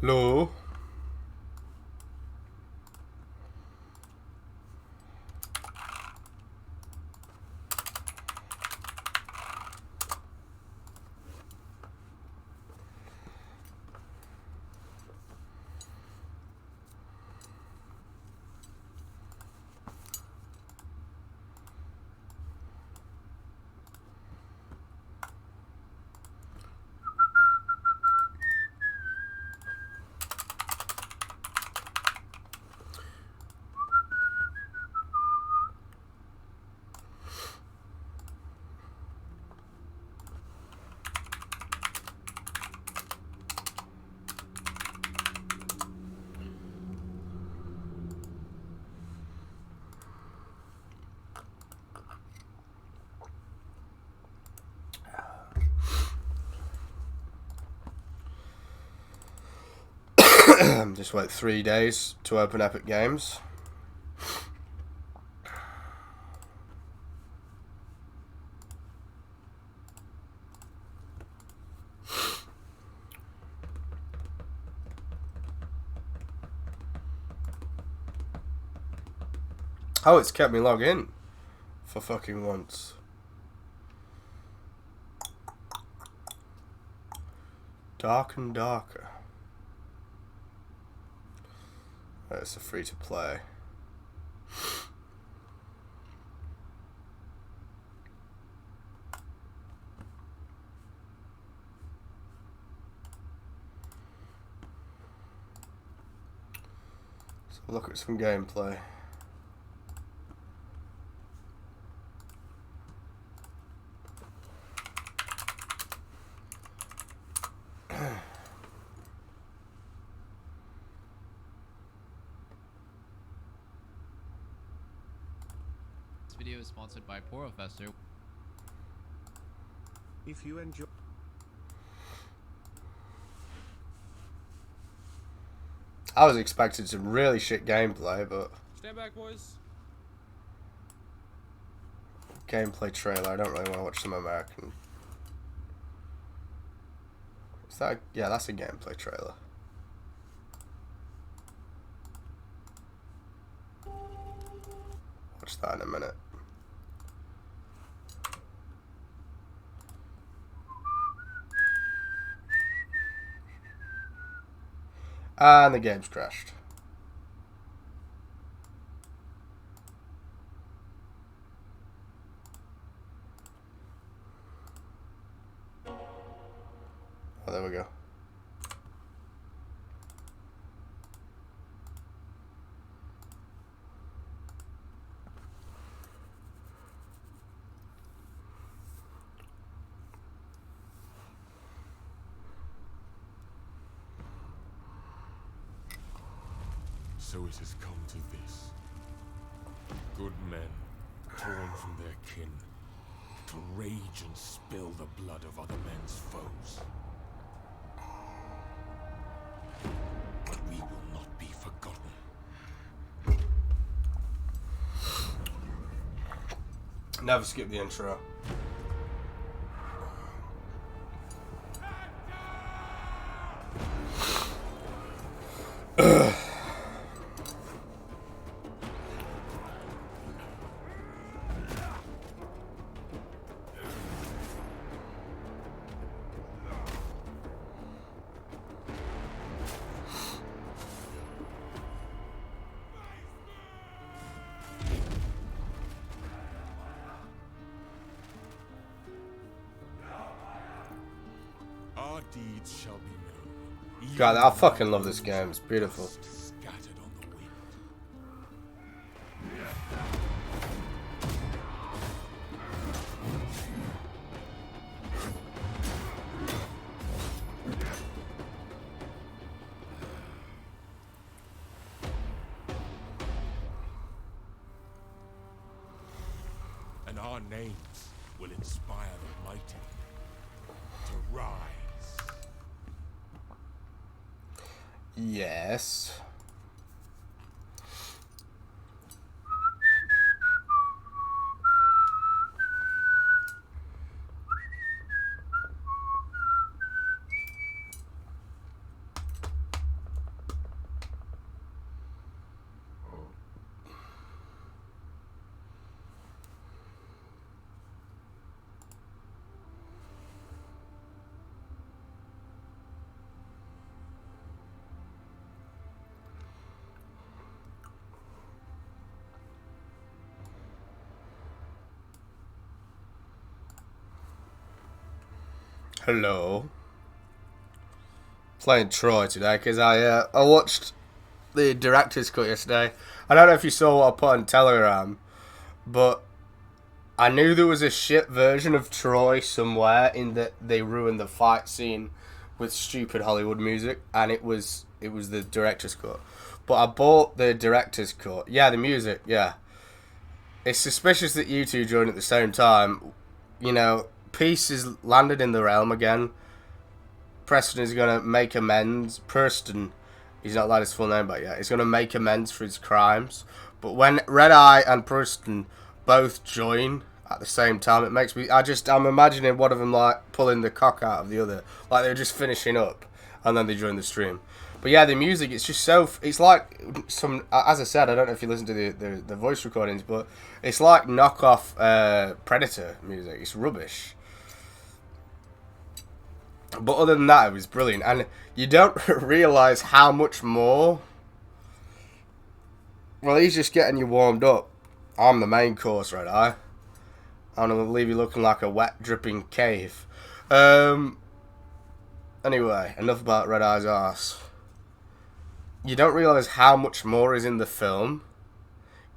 Hello. Just wait 3 days to open Epic Games. Oh, it's kept me logged in for fucking once. Dark and darker. It's a free to play. So look at some gameplay. This video is sponsored by Porofester. If you enjoy. I was expecting some really shit gameplay, but Stand back, boys. gameplay trailer. I don't really want to watch some American. Is that? Yeah, that's a gameplay trailer. Watch that in a minute. And the game's crashed. Oh, there we go. So it has come to this. Good men, torn from their kin, to rage and spill the blood of other men's foes. But we will not be forgotten. Never skip the intro. Our deeds shall be known. God, I fucking love this game. It's beautiful. Scattered on the wind. And our names will inspire the mighty to rise. Yes. Hello. Playing Troy today because I watched the director's cut yesterday. I don't know if you saw what I put on Telegram, but I knew there was a shit version of Troy somewhere in that they ruined the fight scene with stupid Hollywood music, and it was the director's cut. But I bought the director's cut. Yeah, the music. Yeah, it's suspicious that you two joined at the same time. You know, peace is landed in the realm again. Preston is gonna make amends. Preston, he's not allowed his full name back yet. He's gonna make amends for his crimes. But when Red Eye and Preston both join at the same time, it makes me. I'm imagining one of them like pulling the cock out of the other, like they're just finishing up, and then they join the stream. But yeah, the music, it's just so. It's like some. As I said, I don't know if you listen to the voice recordings, but it's like knockoff Predator music. It's rubbish. But other than that, it was brilliant, and you don't realise how much more. Well, he's just getting you warmed up. I'm the main course, Red Eye. I'm gonna leave you looking like a wet, dripping cave. Anyway, enough about Red Eye's arse. You don't realise how much more is in the film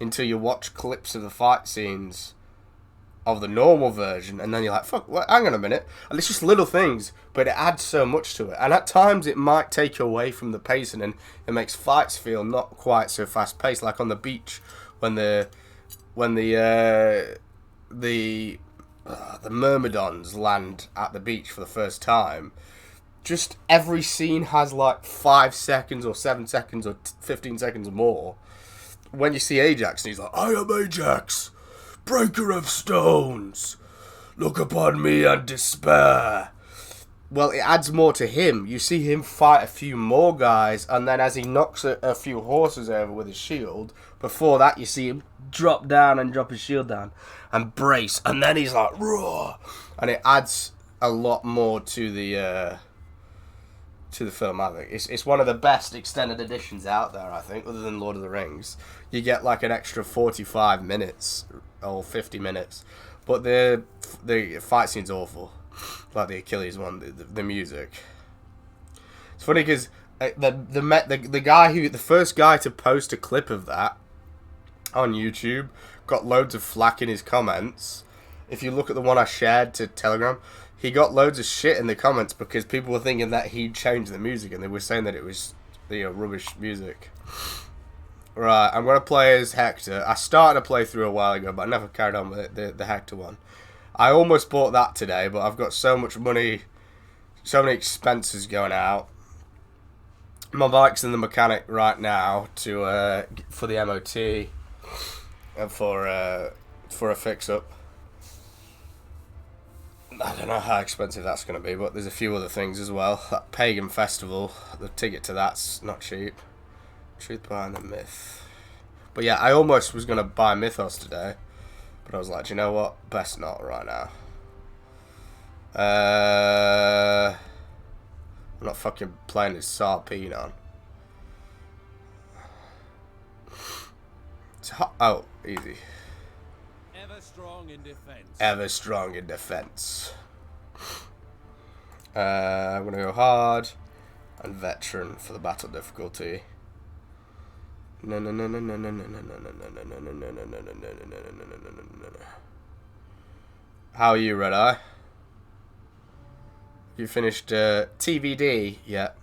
until you watch clips of the fight scenes of the normal version, and then you're like, fuck, what, hang on a minute. And it's just little things, but it adds so much to it. And at times it might take away from the pacing, and it makes fights feel not quite so fast paced, like on the beach when the Myrmidons land at the beach for the first time. Just every scene has like 5 seconds or 7 seconds or 15 seconds or more. When you see Ajax and he's like, I am Ajax, breaker of stones. Look upon me and despair. Well, it adds more to him. You see him fight a few more guys, and then as he knocks a few horses over with his shield, before that you see him drop down and drop his shield down and brace, and then he's like, roar. And it adds a lot more to the film, I think. It's one of the best extended editions out there, I think, other than Lord of the Rings. You get like an extra 45 minutes or 50 minutes. But the fight scene's awful. Like the Achilles one, the music. It's funny because the guy the first guy to post a clip of that on YouTube got loads of flack in his comments. If you look at the one I shared to Telegram, he got loads of shit in the comments because people were thinking that he'd changed the music, and they were saying that it was rubbish music. Right, I'm going to play as Hector. I started a playthrough a while ago, but I never carried on with it, the Hector one. I almost bought that today, but I've got so much money, so many expenses going out. My bike's in the mechanic right now for the MOT and for a fix-up. I don't know how expensive that's going to be, but there's a few other things as well. That Pagan Festival, the ticket to that's not cheap. Truth behind the myth. But yeah, I almost was going to buy Mythos today, but I was like, you know what? Best not right now. I'm not fucking playing this Sarpine on. It's hot. Oh, easy. Ever strong in defense. Ever strong in defense. I'm going to go hard and veteran for the battle difficulty. How are you, Red Eye? You finished TVD yet?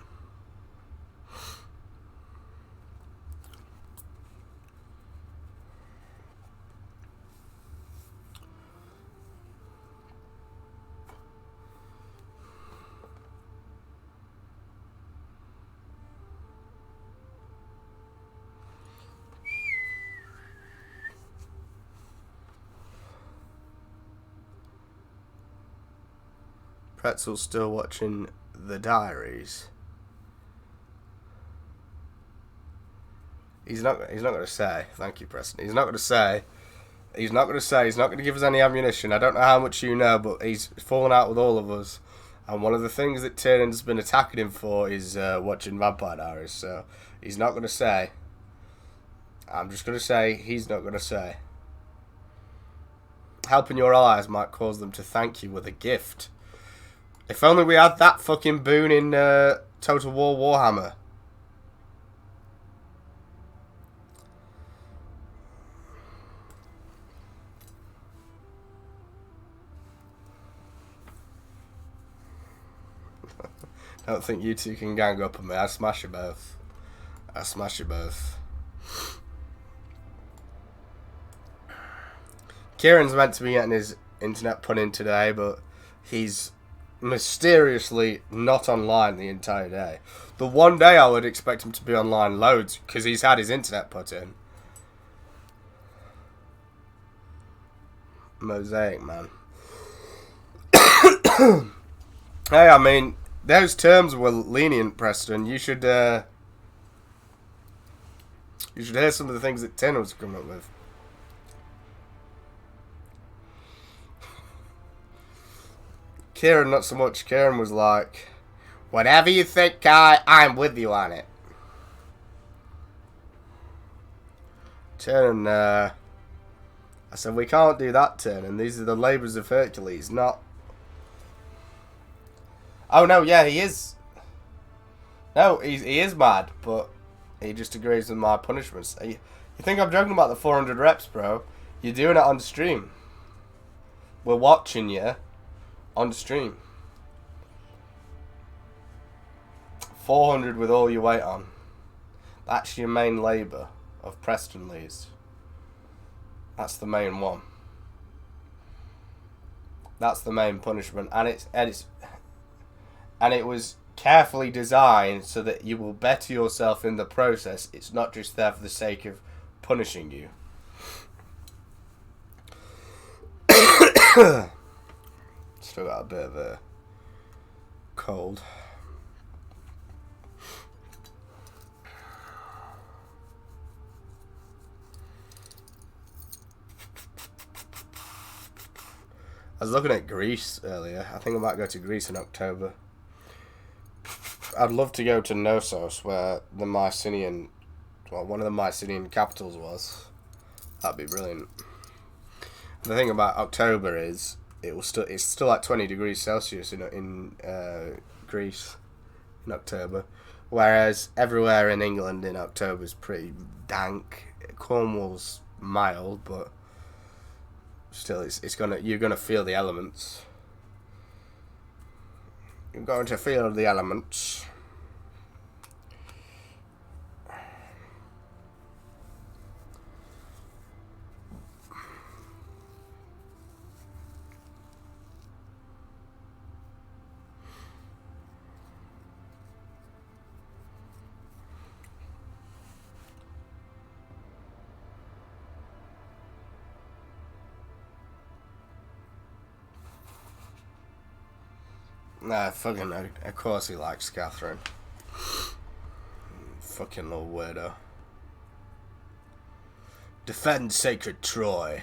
Pretzel's still watching The Diaries. He's not going to say. Thank you, Preston. He's not going to say. He's not going to give us any ammunition. I don't know how much you know, but he's fallen out with all of us. And one of the things that Tyrion's been attacking him for is watching Vampire Diaries. So he's not going to say. I'm just going to say he's not going to say. Helping your allies might cause them to thank you with a gift. If only we had that fucking boon in Total War Warhammer. Don't think you two can gang up on me. I smash you both. I smash you both. Kieran's meant to be getting his internet put in today, but he's mysteriously not online the entire day. The one day I would expect him to be online loads, because he's had his internet put in. Mosaic, man. Hey, I mean, those terms were lenient, Preston. You should hear some of the things that Tin was coming up with. Kieran, not so much. Kieran was like, whatever you think, Kai, I'm with you on it. Tin, I said, we can't do that, Tin, and these are the labours of Hercules, not... Oh, no, yeah, he is. No, he is mad, but he just agrees with my punishments. You think I'm joking about the 400 reps, bro? You're doing it on stream. We're watching you on stream. 400 with all your weight on. That's your main labour of Preston Lee's. That's the main one. That's the main punishment, and it was carefully designed so that you will better yourself in the process. It's not just there for the sake of punishing you. Still got a bit of a cold. I was looking at Greece earlier. I think I might go to Greece in October. I'd love to go to Knossos, where the Mycenaean, well, one of the Mycenaean capitals was. That'd be brilliant. The thing about October is it's still like 20 degrees Celsius in Greece in October, whereas everywhere in England in October is pretty dank. Cornwall's mild, but still, you're gonna feel the elements. You're going to feel the elements. Nah, fucking no. Of course he likes Catherine. Fucking little weirdo. Defend sacred Troy.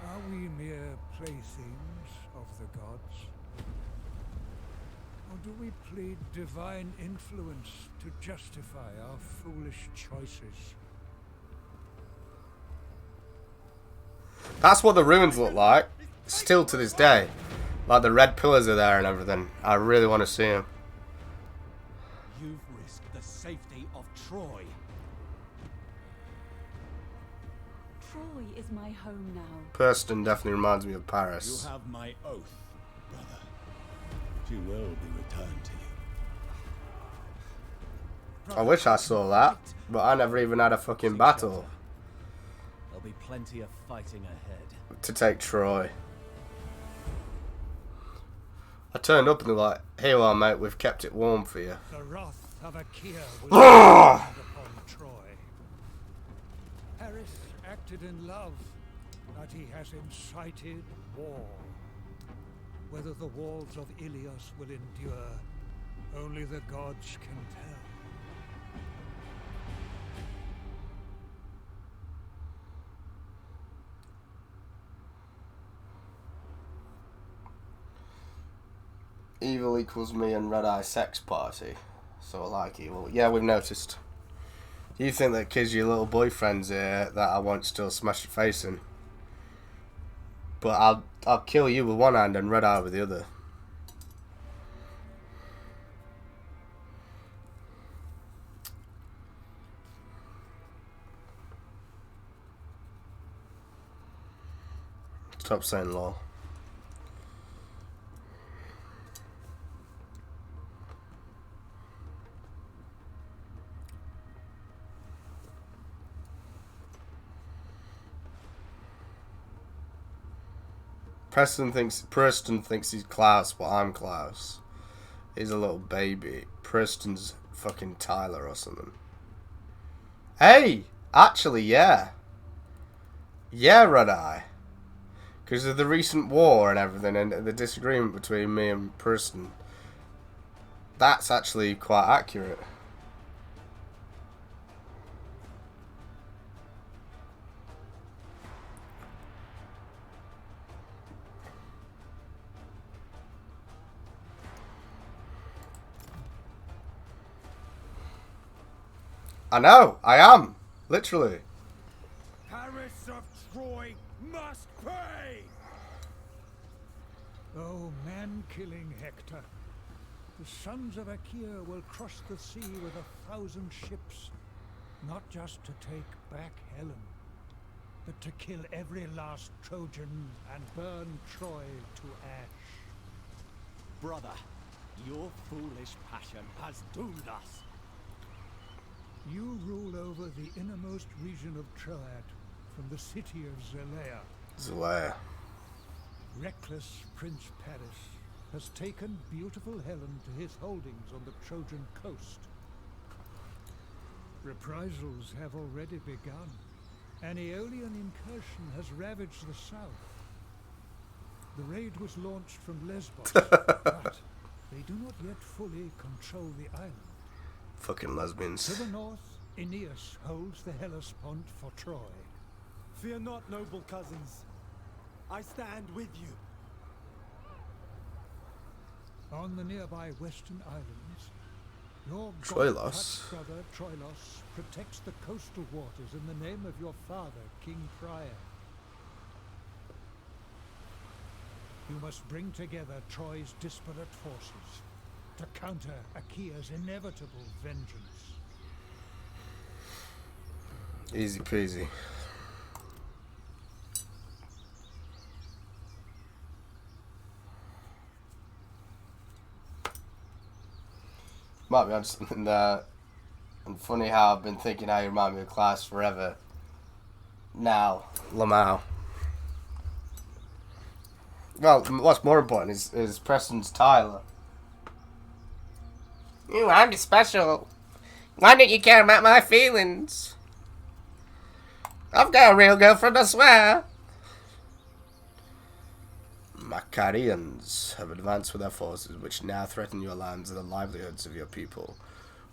Are we mere playthings of the gods? Or do we plead divine influence to justify our foolish choices? That's what the ruins look like, still to this day. Like the red pillars are there and everything. I really want to see them. You've risked the safety of Troy. Troy is my home now. Preston definitely reminds me of Paris. You have my oath, brother. She will be returned to you. I wish I saw that, but I never even had a fucking battle There'll be plenty of fighting ahead. to take Troy. I turned up and they're like, "Here you are, mate, we've kept it warm for you." The wrath of Achaea will be upon Troy. Paris acted in love, but he has incited war. Whether the walls of Ilios will endure, only the gods can tell. Evil equals me and Red Eye sex party. So I like evil. Yeah, we've noticed. You think that kids your little boyfriends here that I won't still smash your face in. But I'll kill you with one hand and Red Eye with the other. Stop saying lol. Preston thinks he's Klaus, but I'm Klaus. He's a little baby. Preston's fucking Tyler or something. Hey! Actually, yeah. Yeah, Red Eye. Because of the recent war and everything, and the disagreement between me and Preston. That's actually quite accurate. I know, I am. Literally. Paris of Troy must pay! Oh, man-killing Hector. The sons of Achaea will cross the sea with 1,000 ships, not just to take back Helen, but to kill every last Trojan and burn Troy to ash. Brother, your foolish passion has doomed us. You rule over the innermost region of Troad, from the city of Zelea. Zelea. Reckless Prince Paris has taken beautiful Helen to his holdings on the Trojan coast. Reprisals have already begun. An Aeolian incursion has ravaged the south. The raid was launched from Lesbos, but they do not yet fully control the island. Fucking lesbians. To the north, Aeneas holds the Hellespont for Troy. Fear not, noble cousins. I stand with you. On the nearby western islands, your Troilos. god-touched brother Troilos protects the coastal waters in the name of your father, King Priam. You must bring together Troy's disparate forces to counter Achaea's inevitable vengeance. Easy peasy. Might be on something there. And funny how I've been thinking how you remind me of Class forever. Now, Lamau. Well, what's more important is Preston's Tyler. Ooh, I'm just special. Why don't you care about my feelings? I've got a real girlfriend, I swear. Macarians have advanced with their forces, which now threaten your lands and the livelihoods of your people.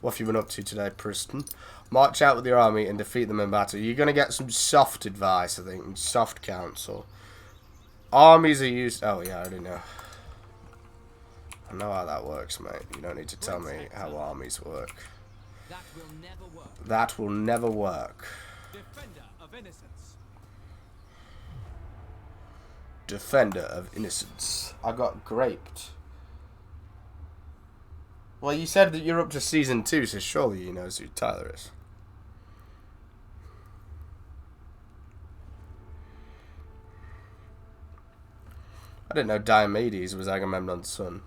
What have you been up to today, Preston? March out with your army and defeat them in battle. You're going to get some soft advice, I think, and soft counsel. Armies are used... Oh, yeah, I already know. I know how that works, mate. You don't need to tell me how armies work. That will never work. That will never work. Defender of innocence. Defender of innocence. I got graped. Well, you said that you're up to season 2, so surely you know who Tyler is. I didn't know Diomedes was Agamemnon's son.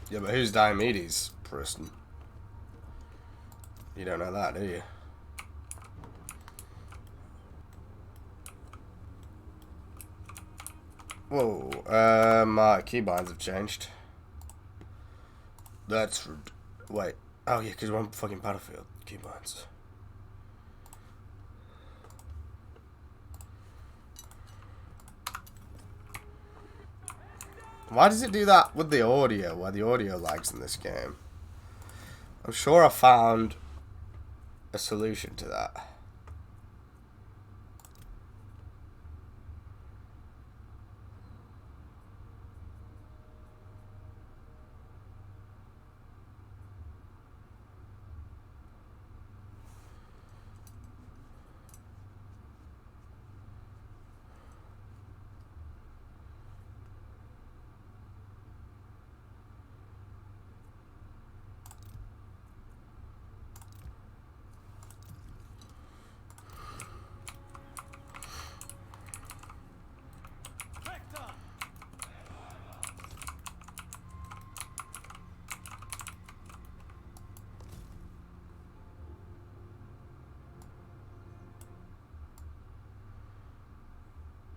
Yeah, but who's Diomedes, Preston? You don't know that, do you? Whoa, my keybinds have changed. That's... Wait. Oh, yeah, because we're on fucking Battlefield. Keybinds. Why does it do that with the audio, where the audio lags in this game? I'm sure I found a solution to that.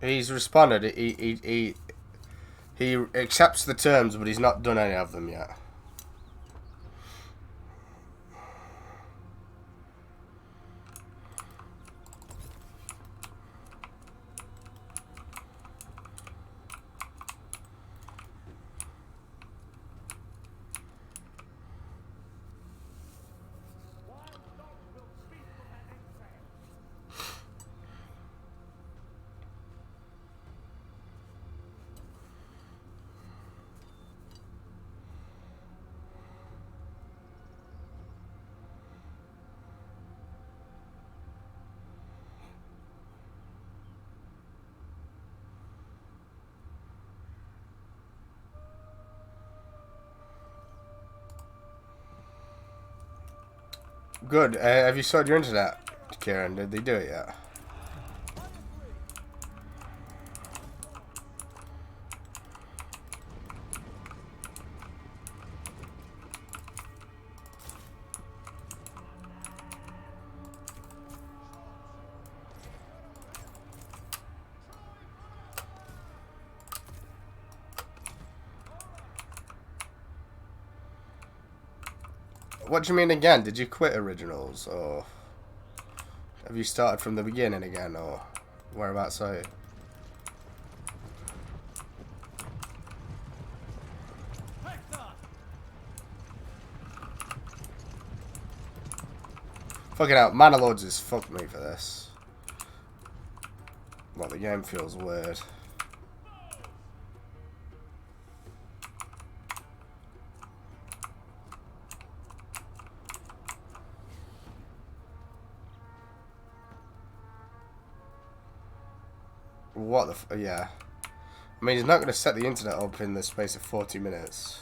He's responded. He accepts the terms, but he's not done any of them yet. Good. Have you sorted your internet, Kieran? Did they do it yet? What do you mean again? Did you quit Originals, or have you started from the beginning again, or whereabouts are you? Fucking hell, Mana Lords has fucked me for this. Well, the game feels weird. What the yeah. I mean, he's not going to set the internet up in the space of 40 minutes.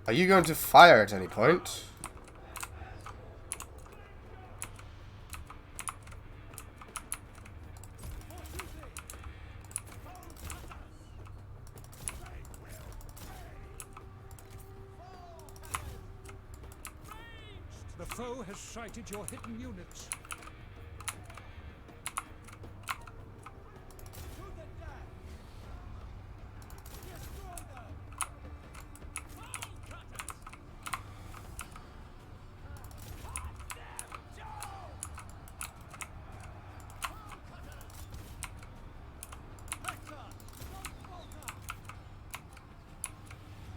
Are you going to fire at any point? The foe has sighted your hidden units.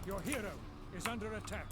Your hero is under attack.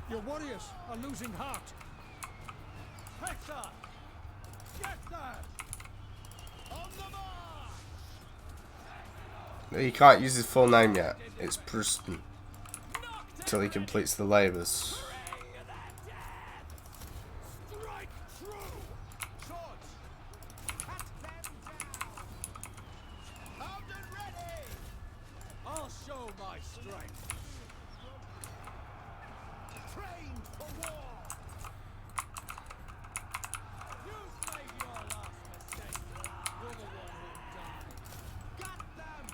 Your warriors are losing heart. He can't use his full name yet. It's Preston. Until he completes the labours. I'll show my strength. Trained for war. You've made your last mistake. You're the one who'll die. Got them.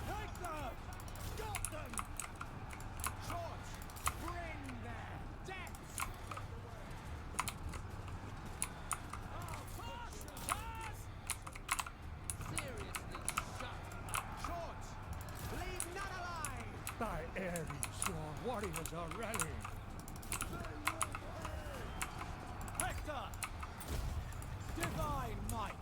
Take them. Got them. Short. Bring their deaths. By Ares, your warriors are rallying. Hector! Divine might!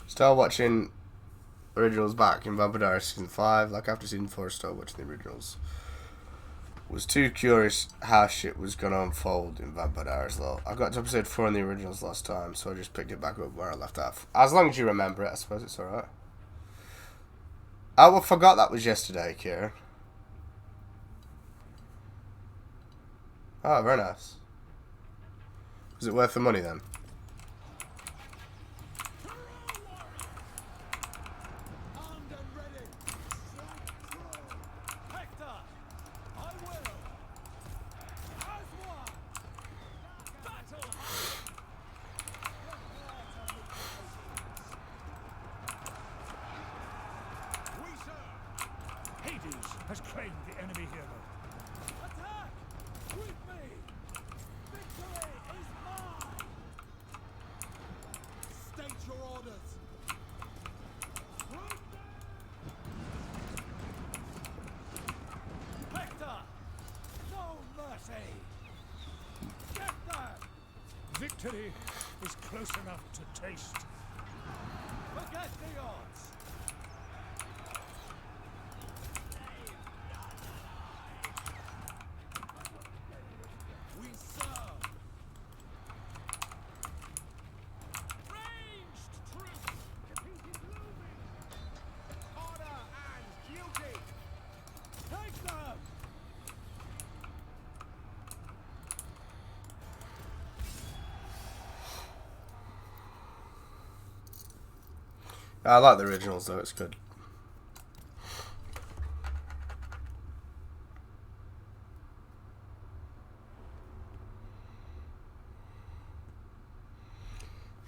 Start watching originals back in Vampire Diaries season 5. Like after season 4, start watching the originals. Was too curious how shit was gonna unfold in Vampire Diaries though. I got to episode 4 in the originals last time, so I just picked it back up where I left off. As long as you remember it, I suppose it's alright. Oh, I forgot that was yesterday, Kieran. Oh, very nice. Was it worth the money then? Armed and ready! Hector! I will! As one! Battle! We serve! Hades has claimed the enemy hero. Attack! With me! Victory is mine! State your orders! Hector! No mercy! Get them! Victory is close enough to taste. Forget the odds! We serve! Ranged troops! Honor and duty! Take them! I like the originals though, it's good.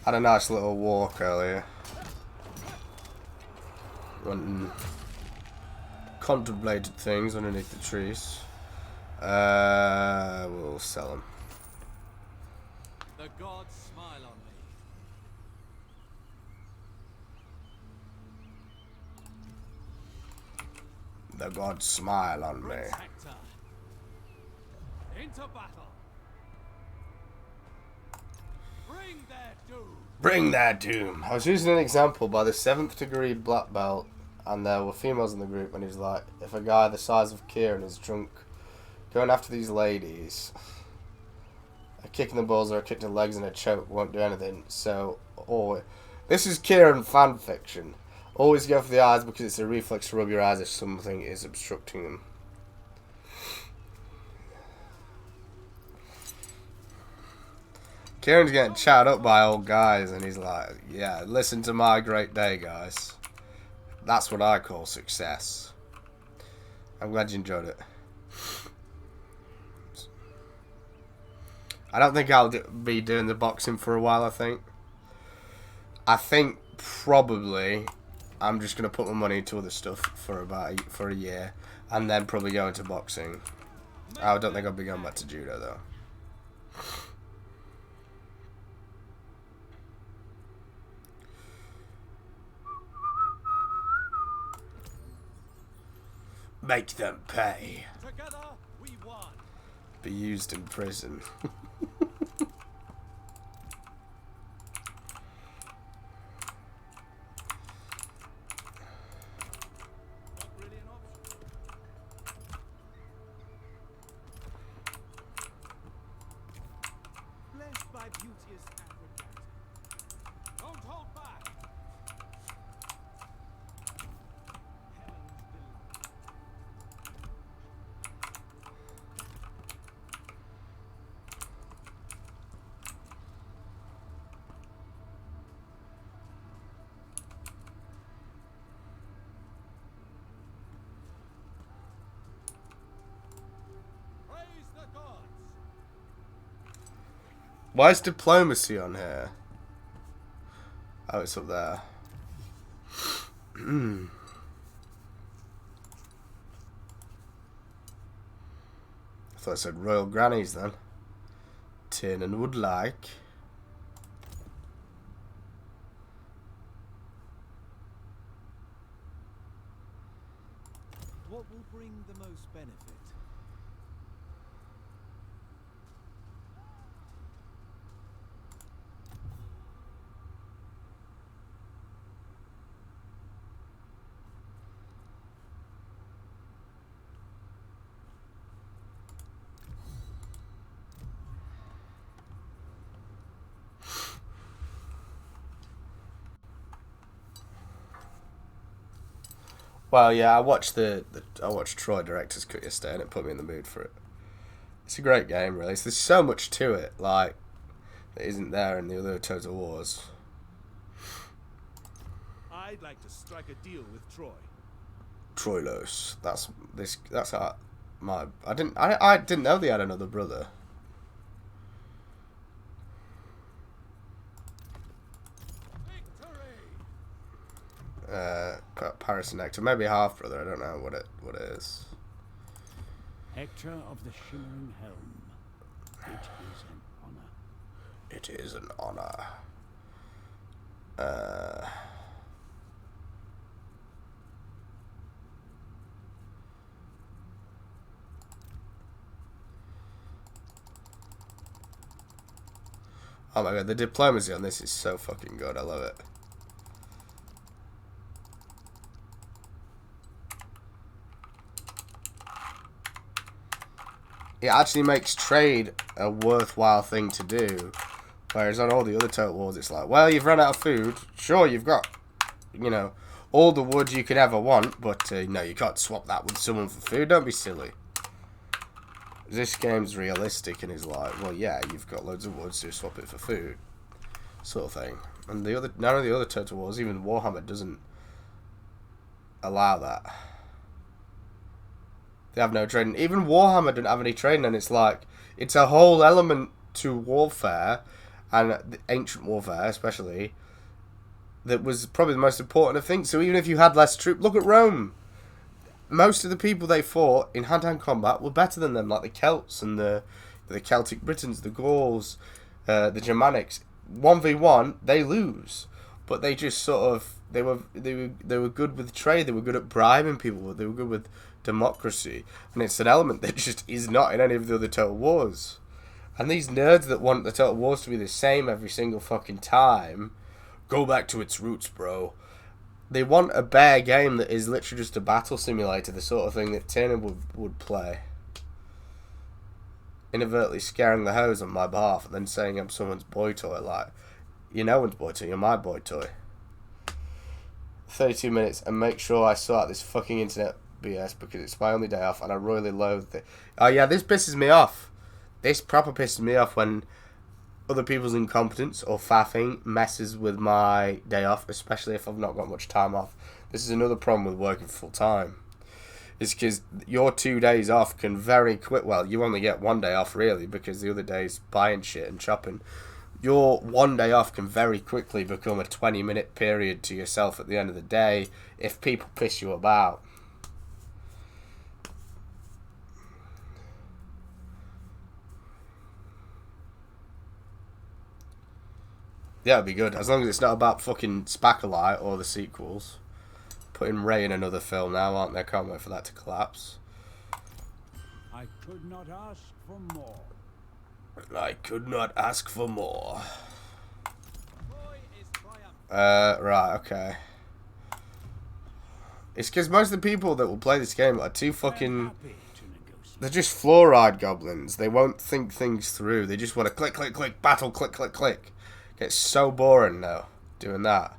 Had a nice little walk earlier. Went and contemplated things underneath the trees. We'll sell them. The gods smile on me. The gods smile on me. Prince Hector. Into battle. Bring their doom. Bring their doom. I was using an example by the 7th degree black belt, and there were females in the group, and he's like, if a guy the size of Kieran is drunk going after these ladies, a kick in the balls or a kick to the legs and a choke won't do anything. So, this is Kieran fan fiction. Always go for the eyes because it's a reflex to rub your eyes if something is obstructing them. Kieran's getting chatted up by old guys and he's like, yeah, listen to my great day, guys. That's what I call success. I'm glad you enjoyed it. I don't think I'll be doing the boxing for a while, I think probably I'm just going to put my money into other stuff for a year and then probably go into boxing. I don't think I'll be going back to judo though. Make them pay. Together we Be used in prison. Not really an option. Blessed by beauteous advertising. Don't hold back. Heaven's beloved. Praise the gods. Why is diplomacy on here? Oh, it's up there. I thought it said royal grannies then. Tiernan would like. What will bring the most benefit? Well, yeah, I watched I watched Troy Director's Cut yesterday, and it put me in the mood for it. It's a great game, really. There's so much to it, like that isn't there in the other Total Wars. I'd like to strike a deal with Troy. Troilos. That's how I didn't know they had another brother. Victory! Paris and Hector, maybe half brother. I don't know what it is. Hector of the Shimmering Helm. It is an honor. It is an honor. Oh my god, the diplomacy on this is so fucking good. I love it. It actually makes trade a worthwhile thing to do. Whereas on all the other Total Wars, it's like, well, you've run out of food. Sure, you've got, all the wood you could ever want, but no, you can't swap that with someone for food. Don't be silly. This game's realistic and is like, well, yeah, you've got loads of wood, so you swap it for food, sort of thing. And none of the other Total Wars, even Warhammer, doesn't allow that. They have no trading. Even Warhammer don't have any trading, and it's like, it's a whole element to warfare, and the ancient warfare especially, that was probably the most important of things. So even if you had less troops, look at Rome. Most of the people they fought in hand-to-hand combat were better than them, like the Celts and the Celtic Britons, the Gauls, the Germanics. 1v1, they lose, but they just sort of they were good with trade. They were good at bribing people. They were good with democracy, and it's an element that just is not in any of the other Total Wars. And these nerds that want the Total Wars to be the same every single fucking time, go back to its roots, bro. They want a bare game that is literally just a battle simulator, the sort of thing that Tiernan would play. Inadvertently scaring the hose on my behalf and then saying I'm someone's boy toy. Like, you're no one's boy toy, you're my boy toy. 32 minutes and make sure I sort out this fucking internet BS because it's my only day off and I royally loathe it. Oh yeah, this pisses me off. This proper pisses me off when other people's incompetence or faffing messes with my day off, especially if I've not got much time off. This is another problem with working full time. It's because your 2 days off can very quick. Well, you only get 1 day off really because the other day's buying shit and shopping. Your 1 day off can very quickly become a 20-minute period to yourself at the end of the day if people piss you about. Yeah, it'd be good. As long as it's not about fucking Spackleite or the sequels. Putting Ray in another film now, aren't they? Can't wait for that to collapse. I I could not ask for more. I could not ask for more. Troy is triumphant. Right, okay. It's because most of the people that will play this game are too fucking... Happy to negotiate. They're just fluoride goblins. They won't think things through. They just want to click, click, click, battle, click, click, click. It's so boring now, doing that.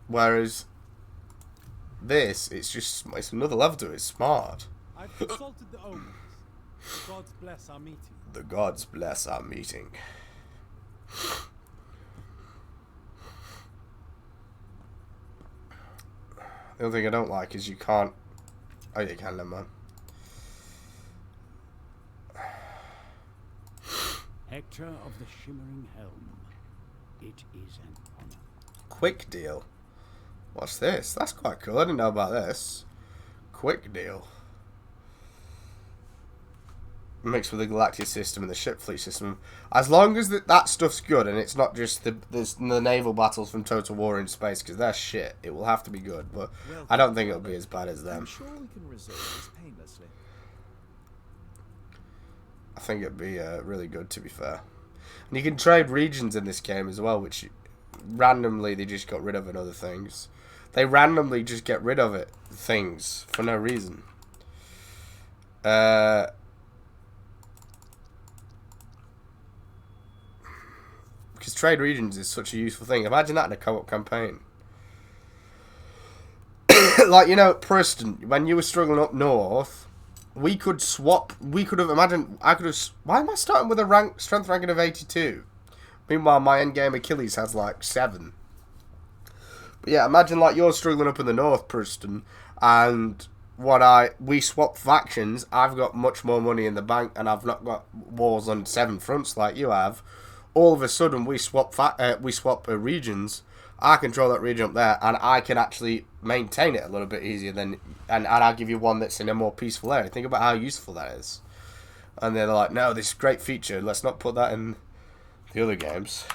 Whereas this, it's another level to it. It's smart. I've consulted the omens. The gods bless our meeting. The gods bless our meeting. The only thing I don't like is you can't... Oh, yeah, you can, never mind. Hector of the Shimmering Helm. It is an honor. Quick deal. What's this? That's quite cool. I didn't know about this. Quick deal. Mixed with the Galactic system and the ship fleet system. As long as that stuff's good and it's not just the naval battles from Total War in space, because they're shit. It will have to be good, but I don't think it'll be as bad as them. I'm sure we can resolve this painlessly. I think it'd be really good, to be fair. And you can trade regions in this game as well, which randomly they just got rid of and other things. They randomly just get rid of things for no reason. Because trade regions is such a useful thing. Imagine that in a co-op campaign. Like, you know, Preston, when you were struggling up north, we could swap. We could have imagined. I could have. Why am I starting with a strength ranking of 82? Meanwhile, my endgame Achilles has like 7. But yeah, imagine like you're struggling up in the north, Preston, and we swap factions. I've got much more money in the bank, and I've not got wars on 7 fronts like you have. All of a sudden, we swap regions. I control that region up there, and I can actually maintain it a little bit easier than, and I'll give you one that's in a more peaceful area. Think about how useful that is. And they're like, no, this is a great feature. Let's not put that in the other games.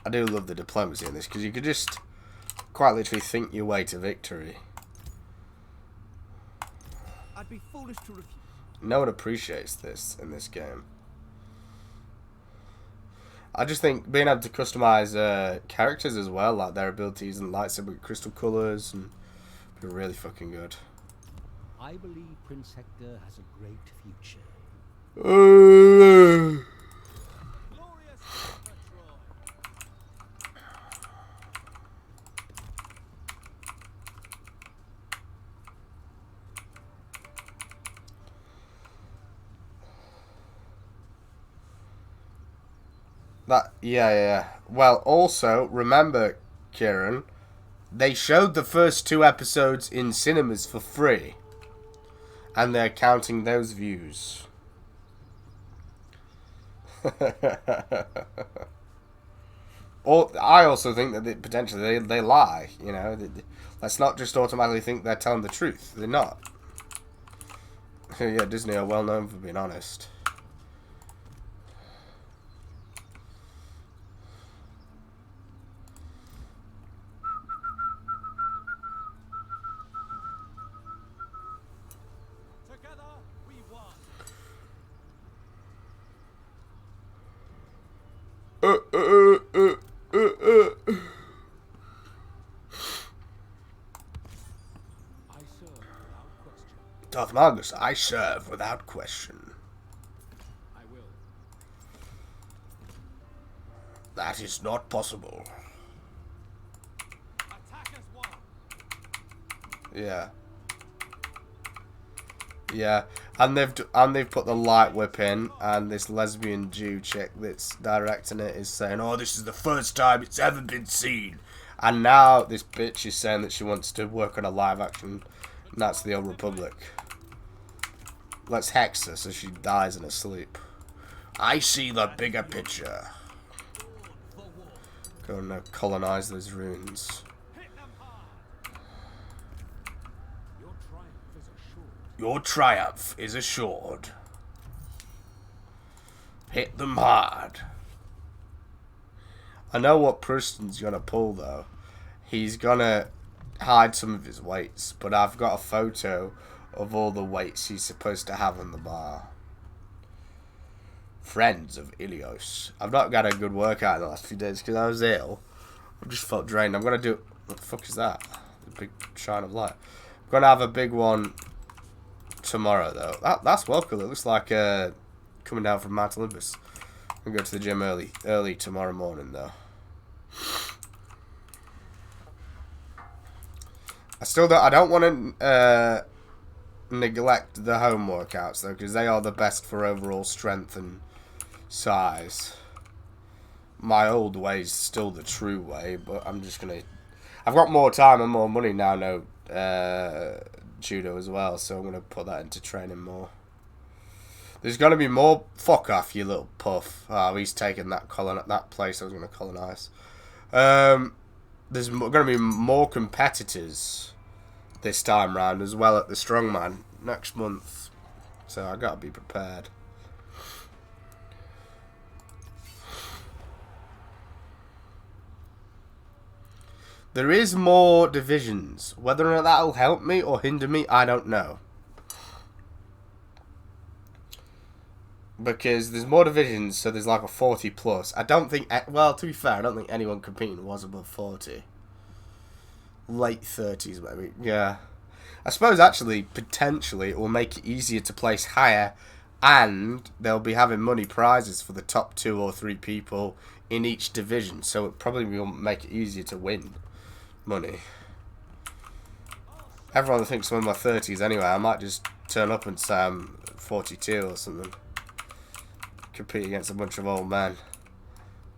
I do love the diplomacy in this, because you could just quite literally think your way to victory. I'd be foolish to refuse. No one appreciates this in this game. I just think being able to customize characters as well, like their abilities and lightsaber crystal colors, and be really fucking good. I believe Prince Hector has a great future. Glorious for Troy. Yeah. Well, also, remember, Kieran, they showed the first 2 episodes in cinemas for free. And they're counting those views. I also think that potentially they lie, you know. Let's not just automatically think they're telling the truth. They're not. Yeah, Disney are well known for being honest. Together we won. I serve without question. Darth Magus, I serve without question. I will. That is not possible. Attack as one. Yeah. Yeah, and they've put the light whip in, and this lesbian Jew chick that's directing it is saying, "Oh, this is the first time it's ever been seen," and now this bitch is saying that she wants to work on a live action, and that's the Old Republic. Let's hex her so she dies in her sleep. I see the bigger picture. Go and colonize those runes. Your triumph is assured. Hit them hard. I know what Preston's gonna pull though. He's gonna hide some of his weights, but I've got a photo of all the weights he's supposed to have on the bar. Friends of Ilios. I've not got a good workout in the last few days because I was ill. I just felt drained. I'm gonna do. What the fuck is that? A big shine of light. I'm gonna have a big one tomorrow though. That's well cool. It looks like coming down from Mount Olympus. I'm gonna go to the gym early tomorrow morning though. I don't want to neglect the home workouts though, because they are the best for overall strength and size. My old way is still the true way, but I've got more time and more money now. Judo as well, so I'm gonna put that into training more. There's gonna be more. Fuck off, you little puff. Oh, he's taking that place I was gonna colonize. There's gonna be more competitors this time round as well at the strongman next month, so I gotta be prepared. There is more divisions. Whether or not that'll help me or hinder me, I don't know. Because there's more divisions, so there's like a 40 plus. I don't think, well, to be fair, I don't think anyone competing was above 40. Late 30s, maybe. Yeah. I suppose, actually, potentially, it will make it easier to place higher, and they'll be having money prizes for the top 2 or 3 people in each division, so it probably will make it easier to win money. Everyone thinks I'm in my 30s anyway. I might just turn up and say I'm 42 or something. Compete against a bunch of old men.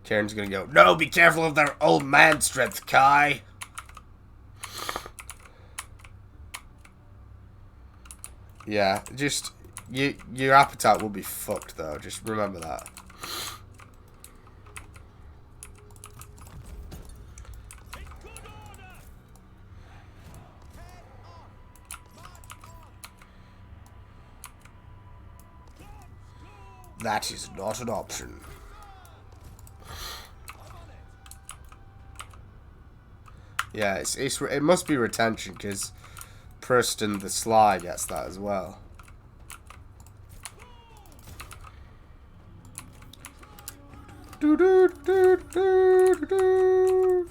Karen's gonna go, no, be careful of their old man strength, Kai. Yeah, just your appetite will be fucked though. Just remember that. That is not an option. Yeah, it must be retention because Preston the Sly gets that as well. Do do do do do do.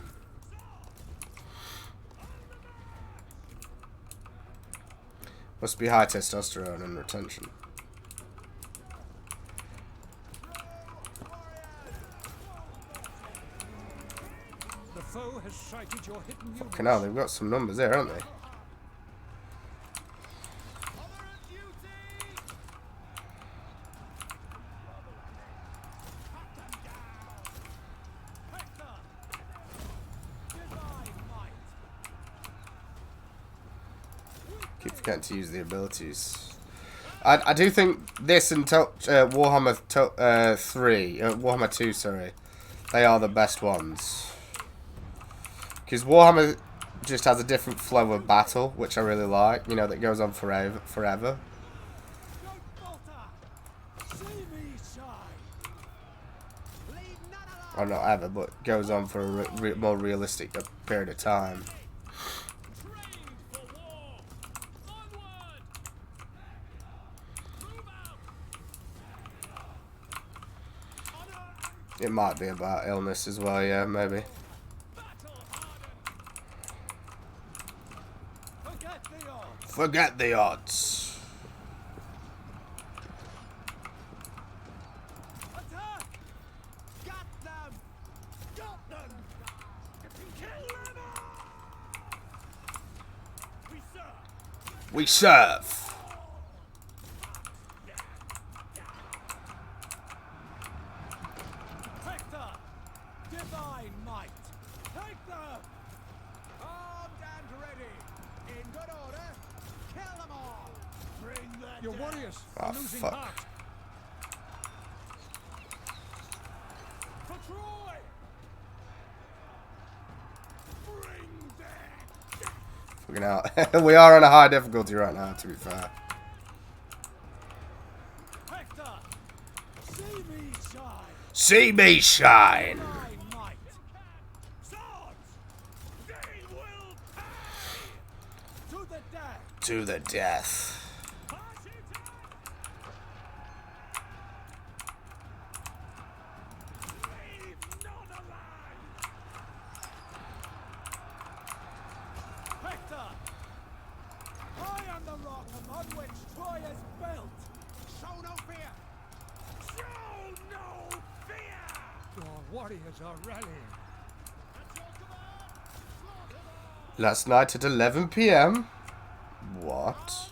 Must be high testosterone and retention. The foe has sighted your hidden units. Fucking hell, they've got some numbers there, haven't they? Keep forgetting to use the abilities. I do think this and Warhammer 3, Warhammer 2, sorry, they are the best ones. Because Warhammer just has a different flow of battle, which I really like. You know, that goes on forever. Or not ever, but goes on for a more realistic period of time. It might be about illness as well, yeah, maybe. Forget the odds. Attack! Got them! Got them! Kill them all! We serve. Divine might! Take them! Armed and ready! In good order, kill them all! Your warriors Ah, are losing fuck. heart. For Troy! Bring them! Fucking hell. We are on a high difficulty right now, to be fair. Hector! See me shine! See me shine! My might! Swords! They will pay! To the death! To the death. Leave none alive! Hector! I am the rock upon which Troy is built! Show no fear! Show no fear! Your warriors are rallying. Last night at 11 p.m. What?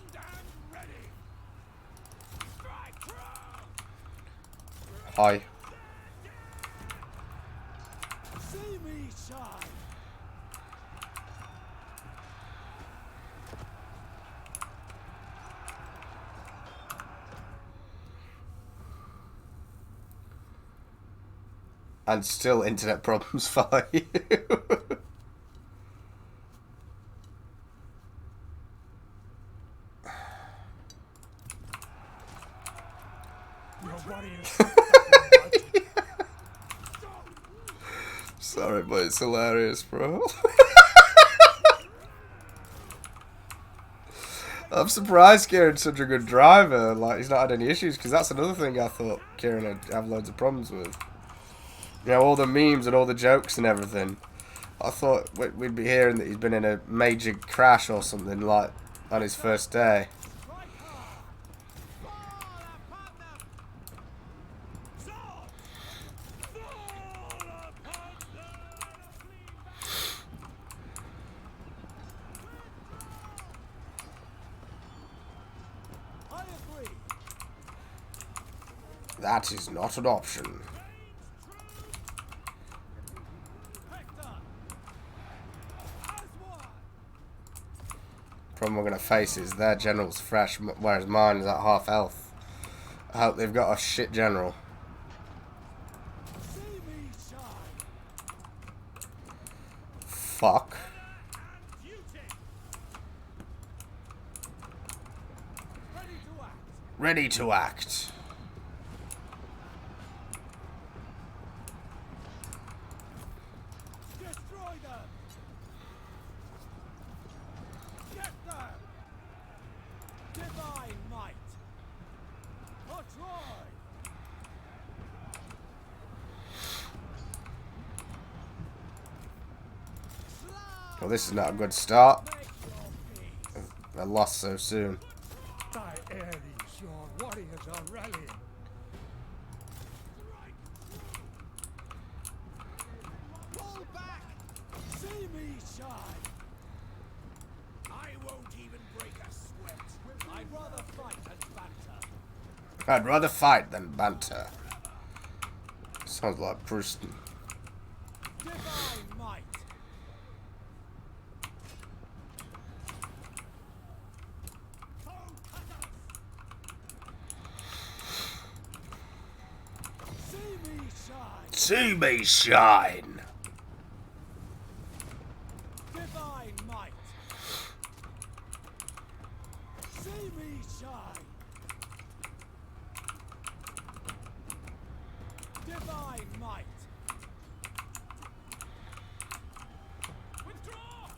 Hi. See me shine! And still internet problems for you. Your warriors. Sorry, but it's hilarious, bro. I'm surprised Kieran's such a good driver. Like, he's not had any issues, because that's another thing I thought Kieran would have loads of problems with. You know, all the memes and all the jokes and everything. I thought we'd be hearing that he's been in a major crash or something, like, on his first day. That is not an option. Problem we're going to face is their general's fresh, whereas mine is at half health. I hope they've got a shit general. Fuck. Ready to act. Destroy them! Get them! Divine might! For Troy! Well, this is not a good start. I lost so soon. By Ares, your warriors are rallying. Pull back! See me shine! I won't even break a sweat. I'd rather fight than banter. I'd rather fight than banter. Sounds like Brewston. Divine might! See me shine! See me shine. Divine might! See me shine! Divine might! Withdraw!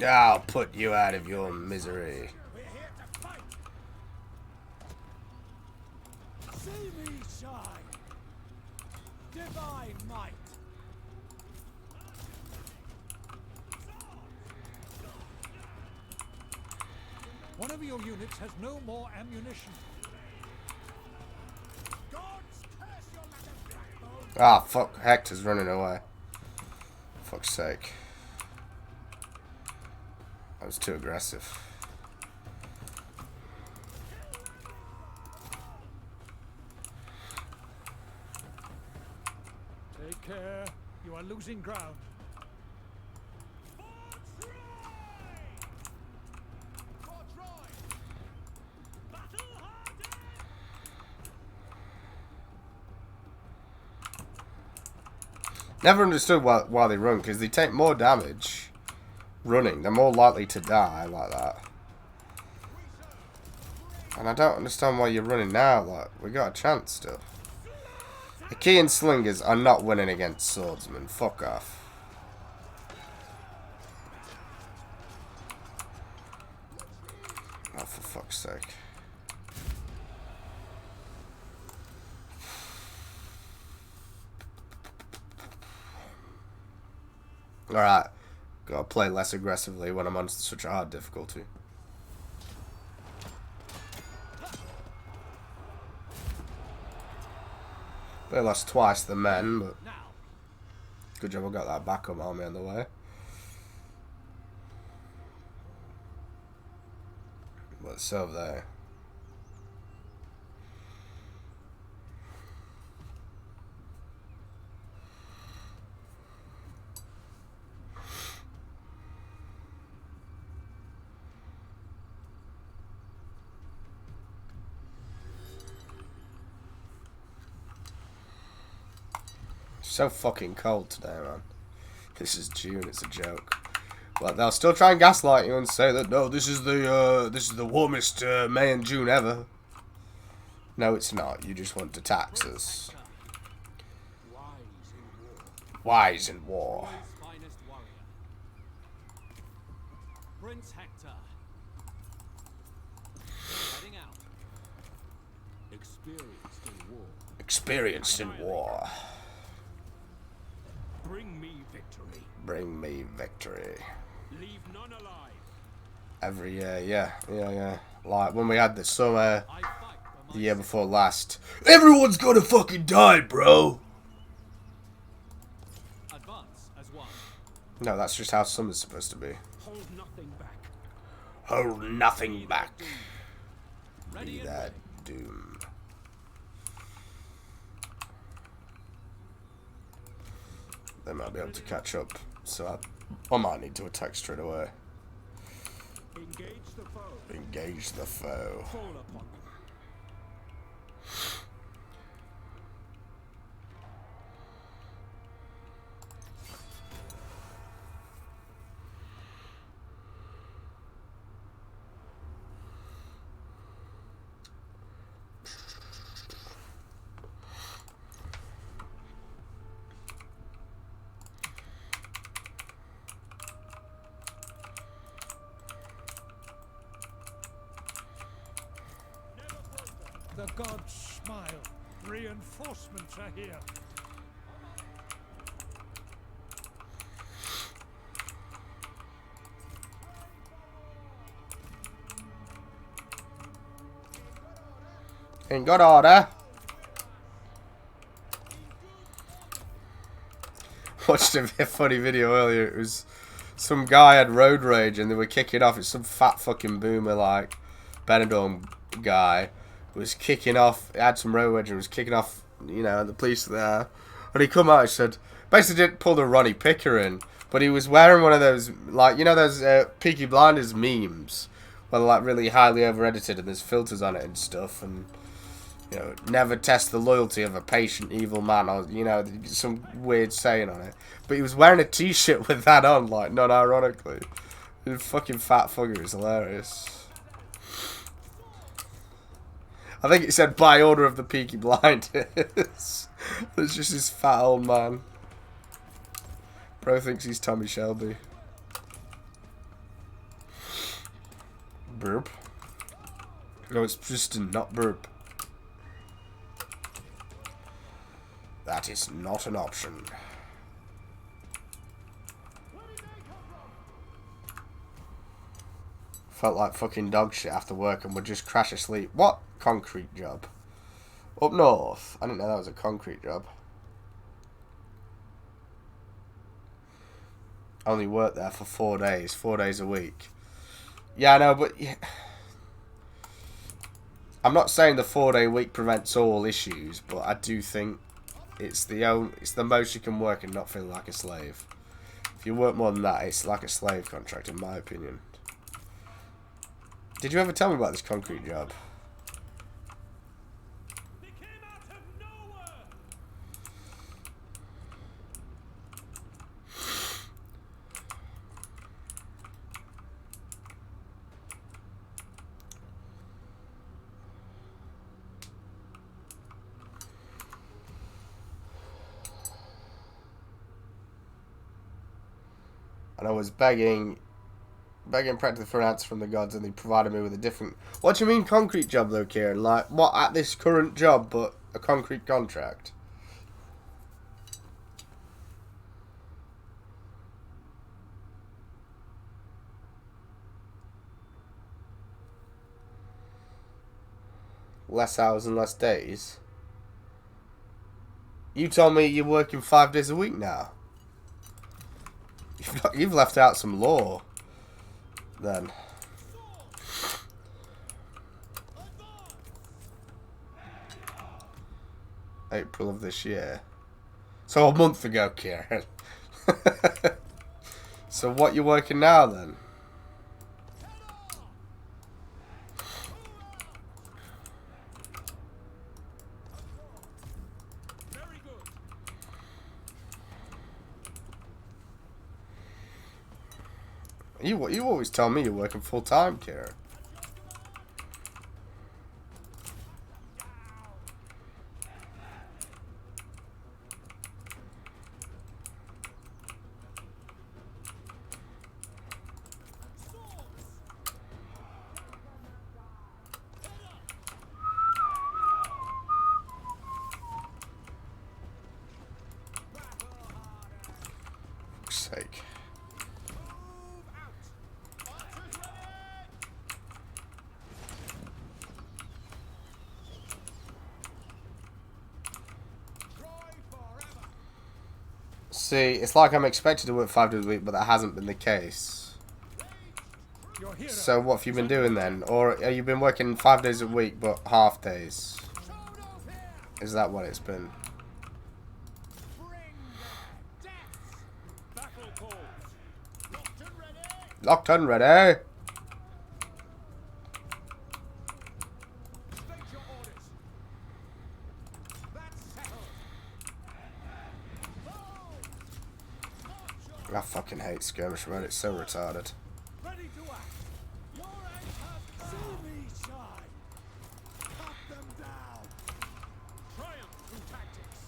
I'll put you out of your misery. I'll put you out of your misery. We're here to fight! See me shine! Divine might! One of your units has no more ammunition. Gods curse your land of Blackbone! Ah, fuck. Hector's running away. Fuck's sake. I was too aggressive. Take care. You are losing ground. Never understood why they run, because they take more damage running. They're more likely to die like that. And I don't understand why you're running now. Like, we got a chance still. The key and slingers are not winning against swordsmen. Fuck off. Oh, for fuck's sake. Alright. Gotta play less aggressively when I'm on such a hard difficulty. They lost twice the men, but good job I got that backup army on the way. But it's over there. So fucking cold today, man. This is June, it's a joke. But they'll still try and gaslight you and say that no, this is the warmest May and June ever. No, it's not. You just want to tax us. Wise in war. Prince Hector. Heading out. Experienced in war. Experienced in war. Bring me victory. Bring me victory. Leave none alive. Every year, yeah. Like when we had the summer, the year before last. Everyone's gonna fucking die, bro. Advance as one. No, that's just how summer's supposed to be. Hold nothing back. Hold nothing back. Ready Be and that ready. doom. They might be able to catch up, so I might need to attack straight away. Engage the foe. Engage the foe. Fall upon them. The gods smile. Reinforcements are here. In good order. Watched a funny video earlier. It was some guy had road rage and they were kicking off. It's some fat fucking boomer like Benidorm guy was kicking off. He had some road rage and was kicking off. You know, the police were there, and he come out and said basically didn't pull the Ronnie Picker in, but he was wearing one of those like those Peaky Blinders memes where they're like really highly over edited and there's filters on it and stuff and. Never test the loyalty of a patient evil man, or some weird saying on it. But he was wearing a t-shirt with that on, like non-ironically. The fucking fat fucker is hilarious. I think it said by order of the Peaky Blinders. It's just this fat old man. Bro thinks he's Tommy Shelby. Burp. No, it's just a not burp. That is not an option. Felt like fucking dog shit after work and would just crash asleep. What concrete job? Up north. I didn't know that was a concrete job. Only worked there for 4 days. 4 days a week. Yeah, I know, but... Yeah. I'm not saying the 4-day week prevents all issues, but I do think... It's the most you can work and not feel like a slave. If you work more than that, it's like a slave contract, in my opinion. Did you ever tell me about this concrete job? They came out of nowhere. and I was begging practically for an answer from the gods, and they provided me with a different... What do you mean concrete job though, Kieran? Like, what, at this current job, but a concrete contract? Less hours and less days? You told me you're working 5 days a week now. You've left out some law, then. April of this year. So a month ago, Kieran. So what you working now, then? You always tell me you're working full time, Kieran. For fuck's sake. See, it's like I'm expected to work 5 days a week, but that hasn't been the case. So what have you been doing then? Or have you been working 5 days a week, but half days? Is that what it's been? Locked and ready. I fucking hate skirmish mode, it's so retarded. Ready to act. Your aim has see me shine. Cut them down. Triumph through tactics.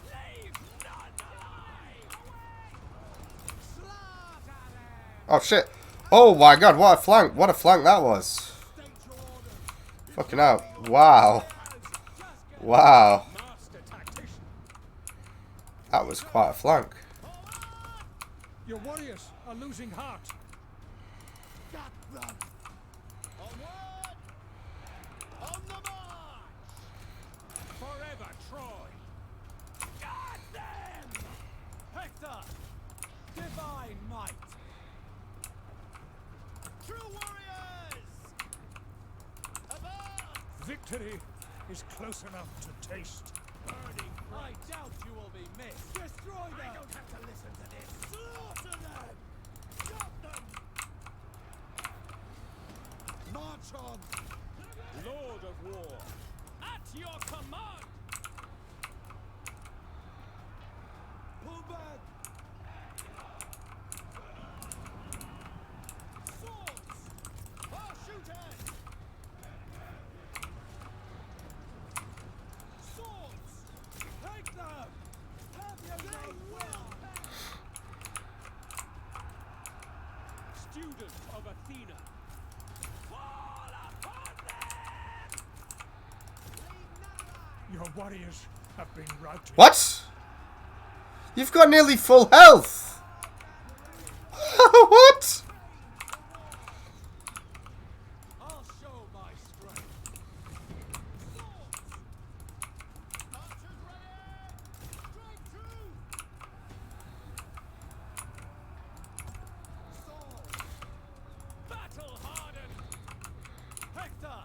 Leave none alive. Slaughter them. Oh shit! Oh my god, what a flank! What a flank that was! State your orders. Fucking hell! Wow! Wow! Master tactician. That was quite a flank. Your warriors are losing heart. Got them. Onward. On the march. Forever, Troy. Got them. Hector. Divine might. True warriors. Avast. Victory is close enough to taste. Burning. I doubt you will be missed. Destroy them. I don't have to listen to this. Slaughter them. Got them. March on. Lord of War. At your command. Pull back. Swords. Our shooters. Swords. Take them. Have your will. Student of Athena. Fall upon them. Your warriors have been routed. What? You've got nearly full health! What? I'll show my strength. Swords. Archers ready. Strike true. Swords. Battle hardened. Hector.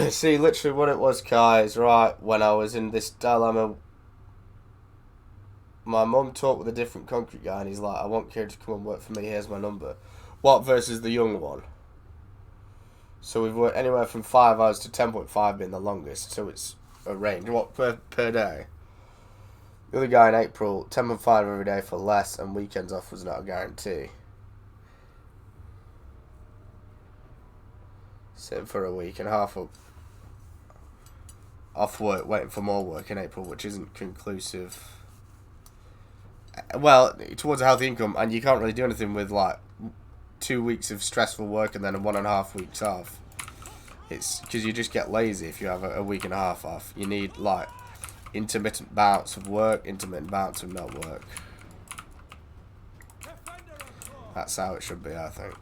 See, literally what it was, Kai, is right when I was in this dilemma. My mum talked with a different concrete guy, and he's like, I want Kieran to come and work for me, here's my number. What versus the young one? So we've worked anywhere from 5 hours to 10.5 being the longest, so it's a range. What, per day? The other guy in April, 10.5 every day for less, and weekends off was not a guarantee. Sitting for a week and half up. off work waiting for more work in April, which isn't conclusive. Well, towards a healthy income, and you can't really do anything with like 2 weeks of stressful work and then 1.5 weeks off. It's because you just get lazy if you have a week and a half off. You need like intermittent bouts of work, intermittent bouts of not work. That's how it should be, I think.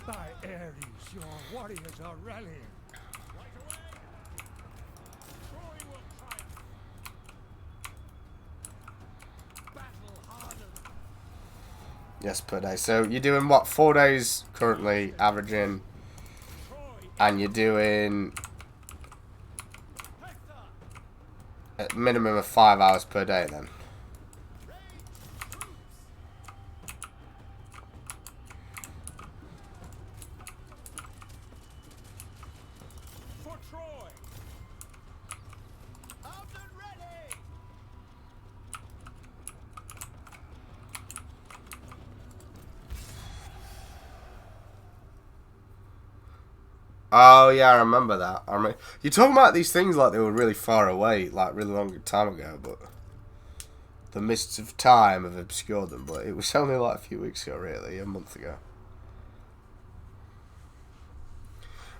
By Ares, your warriors are rallying. Yes, per day. So you're doing what, 4 days currently averaging, and you're doing a minimum of 5 hours per day then. Oh yeah, I remember that. You're talking about these things like they were really far away, like really long time ago, but the mists of time have obscured them. But it was only like a few weeks ago, really, a month ago.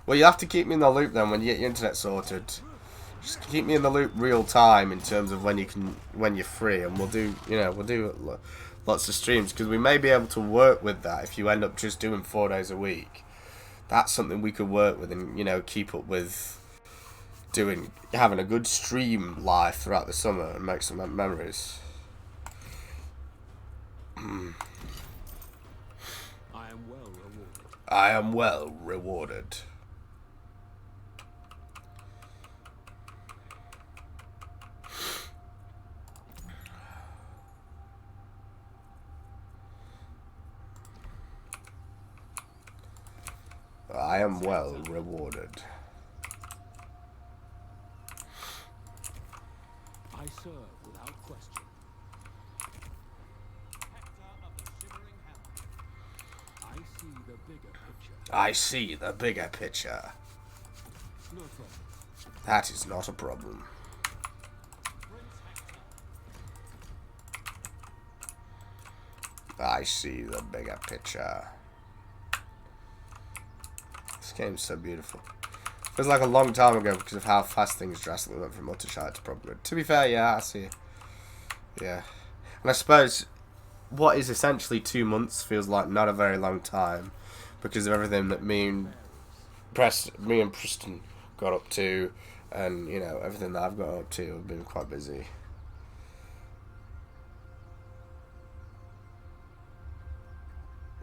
Well, you have to keep me in the loop then when you get your internet sorted. Just keep me in the loop real time in terms of when you're free, and we'll do lots of streams because we may be able to work with that if you end up just doing 4 days a week. That's something we could work with and, keep up with having a good stream life throughout the summer and make some memories. I am well rewarded. I am well rewarded. I am well rewarded. I serve without question. I see the bigger picture. I see the bigger picture. No problem. That is not a problem. I see the bigger picture. This game's so beautiful. Feels like a long time ago because of how fast things drastically went from utter shite to proper good. To be fair, yeah, I see. Yeah. And I suppose what is essentially 2 months feels like not a very long time because of everything that me and Preston got up to, and everything that I've got up to. I've been quite busy.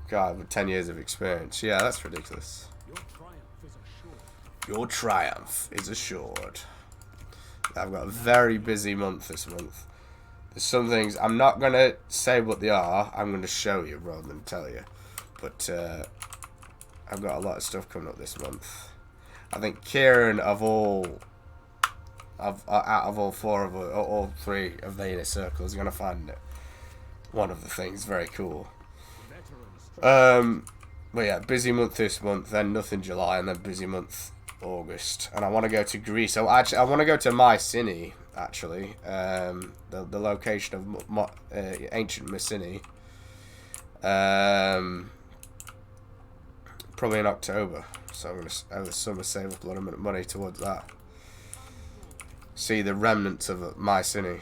God, with 10 years of experience. Yeah, that's ridiculous. Your triumph is assured. I've got a very busy month this month. There's some things, I'm not going to say what they are, I'm going to show you rather than tell you. But I've got a lot of stuff coming up this month. I think Kieran, out of all three of the inner circle, is going to find one of the things very cool. But yeah, busy month this month, then nothing July, and then busy month August. And I want to go to Greece. So actually, I want to go to Mycenae, actually. The location of ancient Mycenae. Probably in October. So I'm going to, over the summer, save up a lot of money towards that. See the remnants of Mycenae.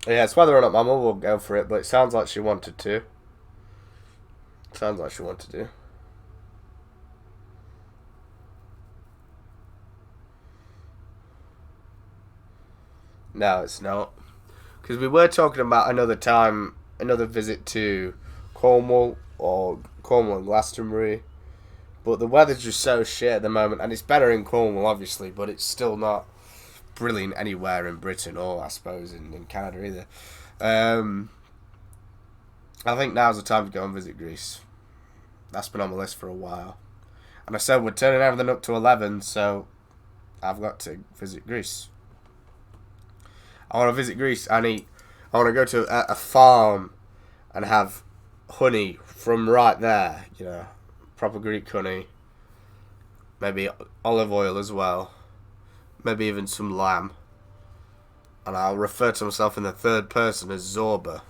Yeah, it's whether or not my mum will go for it, but it sounds like she wanted to. Sounds like she wanted to. No, it's not. Because we were talking about another visit to Cornwall and Glastonbury. But the weather's just so shit at the moment, and it's better in Cornwall, obviously, but it's still not brilliant anywhere in Britain or I suppose in Canada either. I think now's the time to go and visit Greece. That's been on the list for a while. And I said we're turning everything up to 11, so I've got to visit Greece. I want to visit Greece and I want to go to a farm and have honey from right there, you know, proper Greek honey. Maybe olive oil as well. Maybe even some lamb. And I'll refer to myself in the third person as Zorba.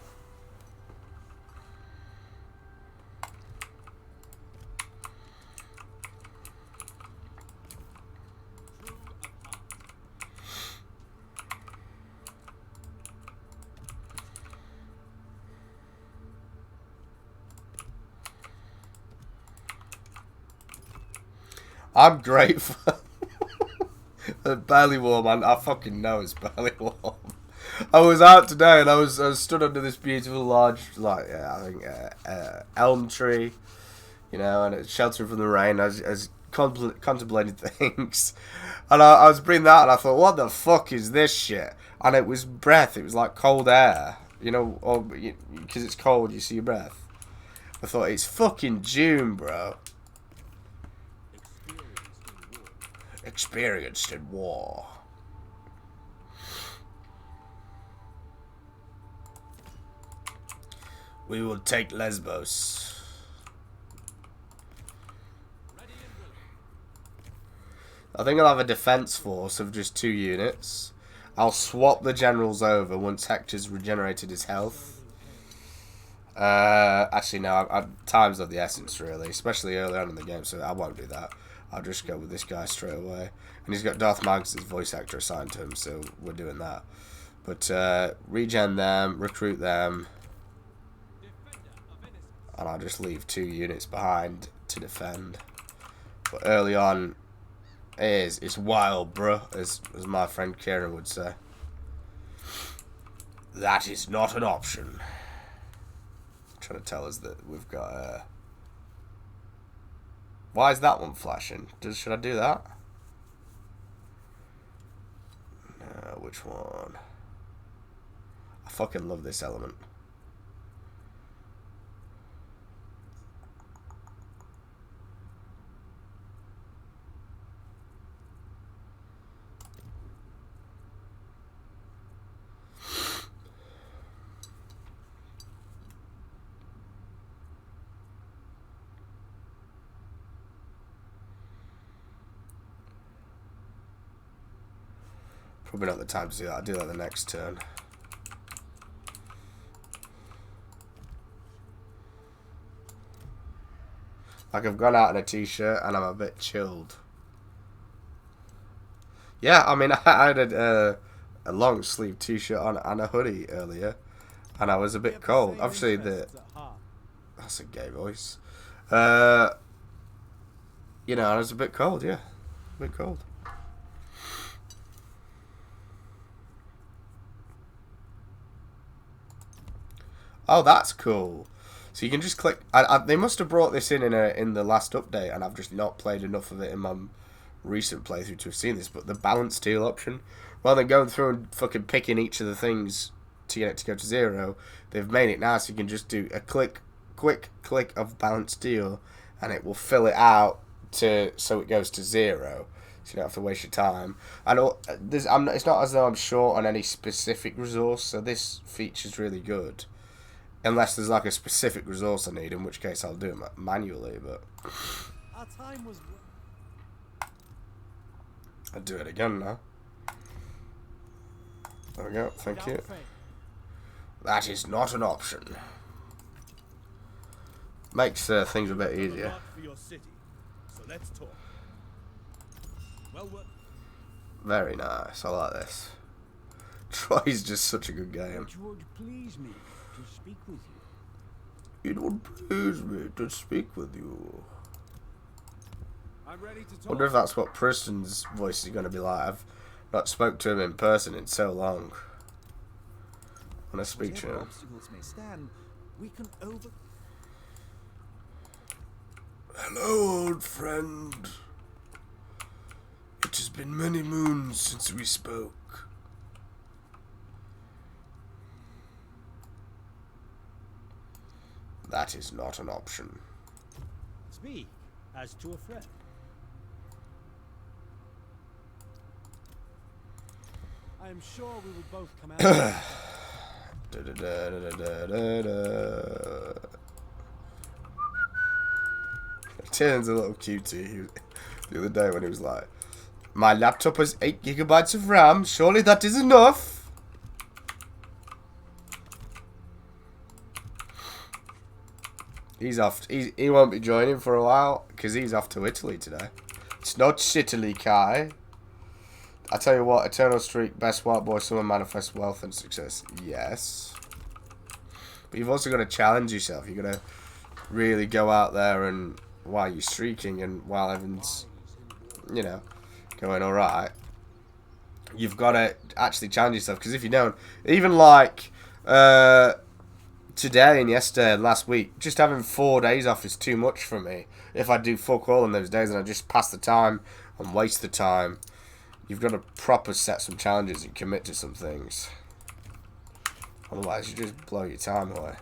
I'm grateful. Barely warm, man. I fucking know it's barely warm. I was out today and I was stood under this beautiful large, like, elm tree, you know, and it's sheltering from the rain. I was contemplating things, and I was breathing out, and I thought, what the fuck is this shit? And it was breath. It was like cold air, you know, or because it's cold, you see your breath. I thought, it's fucking June, bro. Experienced in war. We will take Lesbos. I think I'll have a defense force of just 2 units. I'll swap the generals over once Hector's regenerated his health. Actually, no, time's of the essence, really, especially early on in the game, so I won't do that. I'll just go with this guy straight away. And he's got Darth Magus' voice actor assigned to him, so we're doing that. But regen them, recruit them, and I'll just leave 2 units behind to defend. But early on, it's wild, bruh, as my friend Kieran would say. That is not an option. Trying to tell us that we've got why is that one flashing? Should I do that? No, which one? I fucking love this element. Probably not the time to do that. I'll do that the next turn. Like, I've gone out in a t-shirt and I'm a bit chilled. Yeah, I mean, I had a long sleeve t-shirt on and a hoodie earlier, and I was a bit cold. Obviously, that's a gay voice. You know, I was a bit cold. Yeah, a bit cold. Oh, that's cool. So you can just click. They must have brought this in the last update, and I've just not played enough of it in my recent playthrough to have seen this. But the balance deal option, rather than going through and fucking picking each of the things to get it to go to 0, they've made it now so you can just do a quick click of balance deal, and it will fill it out so it goes to 0. So you don't have to waste your time. And it's not as though I'm short on any specific resource, so this feature's really good. Unless there's like a specific resource I need, in which case I'll do it manually, but Our time was... I'll do it again now. There we go, thank you. That is not an option. Makes things a bit easier. Very nice, I like this. Troy's just such a good game. It would please me to speak with you. It would please me to speak with you. I'm ready to talk. Wonder if that's what Preston's voice is going to be like. I've not spoke to him in person in so long. When I speak to him. Obstacles may stand, we can over... Hello, old friend. It has been many moons since we spoke. That is not an option. Speak as to a friend. I am sure we will both come out. Tyrion's a little cutie. The other day when he was like, my laptop has 8 gigabytes of RAM. Surely that is enough. He's off. He won't be joining for a while because he's off to Italy today. It's not shittily, Kai. I tell you what, Eternal Streak, Best White Boy Summer, Manifest Wealth and Success. Yes. But you've also got to challenge yourself. You've got to really go out there and while you're streaking and while everyone's, you know, going alright, you've got to actually challenge yourself. Because if you don't, even like today and yesterday and last week, just having 4 days off is too much for me. If I do fuck all on those days and I just pass the time and waste the time, you've got to proper set some challenges and commit to some things. Otherwise, you just blow your time away.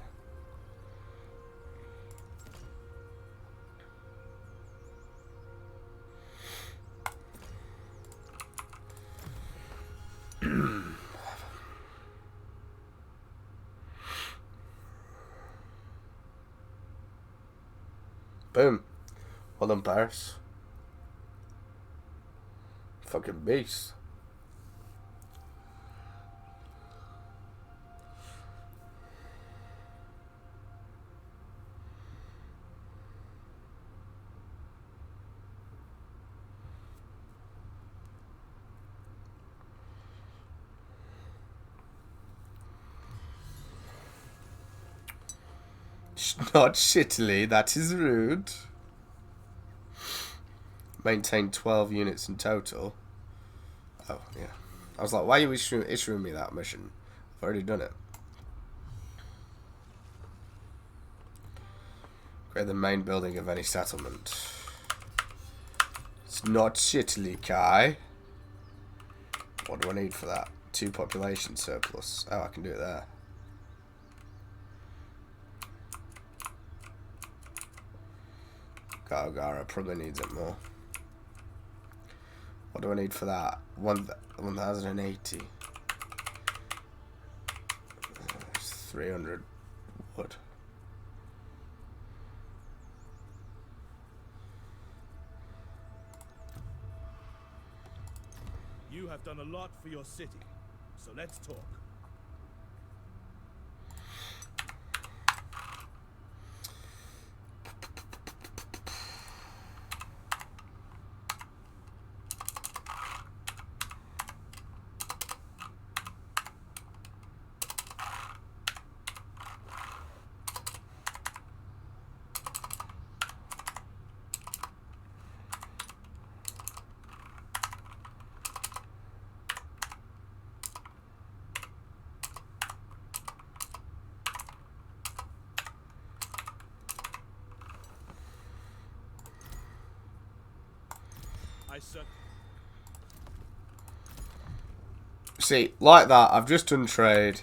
Boom. Well done, Paris. Fucking beast. Not shittily, that is rude. Maintain 12 units in total. Oh, yeah. I was like, why are you issuing me that mission? I've already done it. Create the main building of any settlement. It's not shittily, Kai. What do I need for that? 2 population surplus. Oh, I can do it there. Gargara probably needs it more. What do I need for that? 1,080. 300 wood. You have done a lot for your city, so let's talk. See, like that, I've just done trade.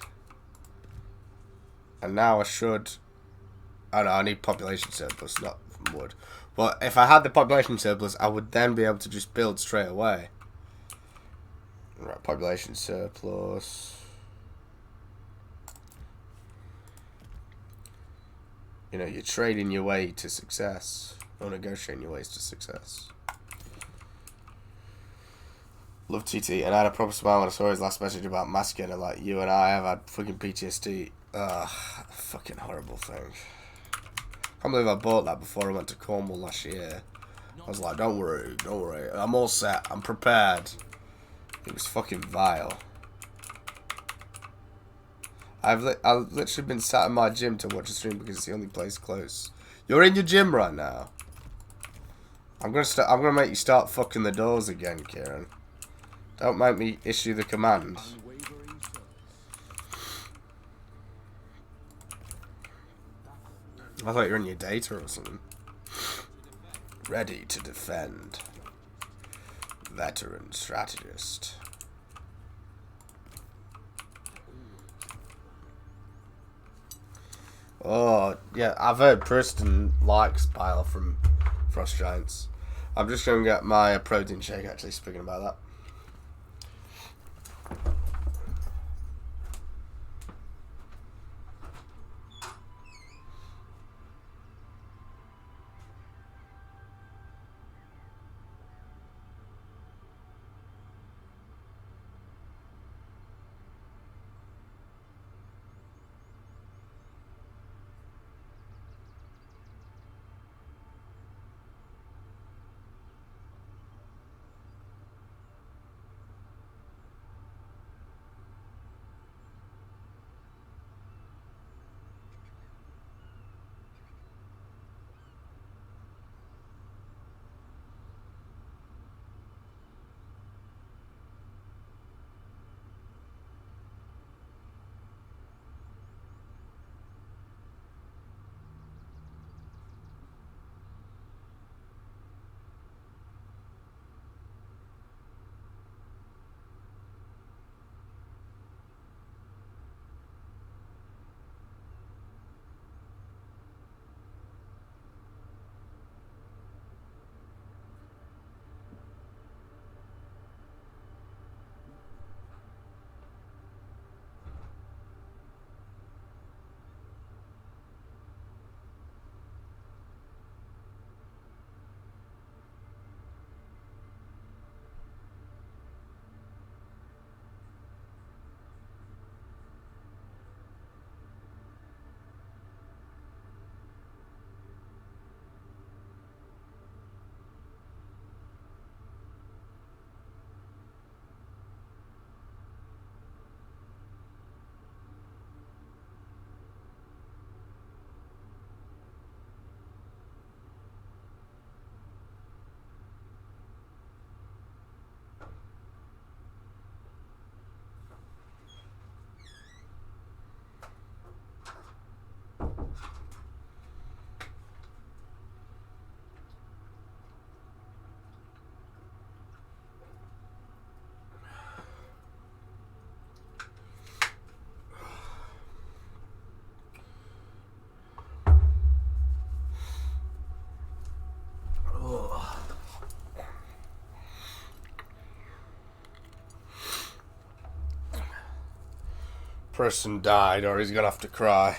And now I should... Oh no, I need population surplus, not wood. But if I had the population surplus, I would then be able to just build straight away. Right, population surplus. You know, you're trading your way to success. Or negotiating your ways to success. Love TT, and I had a proper smile when I saw his last message about masking, and like, you and I have had fucking PTSD. Ugh, fucking horrible thing. Can't believe I bought that before I went to Cornwall last year. I was like, don't worry, I'm all set, I'm prepared. It was fucking vile. I've literally been sat in my gym to watch a stream because it's the only place close. You're in your gym right now. I'm gonna make you start fucking the doors again, Kieran. Don't make me issue the command. I thought you were in your data or something. Ready to defend. Veteran strategist. Oh, yeah, I've heard Preston likes Bile from Frost Giants. I'm just going to get my protein shake, actually, speaking about that. Person died, or he's gonna have to cry.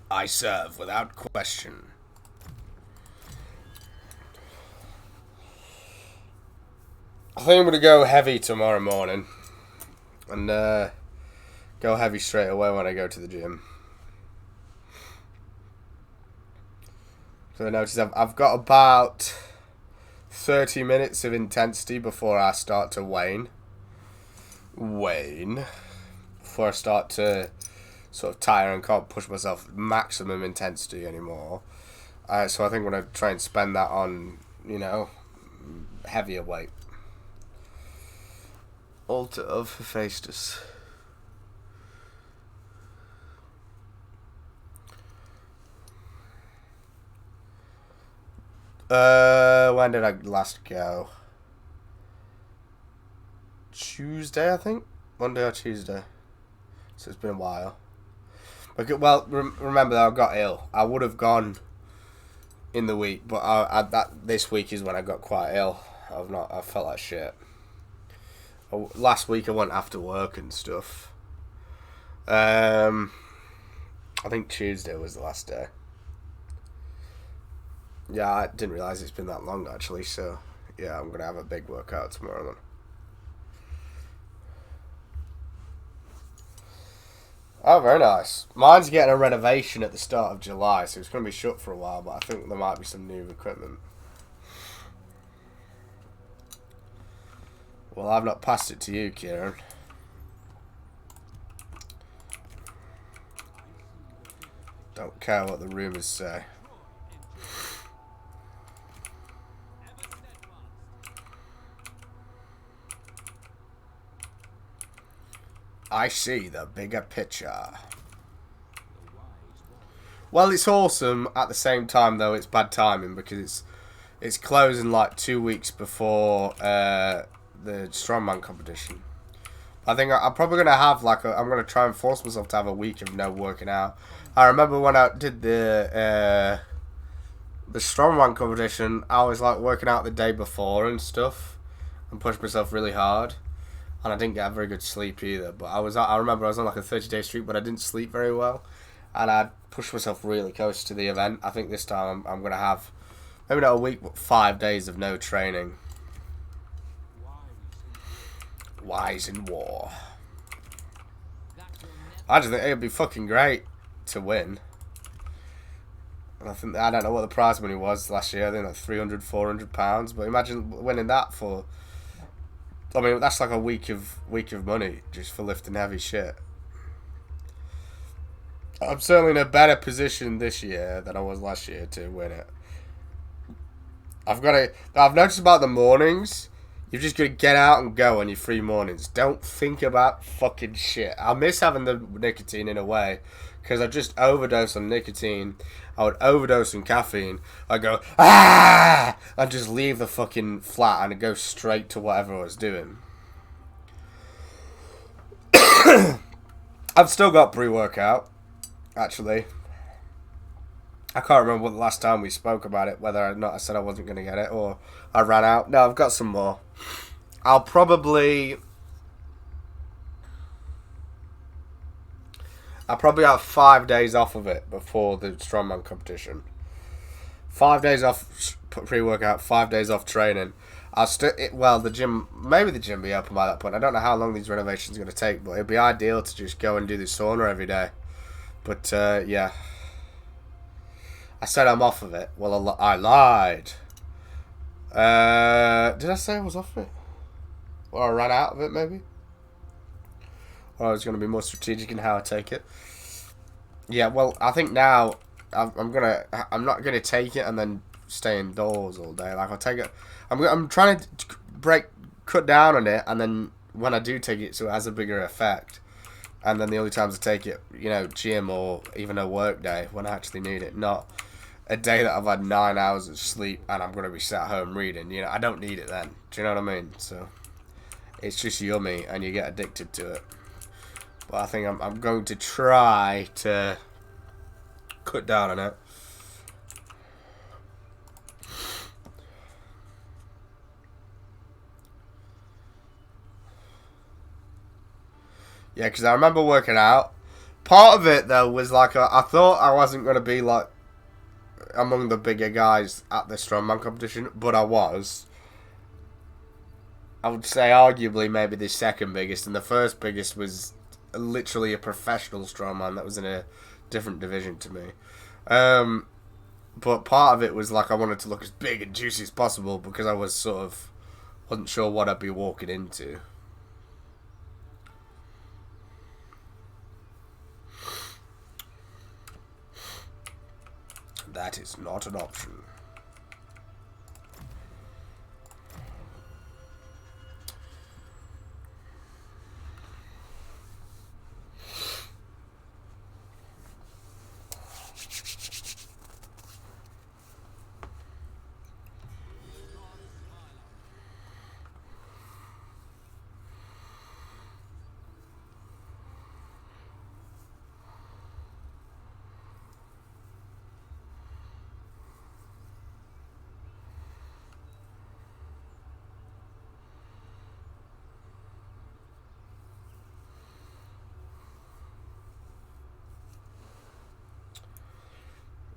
I serve without question. I think I'm gonna go heavy tomorrow morning, and go heavy straight away when I go to the gym. So I notice I've got about 30 minutes of intensity before I start to wane. Before I start to sort of tire and can't push myself maximum intensity anymore. So I think I'm going to try and spend that on, you know, heavier weight. Altar of Hephaestus. When did I last go? Tuesday, I think? Monday or Tuesday. So it's been a while. But, well, remember that I got ill. I would have gone in the week, but this week is when I got quite ill. I felt like shit. Last week I went after work and stuff. I think Tuesday was the last day. Yeah, I didn't realise it's been that long actually, so yeah, I'm going to have a big workout tomorrow then. Oh, very nice. Mine's getting a renovation at the start of July, so it's going to be shut for a while, but I think there might be some new equipment. Well, I've not passed it to you, Kieran. Don't care what the rumours say. I see the bigger picture. Well, it's awesome. At the same time, though, it's bad timing because it's closing like 2 weeks before the strongman competition. I think I'm probably gonna have I'm gonna try and force myself to have a week of no working out. I remember when I did the strongman competition, I was like working out the day before and stuff, and pushed myself really hard, and I didn't get a very good sleep either. But I remember I was on like a 30-day streak, but I didn't sleep very well, and I pushed myself really close to the event. I think this time I'm gonna have maybe not a week, but 5 days of no training. Wise in war. I just think it'd be fucking great to win. And I don't know what the prize money was last year. I think like £300-400. But imagine winning that for. I mean, that's like a week of money just for lifting heavy shit. I'm certainly in a better position this year than I was last year to win it. I've noticed about the mornings. You've just got to get out and go on your free mornings. Don't think about fucking shit. I miss having the nicotine in a way, because I just overdose on nicotine. I would overdose on caffeine. I'd go, ah! I'd just leave the fucking flat and I'd go straight to whatever I was doing. I've still got pre-workout, actually. I can't remember what the last time we spoke about it, whether or not I said I wasn't going to get it or I ran out. No, I've got some more. I'll probably have 5 days off of it before the strongman competition. 5 days off pre-workout, 5 days off training. The gym, maybe the gym will be open by that point. I don't know how long these renovations are going to take, but it'd be ideal to just go and do the sauna every day. But, yeah. I said I'm off of it. Well, I lied. Did I say I was off it? Or I ran out of it, maybe? Or I was going to be more strategic in how I take it. Yeah, well, I think now I'm not gonna take it and then stay indoors all day. Like, I'll take it. I'm trying to cut down on it, and then when I do take it, so it has a bigger effect. And then the only times I take it, gym or even a work day when I actually need it, not a day that I've had 9 hours of sleep and I'm gonna be sat home reading. I don't need it then. Do you know what I mean? So it's just yummy, and you get addicted to it. But I think I'm going to try to cut down on it. Yeah, because I remember working out. Part of it, though, was like I thought I wasn't going to be like among the bigger guys at the strongman competition, but I was. I would say arguably maybe the second biggest, and the first biggest was literally a professional strongman that was in a different division to me. But part of it was like I wanted to look as big and juicy as possible because I wasn't sure what I'd be walking into. That is not an option.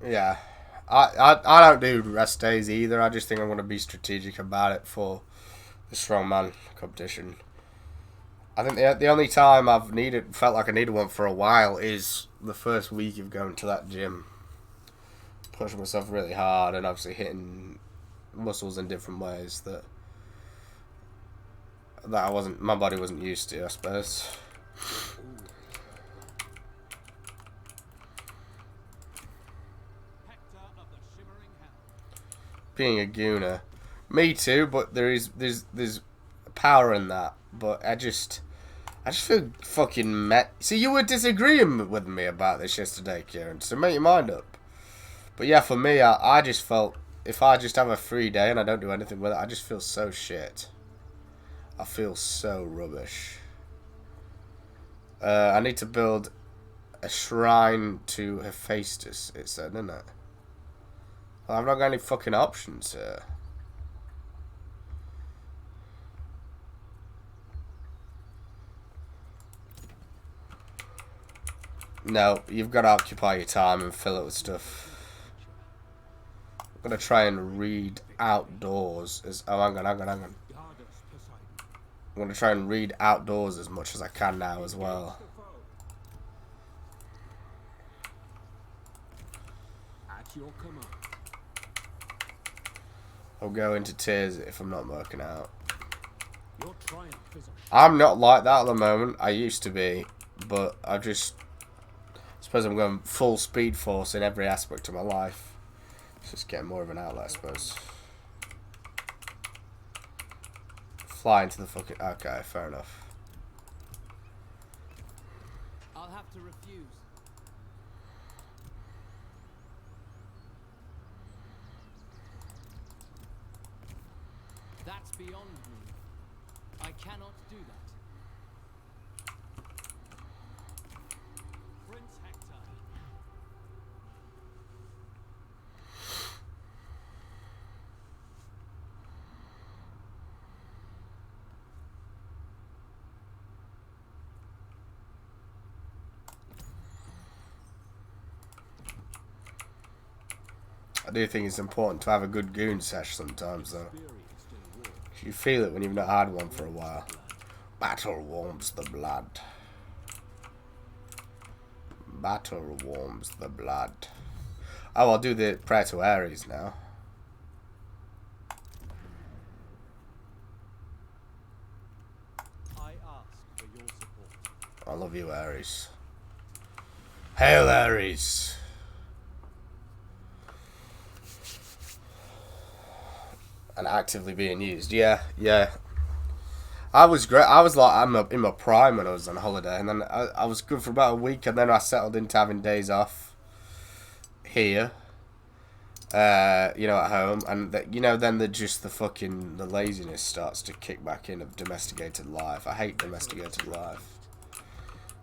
Yeah, I don't do rest days either. I just think I'm going to be strategic about it for the strongman competition. I think the only time I've felt like I needed one for a while is the first week of going to that gym. Pushing myself really hard and obviously hitting muscles in different ways that my body wasn't used to, I suppose. Being a gooner, me too. But there's power in that. But I just I just feel fucking met. See, you were disagreeing with me about this yesterday, Kieran, so make your mind up. But yeah, for me, I just felt, if I just have a free day and I don't do anything with it, I just feel so shit. I feel so rubbish. I need to build a shrine to Hephaestus, it said, didn't it? Well, I've not got any fucking options here. No, you've got to occupy your time and fill it with stuff. I'm going to try and read outdoors. Oh, hang on. I'm going to try and read outdoors as much as I can now as well. I'll go into tears if I'm not working out. I'm not like that at the moment. I used to be, but I suppose I'm going full speed force in every aspect of my life. It's just getting more of an outlet, I suppose. Fly into the fucking... Okay, fair enough. I'll have to refuse. That's beyond me. I cannot do that. Prince Hector. I do think it's important to have a good goon sesh sometimes, though. You feel it when you've not had one for a while. Battle warms the blood. Battle warms the blood. Oh, I'll do the prayer to Ares now. I ask for your support. I love you, Ares. Hail, Ares! And actively being used. Yeah. I was great. I was like, I'm in my prime when I was on holiday, and then I was good for about a week, and then I settled into having days off here, at home, and then the laziness starts to kick back in of domesticated life. I hate domesticated life.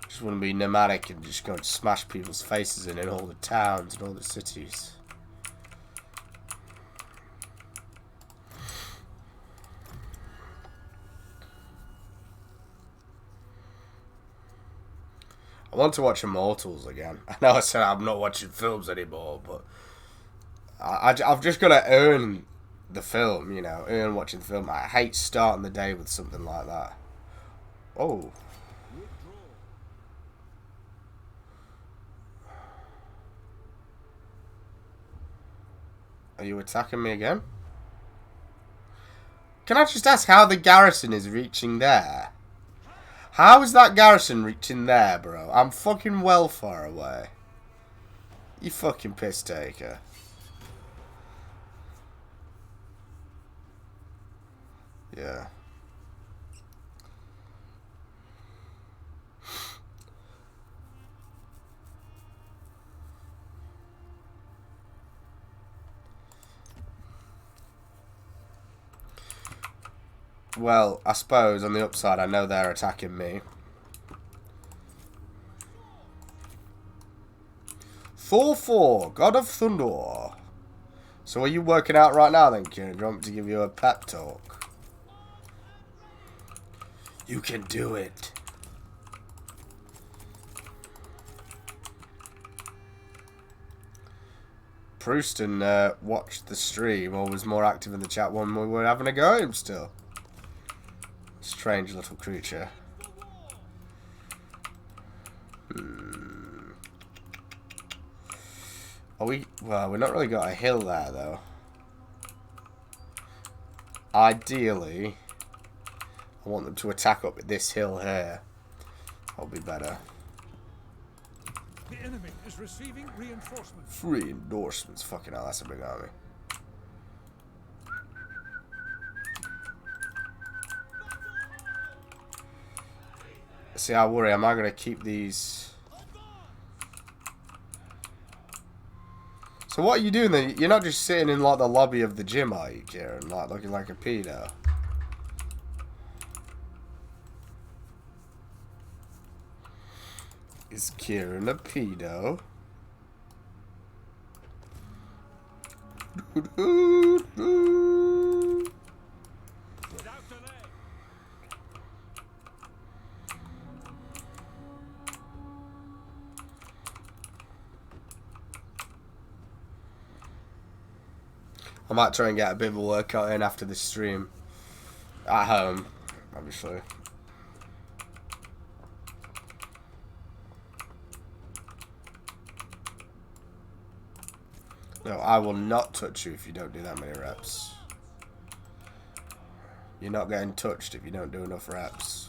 Just want to be nomadic and just go and smash people's faces in all the towns and all the cities. I want to watch Immortals again. I know I said I'm not watching films anymore, but I've just got to earn the film, earn watching the film. I hate starting the day with something like that. Oh. Are you attacking me again? Can I just ask how the garrison is reaching there? How is that garrison reaching there, bro? I'm fucking well far away. You fucking piss taker. Yeah. Well, I suppose on the upside, I know they're attacking me. Thor 4, God of Thunder. So are you working out right now then, Kieran? Do you want me to give you a pep talk? You can do it. Prouston watched the stream or was more active in the chat when we were having a go at him still. Strange little creature. Are we... Well, we've not really got a hill there, though. Ideally, I want them to attack up this hill here. That'll be better. The enemy is receiving reinforcements. Free endorsements. Fucking hell, that's a big army. See, I worry, am I going to keep these... So what are you doing then? You're not just sitting in, like, the lobby of the gym, are you, Kieran? Like, looking like a pedo. Is Kieran a pedo? I might try and get a bit of a workout in after this stream. At home, obviously. No, I will not touch you if you don't do that many reps. You're not getting touched if you don't do enough reps.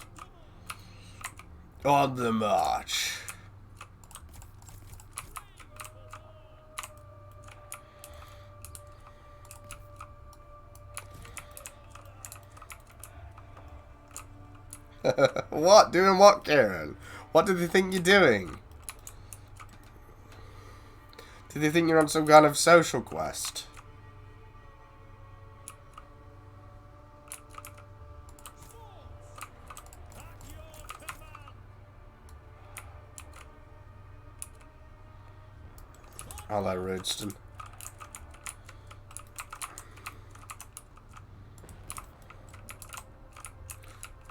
On the march. What? Doing what, Kieran? What do they think you're doing? Do they think you're on some kind of social quest? Hello, Roodston.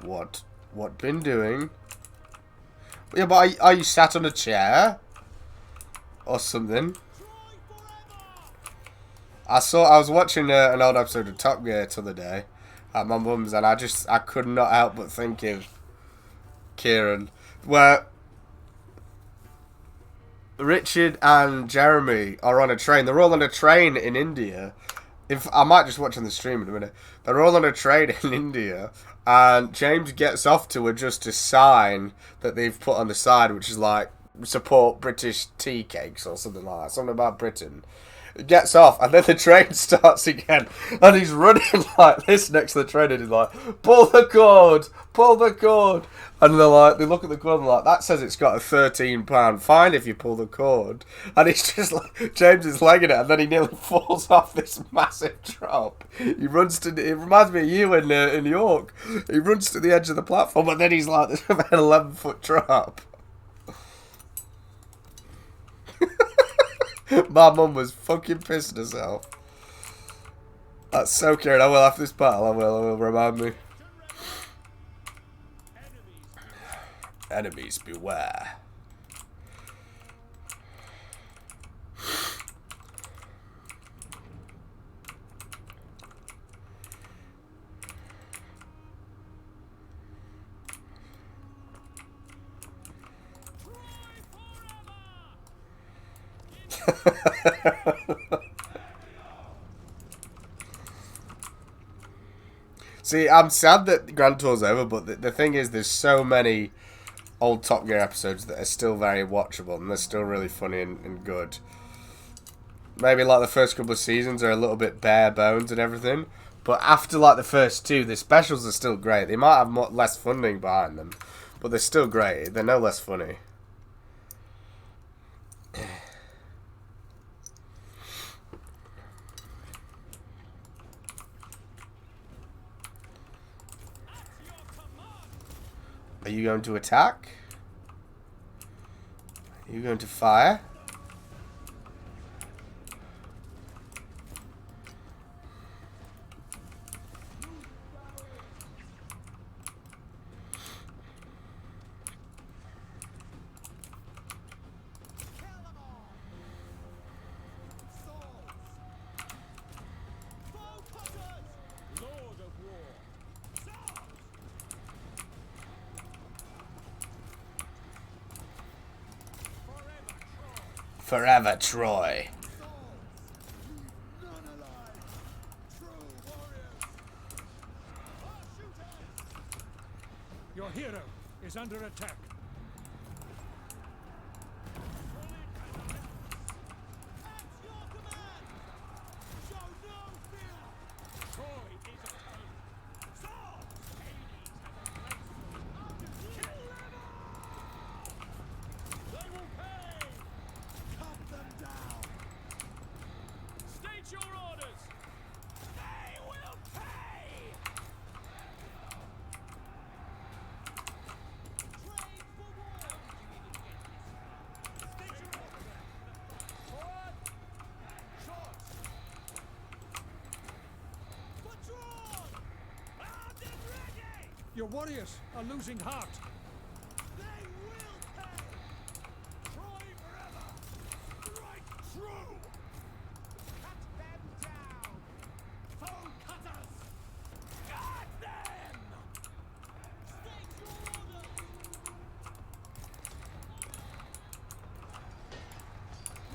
What been doing? Yeah, but are you sat on a chair? Or something? I was watching an old episode of Top Gear the other day at my mum's, and I could not help but think of Kieran, where Richard and Jeremy are on a train. They're all on a train in India. I might just watch on the stream in a minute. They're all on a train in India, and James gets off to adjust a sign that they've put on the side, which is like, support British tea cakes or something like that. Something about Britain. Gets off, and then the train starts again, and he's running like this next to the train, and he's like, pull the cord, and they're like, they look at the cord and like, that says it's got a £13 fine if you pull the cord, and he's just like, James is legging it, and then he nearly falls off this massive drop. He runs to, it reminds me of you in York, he runs to the edge of the platform, and then he's like, there's about an 11-foot drop. My mum was fucking pissing herself. That's so Kieran. I will after this battle. I will remind me. Enemies beware. See, I'm sad that Grand Tour's over, but the thing is, there's so many old Top Gear episodes that are still very watchable, and they're still really funny and good. Maybe like the first couple of seasons are a little bit bare bones and everything, but after like the first two, the specials are still great. They might have less funding behind them, but they're still great. They're no less funny. Are you going to attack? Are you going to fire? Forever, Troy. Your hero is under attack. Your warriors are losing heart. They will pay! Troy forever! Strike true! Cut them down! Foe cutters! Got them! State your orders!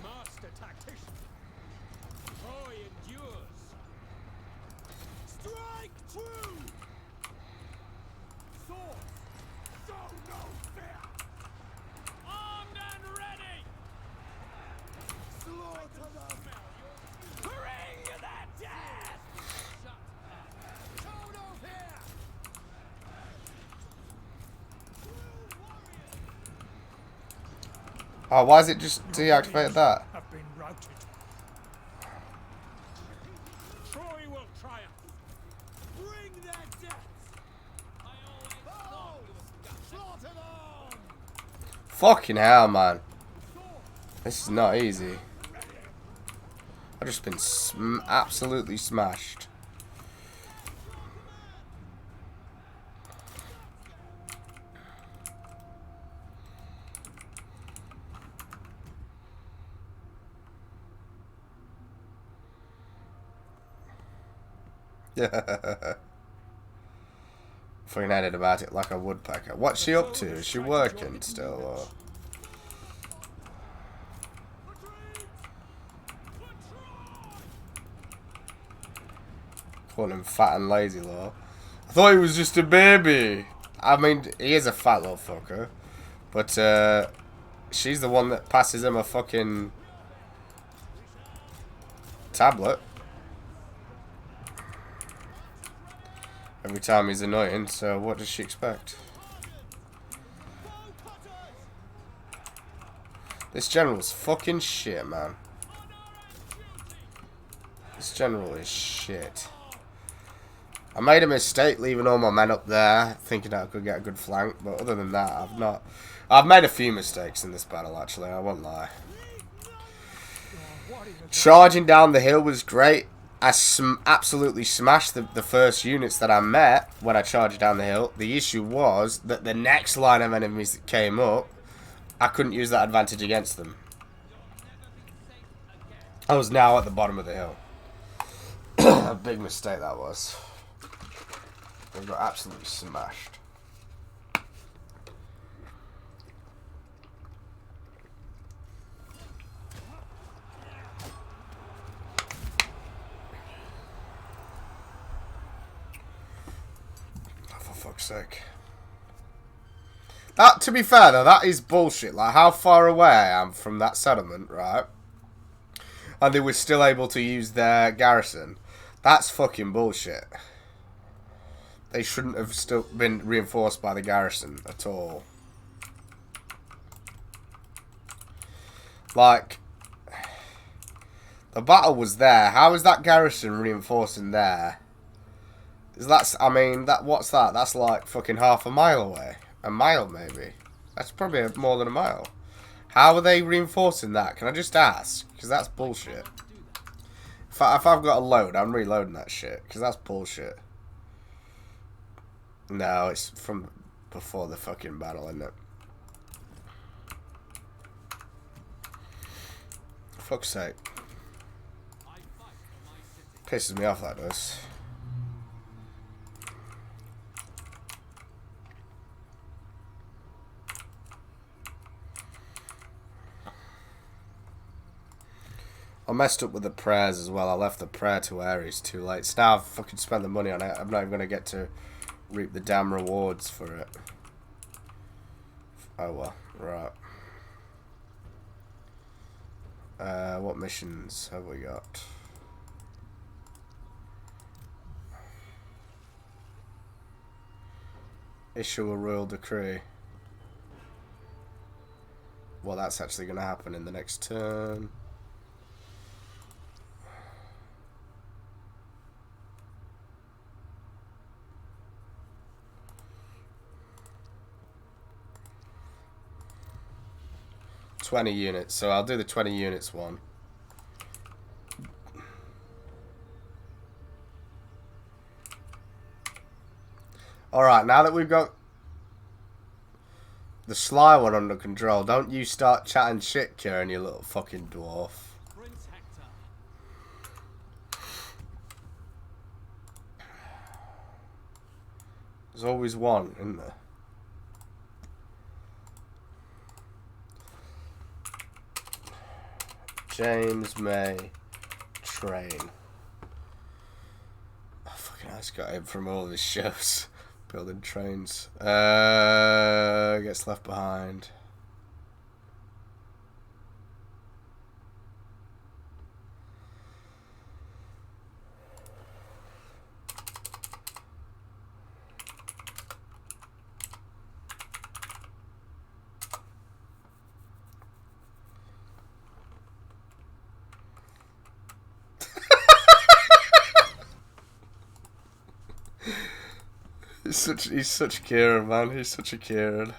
Master tactician. Troy endures. Strike true! Swords! Show no fear! Armed and ready. Slaughter them! Bring the death! Show no fear! True warriors! Oh, why is it just deactivated that? Have been routed. Troy will triumph. Bring their deaths! Foes! Slaughter them! Fucking hell, man. This is not easy. I've just been absolutely smashed. Fucking headed about it like a woodpecker. What's she up to? Is she working still, or? Calling him fat and lazy, lol. I thought he was just a baby. I mean, he is a fat little fucker. But, she's the one that passes him a fucking tablet. Every time he's annoying, so what does she expect? This general's fucking shit, man. This general is shit. I made a mistake leaving all my men up there, thinking that I could get a good flank, but other than that, I've made a few mistakes in this battle, actually, I won't lie. Charging down the hill was great. I absolutely smashed the first units that I met when I charged down the hill. The issue was that the next line of enemies that came up, I couldn't use that advantage against them. I was now at the bottom of the hill. A big mistake that was. I got absolutely smashed. For fuck's sake. That, to be fair though, that is bullshit. Like, how far away I am from that settlement, right? And they were still able to use their garrison. That's fucking bullshit. They shouldn't have still been reinforced by the garrison at all. Like, the battle was there. How is that garrison reinforcing there? That's, I mean, what's that? That's like fucking half a mile away. A mile, maybe. That's probably more than a mile. How are they reinforcing that? Can I just ask? Because that's bullshit. If I've got a load, I'm reloading that shit. Because that's bullshit. No, it's from before the fucking battle, isn't it? Fuck's sake. Pisses me off, that does. I messed up with the prayers as well. I left the prayer to Ares too late. So now I've fucking spent the money on it. I'm not even going to get to reap the damn rewards for it. Oh well, right. What missions have we got? Issue a royal decree. Well, that's actually going to happen in the next turn. $20 units, so I'll do the 20 units one. Alright, now that we've got the sly one under control, don't you start chatting shit, Kieran, you little fucking dwarf. Prince Hector. There's always one, isn't there? James May train. Oh, fucking hell, it's got him from all of his shows. Building trains. Gets left behind. He's such Kieran, man. He's such a Kieran.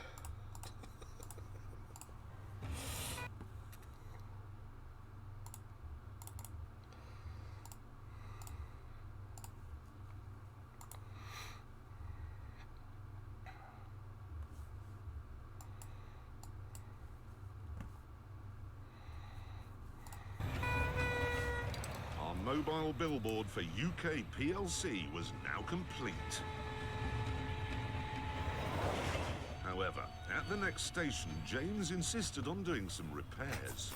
Our mobile billboard for UK PLC was now complete. However, at the next station, James insisted on doing some repairs.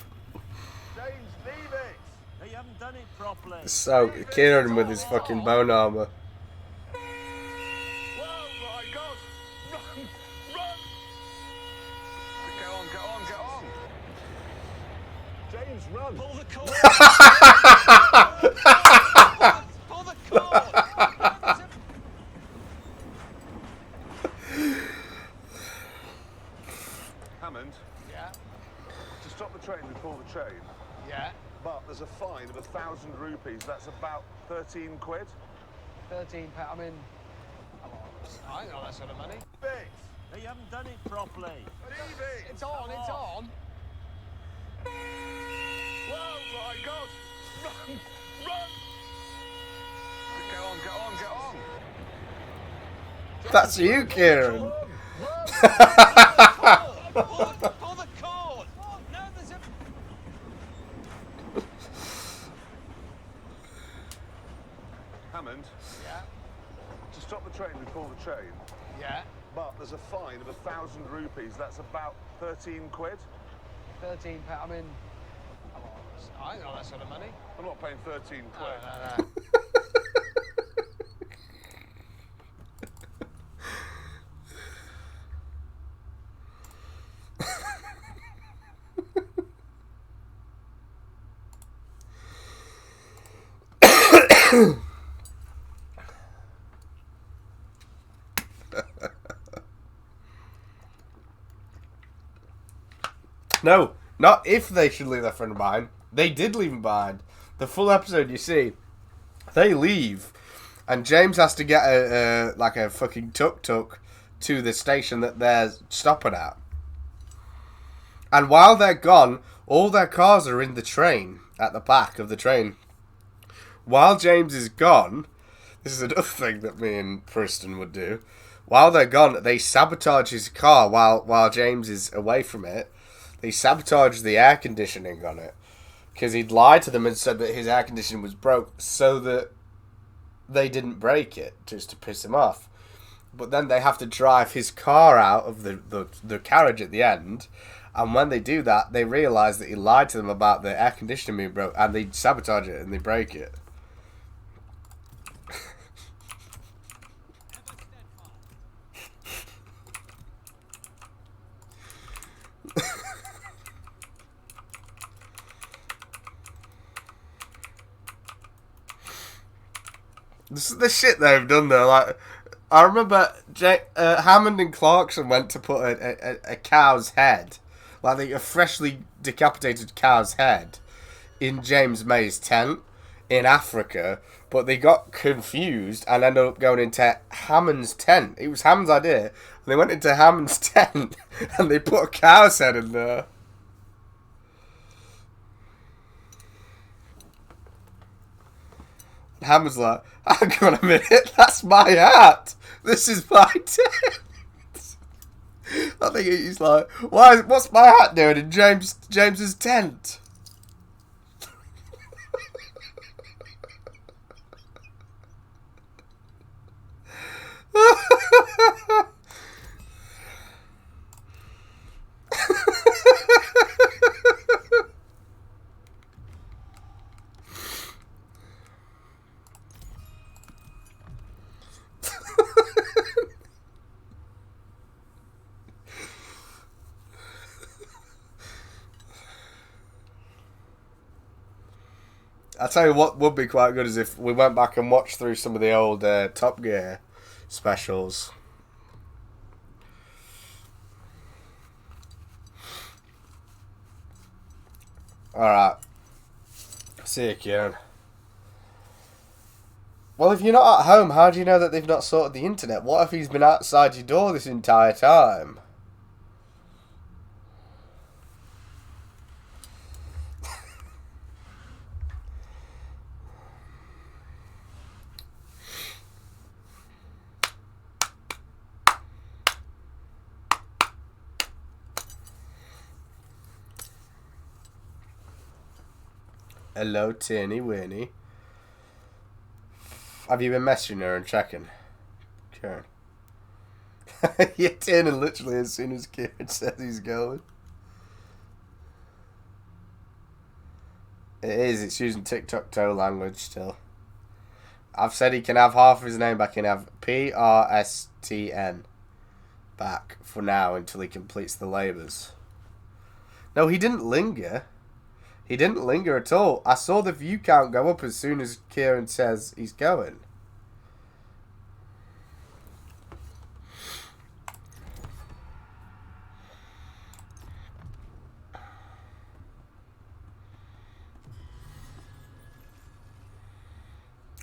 James, leave it! Hey, you haven't done it properly. So, Kieran with his fucking bone armor. Whoa, my God! Run! Run! Get on! James, run! Pull the cord! Pull the cord! Hammond? Yeah? To stop the train before the train. Yeah? But there's a fine of 1,000 rupees. That's about 13 quid. 13 pounds. I mean, I ain't got that sort of money. Bit. Hey, you haven't done it properly. Leave it. It's on. It's on. Whoa, my God! Run! Run! Get on! That's you, Kieran. Pull the cord! No, there's a... Hammond? Yeah? To stop the train before the train. Yeah? But there's a fine of 1,000 rupees. That's about 13 quid. 13 pounds. I mean, I ain't got that sort of money. I'm not paying 13 quid. No. No, not if they should leave their friend behind. They did leave him behind. The full episode, you see, they leave, and James has to get a fucking tuk-tuk to the station that they're stopping at. And while they're gone, all their cars are in the train, at the back of the train. While James is gone, this is another thing that me and Preston would do. While they're gone, they sabotage his car while James is away from it. They sabotage the air conditioning on it. Because he'd lied to them and said that his air conditioning was broke so that they didn't break it, just to piss him off. But then they have to drive his car out of the carriage at the end. And when they do that, they realise that he lied to them about the air conditioning being broke. And they sabotage it and they break it. This is the shit they've done though. Like, I remember Hammond and Clarkson went to put a cow's head, like a freshly decapitated cow's head, in James May's tent in Africa, but they got confused and ended up going into Hammond's tent. It was Hammond's idea. And they went into Hammond's tent and they put a cow's head in there. Hammer's like, hang on a minute, that's my hat. This is my tent. I think he's like, what's my hat doing in James's tent? I tell you what would be quite good is if we went back and watched through some of the old Top Gear specials. Alright. See you, Kieran. Well, if you're not at home, how do you know that they've not sorted the internet? What if he's been outside your door this entire time? Hello, Tinny Winnie. Have you been messaging her and checking? Kieran. You're turning literally as soon as Kieran says he's going. It is, it's using tic-tac-toe language still. I've said he can have half of his name back. He can have PRSTN back for now until he completes the labours. No, he didn't linger. He didn't linger at all. I saw the view count go up as soon as Kieran says he's going.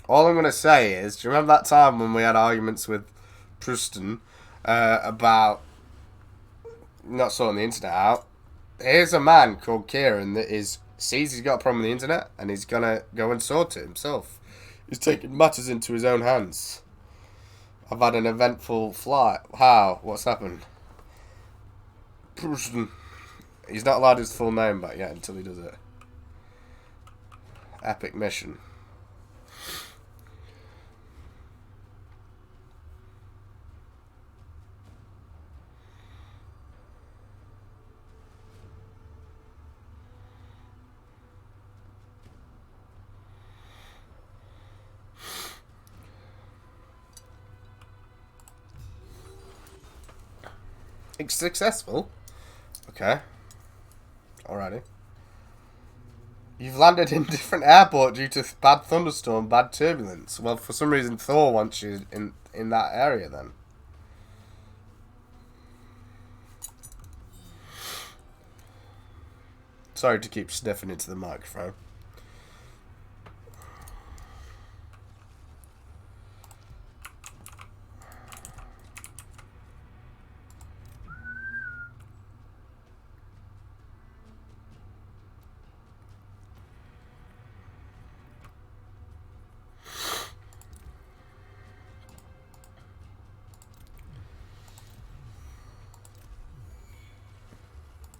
All I'm going to say is, do you remember that time when we had arguments with Preston about not sorting the internet out? Here's a man called Kieran that sees he's got a problem with the internet and he's going to go and sort it himself. He's taking matters into his own hands. I've had an eventful flight. How? What's happened? Preston. He's not allowed his full name back yet until he does it. Epic mission. It's successful. Okay. Alrighty. You've landed in a different airport due to bad thunderstorm, bad turbulence. Well, for some reason Thor wants you in that area then. Sorry to keep sniffing into the microphone.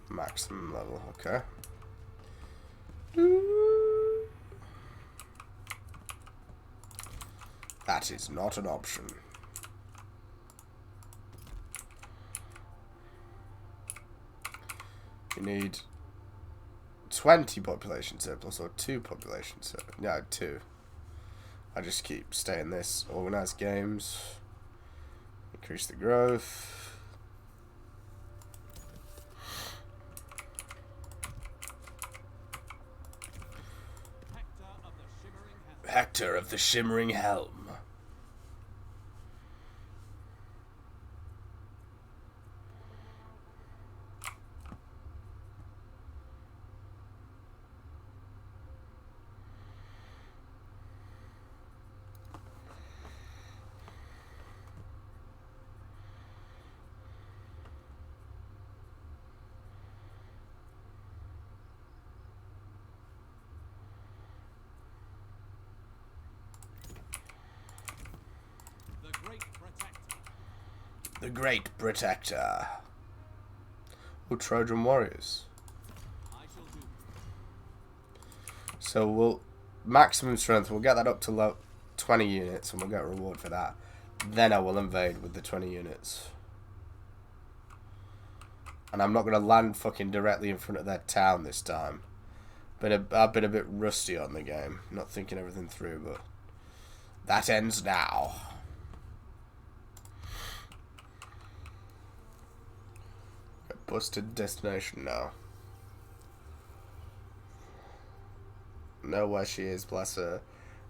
Maximum level, okay. That is not an option. You need 20 population surplus or 2 population surplus. No, 2. I just keep staying this. Organize games. Increase the growth. Hector of the Shimmering Helm. Great Protector. Oh, Trojan Warriors. So we'll maximum strength. We'll get that up to 20 units, and we'll get a reward for that. Then I will invade with the 20 units. And I'm not gonna land fucking directly in front of their town this time. I've been a bit rusty on the game, not thinking everything through, but that ends now. Got busted destination now. Know where she is, bless her.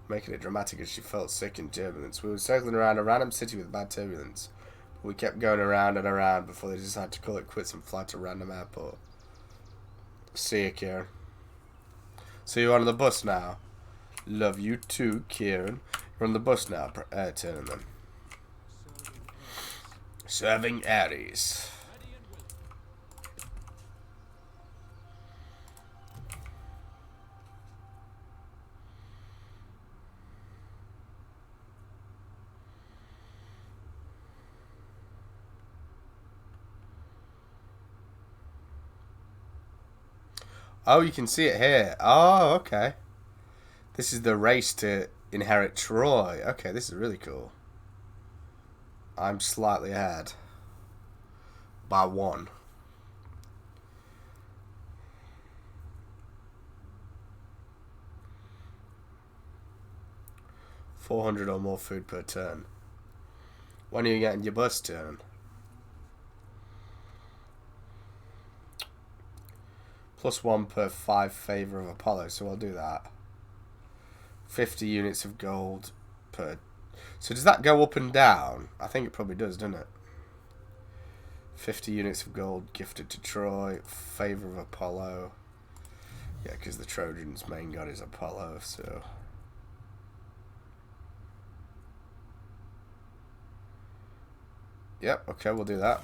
Making it dramatic as she felt sick in turbulence. We were circling around a random city with bad turbulence. But we kept going around and around before they decided to call it quits and fly to a random airport. See you, Kieran. So you're on the bus now. Love you too, Kieran. You're on the bus now, turning them. Serving Ares. Oh, you can see it here. Oh, okay. This is the race to inherit Troy. Okay, this is really cool. I'm slightly ahead. By 1. $400 or more food per turn. When are you getting your bus turn? +1 per 5 favor of Apollo, so I'll do that. 50 units of gold per... So does that go up and down? I think it probably does, doesn't it? 50 units of gold gifted to Troy. Favor of Apollo. Yeah, because the Trojans' main god is Apollo, so... Yep, okay, we'll do that.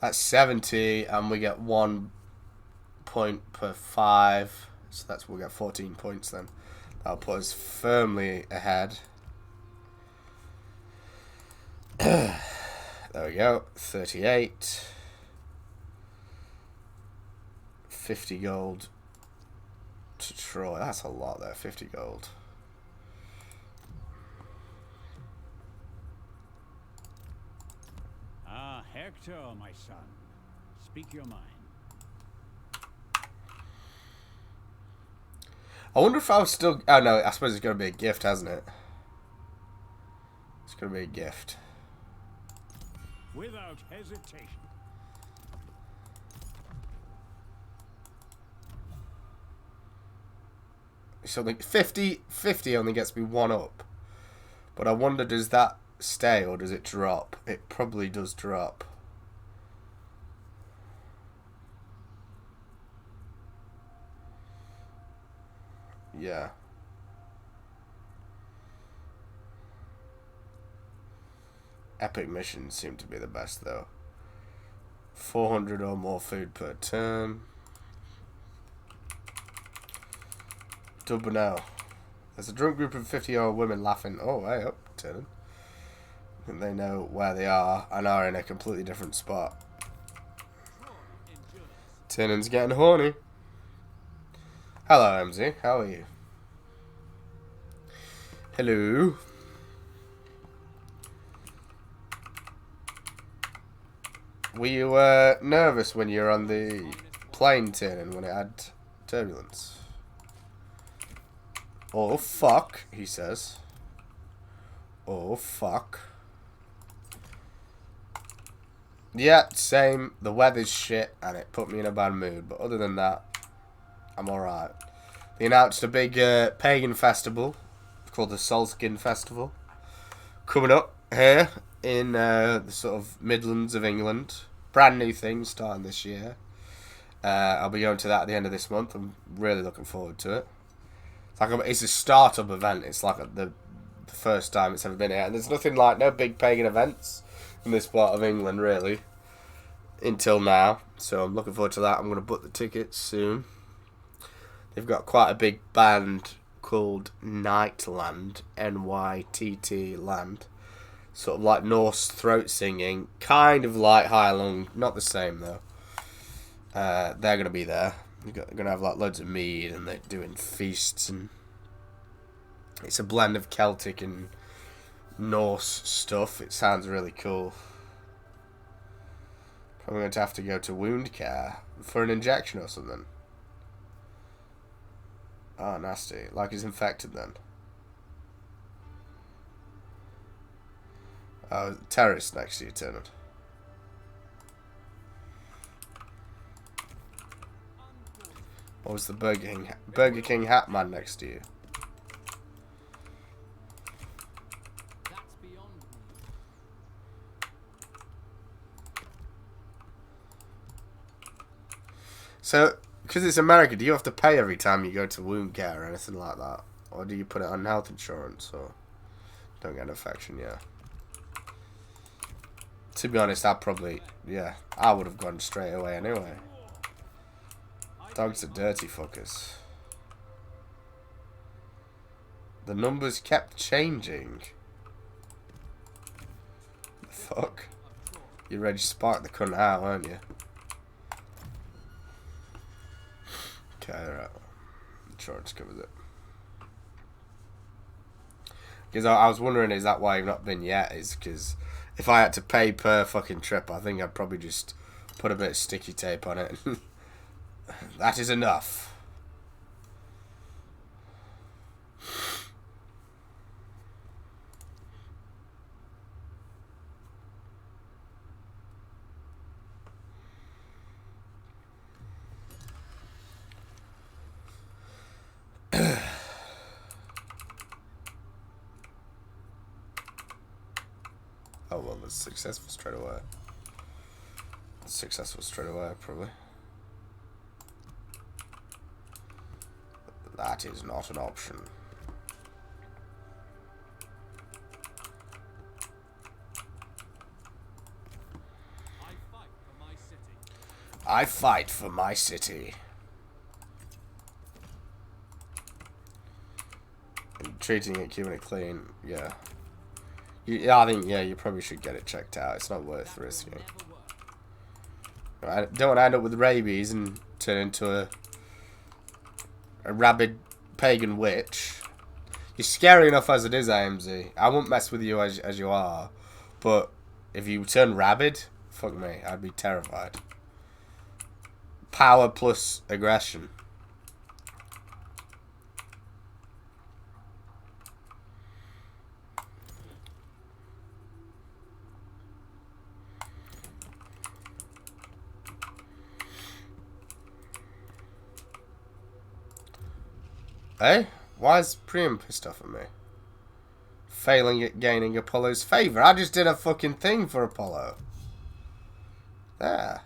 That's 70, and we get 1 point per 5. So we'll get 14 points then. That'll put us firmly ahead. There we go. 38. 50 gold to Troy. That's a lot there, 50 gold. Hector, my son, speak your mind. I wonder if I was still... Oh, no, I suppose it's going to be a gift, hasn't it? It's going to be a gift. Without hesitation. Something 50 only gets me 1 up. But I wonder, does that stay or does it drop? It probably does drop. Yeah. Epic missions seem to be the best though. 400 or more food per turn. Double no. There's a drunk group of 50-year-old women laughing. Oh, hey up, turning. I think they know where they are and are in a completely different spot. Turning's getting horny. Hello, MZ. How are you? Hello. Were you nervous when you were on the plane turning when it had turbulence? Oh, fuck, he says. Oh, fuck. Yeah, same. The weather's shit and it put me in a bad mood. But other than that, I'm alright. They announced a big pagan festival called the Solskin Festival coming up here in the sort of Midlands of England. Brand new thing starting this year. I'll be going to that at the end of this month. I'm really looking forward to it. It's a startup event. It's like the first time it's ever been here. And there's nothing like, no big pagan events in this part of England, really, until now. So I'm looking forward to that. I'm going to book the tickets soon. They've got quite a big band called Nightland, N-Y-T-T land. Sort of like Norse throat singing, kind of like Heilung, not the same though. They're going to be there. They're going to have like loads of mead and they're doing feasts, and it's a blend of Celtic and Norse stuff. It sounds really cool. Probably going to have to go to wound care for an injection or something. Oh, nasty. Like he's infected then. Oh, terrorist next to you, Turnant. What was the Burger King hat man next to you? That's beyond me. So, because it's America, do you have to pay every time you go to wound care or anything like that? Or do you put it on health insurance or don't get an infection, yeah? To be honest, I would have gone straight away anyway. Dogs are dirty fuckers. The numbers kept changing. The fuck? You ready to spark the cunt out, aren't you? Okay, right. Insurance covers it. Because I was wondering, is that why you've not been yet? Is because if I had to pay per fucking trip, I think I'd probably just put a bit of sticky tape on it. That is enough. Oh well, that's successful straight away. Successful straight away, probably. That is not an option. I fight for my city. And treating it, keeping it clean, yeah. I think, you probably should get it checked out. It's not worth risking. I don't want to end up with rabies and turn into a rabid pagan witch. You're scary enough as it is, AMZ. I won't mess with you as you are. But if you turn rabid, fuck me, I'd be terrified. Power plus aggression. Hey, why is Priam pissed off at me? Failing at gaining Apollo's favour. I just did a fucking thing for Apollo. There.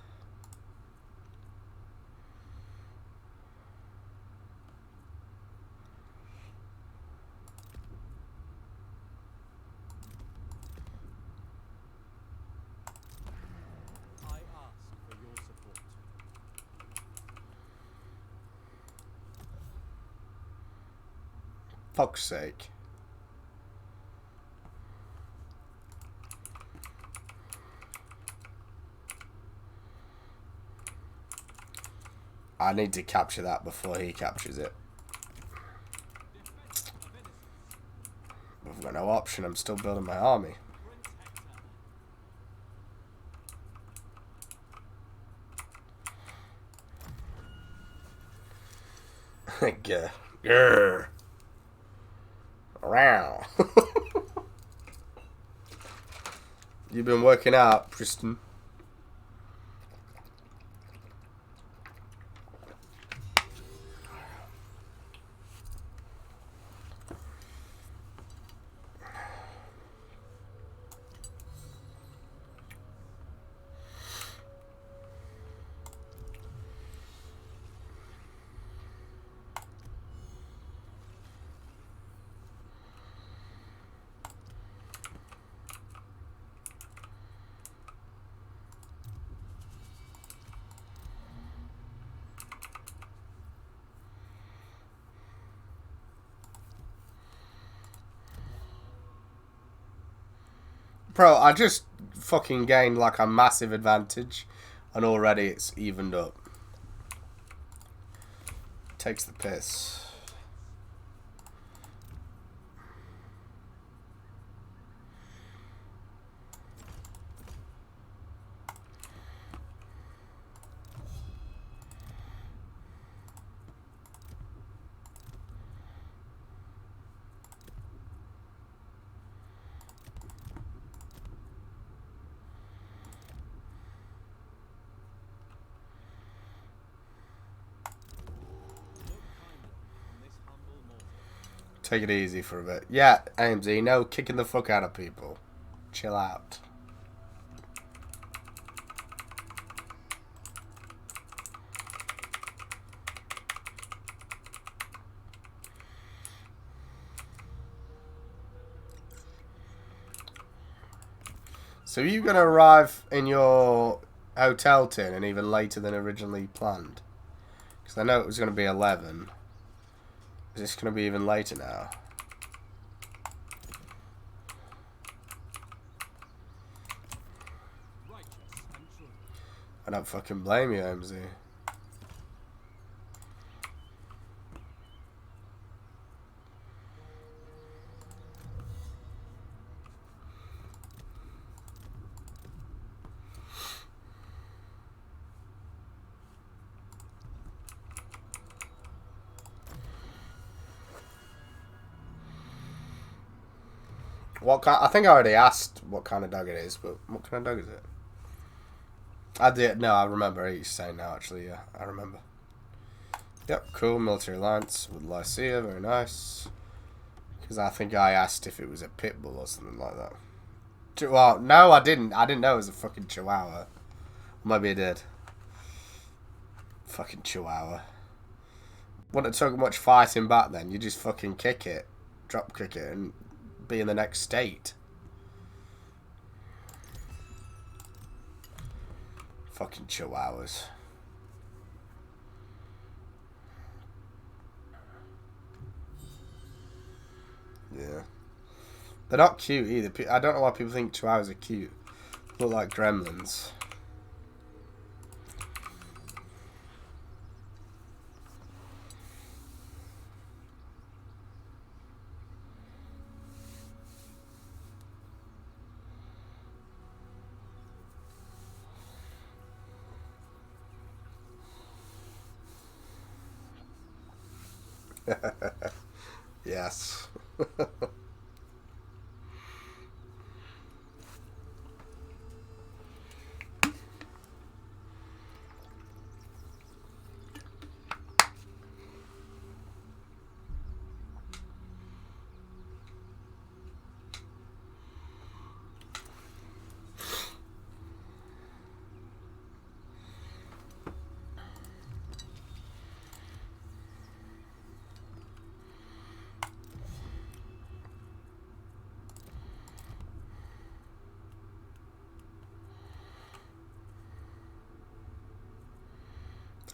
I ask for your support. Fuck's sake. I need to capture that before he captures it. I've got no option. I'm still building my army. Grr. Wow. You've been working out, Tristan. Bro, I just fucking gained like a massive advantage, and already it's evened up. Takes the piss. Take it easy for a bit. Yeah, AMZ, no kicking the fuck out of people. Chill out. So are you going to arrive in your hotel tin and even later than originally planned? Because I know it was going to be 11. Is this going to be even later now? I don't fucking blame you, MZ. What kind? I think I already asked what kind of dog it is, but what kind of dog is it? I did. No, I remember you saying now. Actually, yeah, I remember. Yep, cool. Military alliance with Lycia, very nice. Because I think I asked if it was a pit bull or something like that. Well, no, I didn't. I didn't know it was a fucking chihuahua. Maybe I did. Fucking chihuahua. Wouldn't have took much fighting back then. You just fucking kick it, drop kick it, and be in the next state. Fucking chihuahuas. Yeah. They're not cute either. I don't know why people think chihuahuas are cute. Look like gremlins. Yes.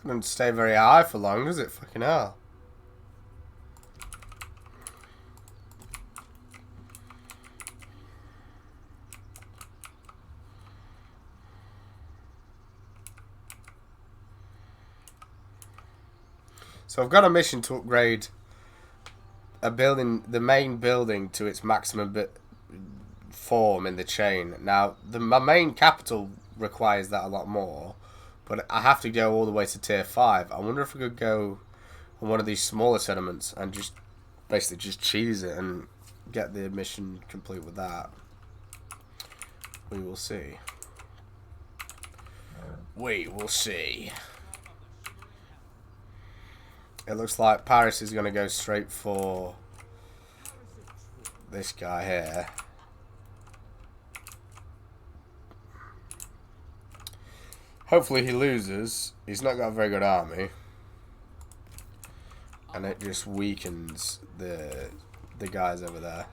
Doesn't stay very high for long, does it? Fucking hell. So I've got a mission to upgrade a building, the main building, to its maximum form in the chain. Now, my main capital requires that a lot more. But I have to go all the way to tier 5. I wonder if we could go on one of these smaller settlements and just basically just cheese it and get the mission complete with that. We will see. We will see. It looks like Paris is going to go straight for this guy here. Hopefully he loses. He's not got a very good army. And it just weakens the guys over there.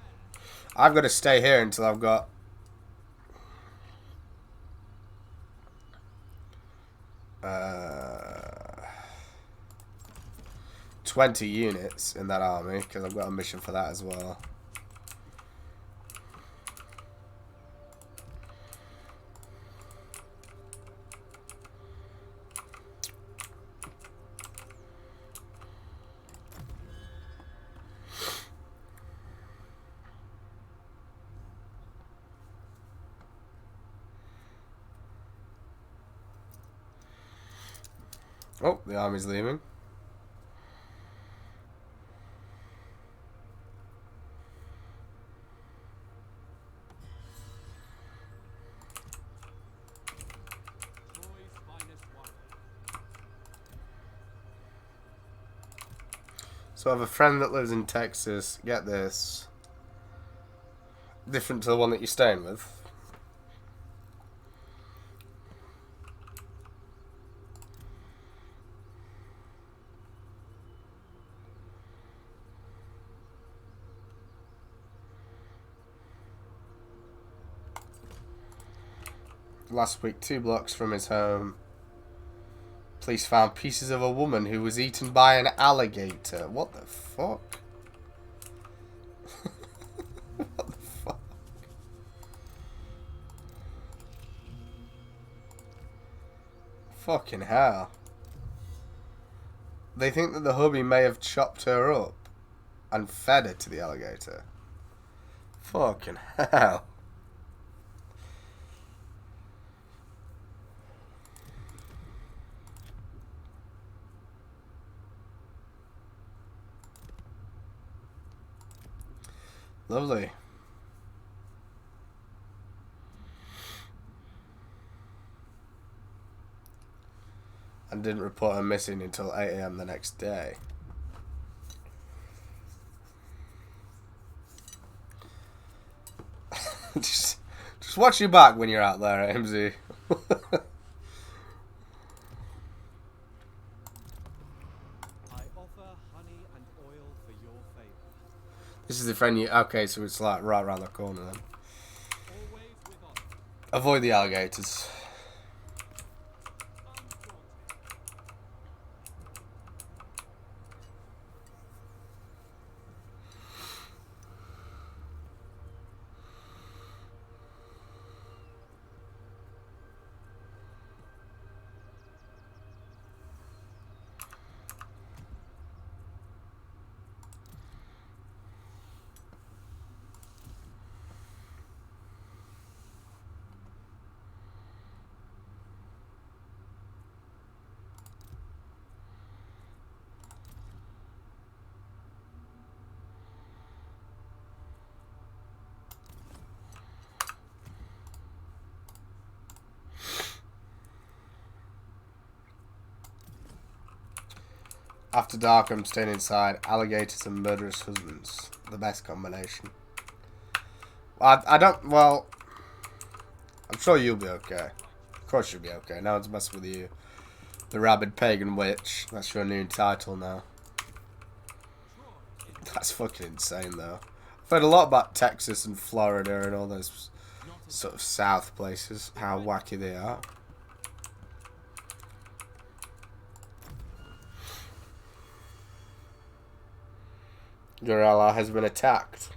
I've got to stay here until I've got 20 units in that army, because I've got a mission for that as well. Oh, the army's leaving. Troy's finest warrior. So I have a friend that lives in Texas. Get this. Different to the one that you're staying with. Last week, 2 blocks from his home, police found pieces of a woman who was eaten by an alligator. What the fuck? What the fuck? Fucking hell. They think that the hubby may have chopped her up and fed her to the alligator. Fucking hell. Lovely. And didn't report her missing until 8 AM the next day. just watch your back when you're out there, MZ. This is the friend you... Okay, so it's like right around the corner then. Avoid the alligators. After dark, I'm staying inside. Alligators and murderous husbands. The best combination. I don't... Well... I'm sure you'll be okay. Of course you'll be okay. No one's messing with you. The Rabid Pagan Witch. That's your new title now. That's fucking insane, though. I've heard a lot about Texas and Florida and all those sort of south places. How wacky they are. Your ally has been attacked.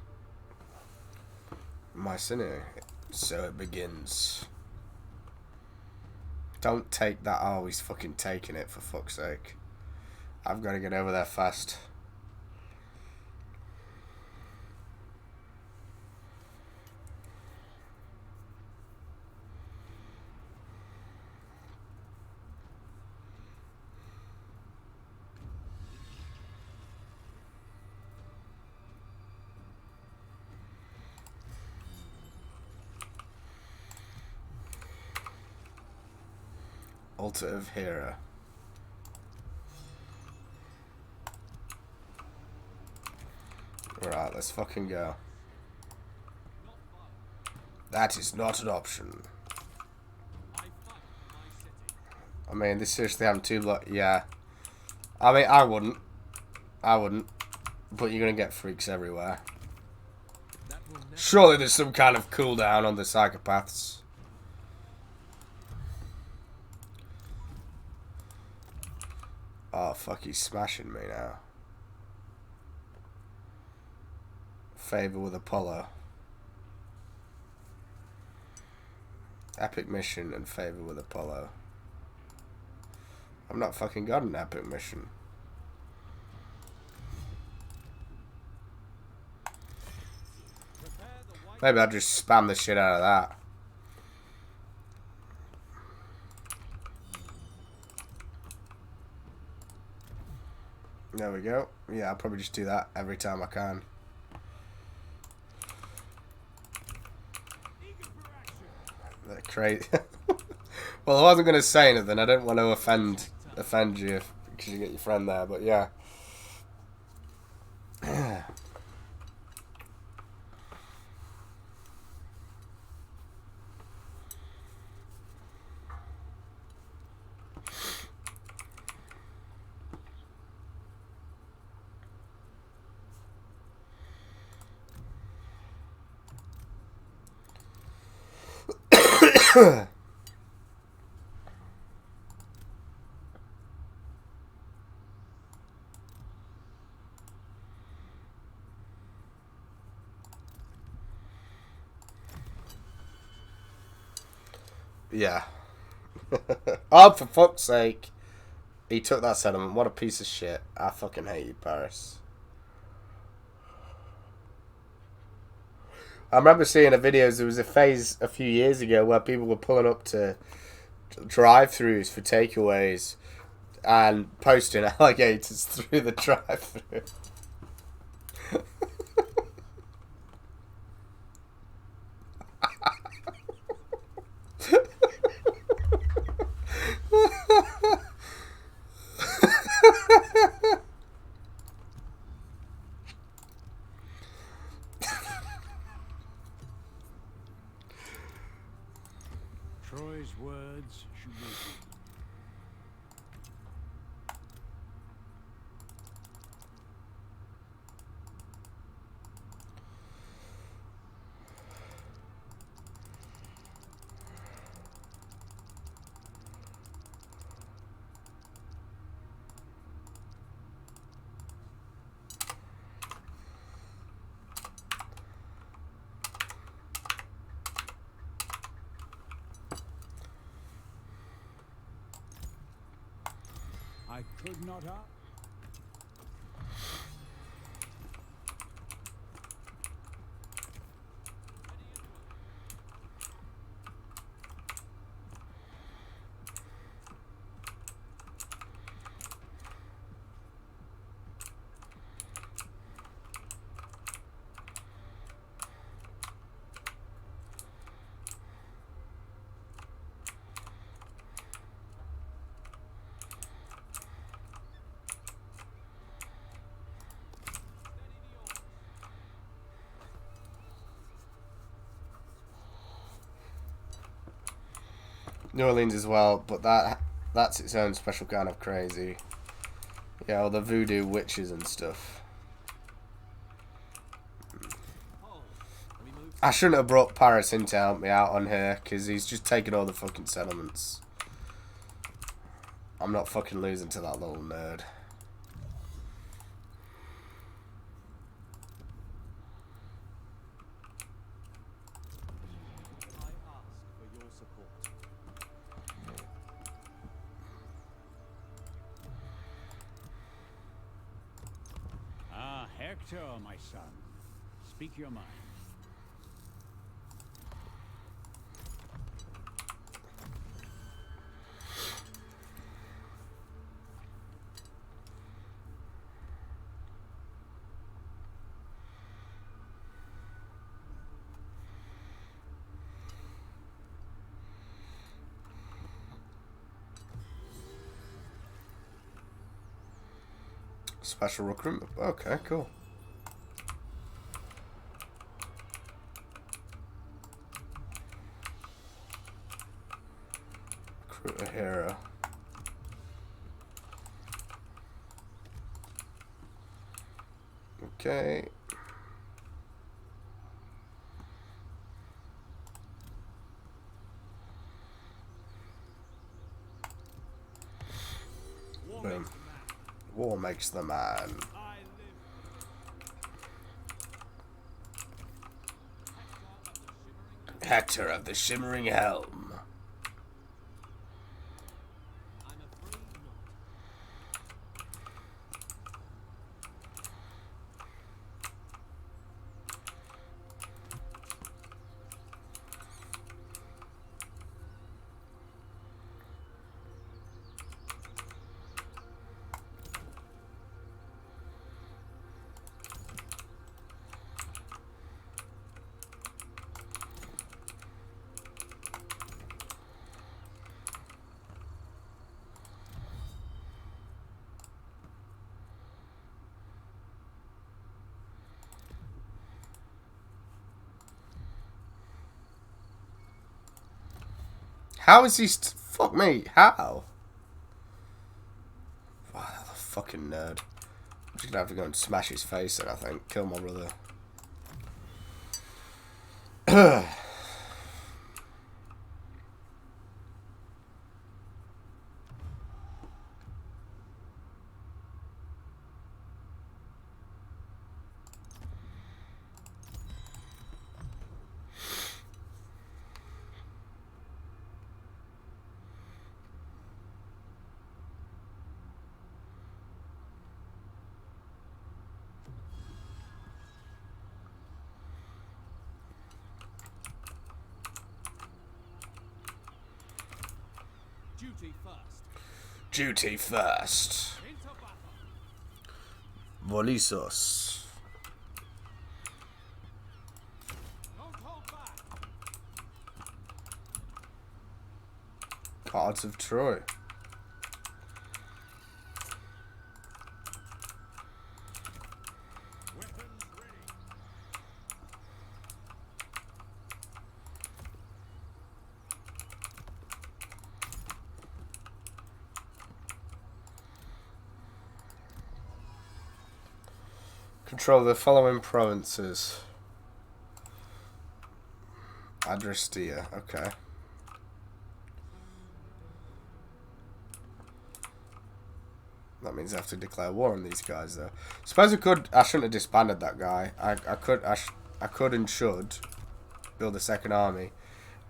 My sinner. So it begins. Don't take that. Oh, he's fucking taking it, for fuck's sake. I've got to get over there fast. Altar of Hera. Right, let's fucking go. That is not an option. I mean, they seriously having 2 block. Yeah. I mean, I wouldn't. But you're gonna get freaks everywhere. Surely there's some kind of cooldown on the psychopaths. Oh, fuck, he's smashing me now. Favor with Apollo. Epic mission and favor with Apollo. I've not fucking got an epic mission. Maybe I'll just spam the shit out of that. There we go. Yeah, I'll probably just do that every time I can. They're crazy. Well, I wasn't going to say anything. I don't want to offend you because you get your friend there, but yeah. Yeah. Oh, for fuck's sake. He took that settlement. What a piece of shit. I fucking hate you, Paris. I remember seeing a video. There was a phase a few years ago where people were pulling up to drive-thrus for takeaways and posting alligators through the drive-thru. Troy's words should be. I could not ask. New Orleans as well, but that's its own special kind of crazy. Yeah, all the voodoo witches and stuff. I shouldn't have brought Paris in to help me out on here, because he's just taking all the fucking settlements. I'm not fucking losing to that little nerd. Hector, my son, speak your mind. Special recruitment. Okay, cool. Recruit a hero. Okay. Boom. War makes the man. Hector of the Shimmering Helm. How is he? Fuck me. How? Wow, that's a fucking nerd. I'm just gonna have to go and smash his face in, I think. Kill my brother. Duty first. Duty first. Into battle. Volisos. Don't hold back. Cards of Troy. Weapons ready. Control the following provinces. Adrestia, okay. That means I have to declare war on these guys, though. Suppose I shouldn't have disbanded that guy. I could and should build a second army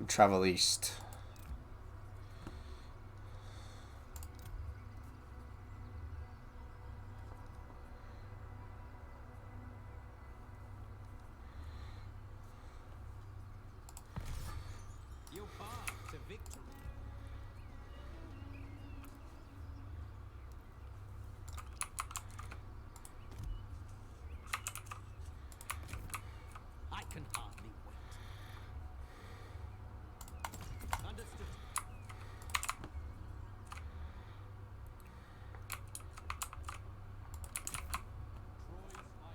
and travel east. Your path to victory. I can hardly wait. Understood. Troy's finest one.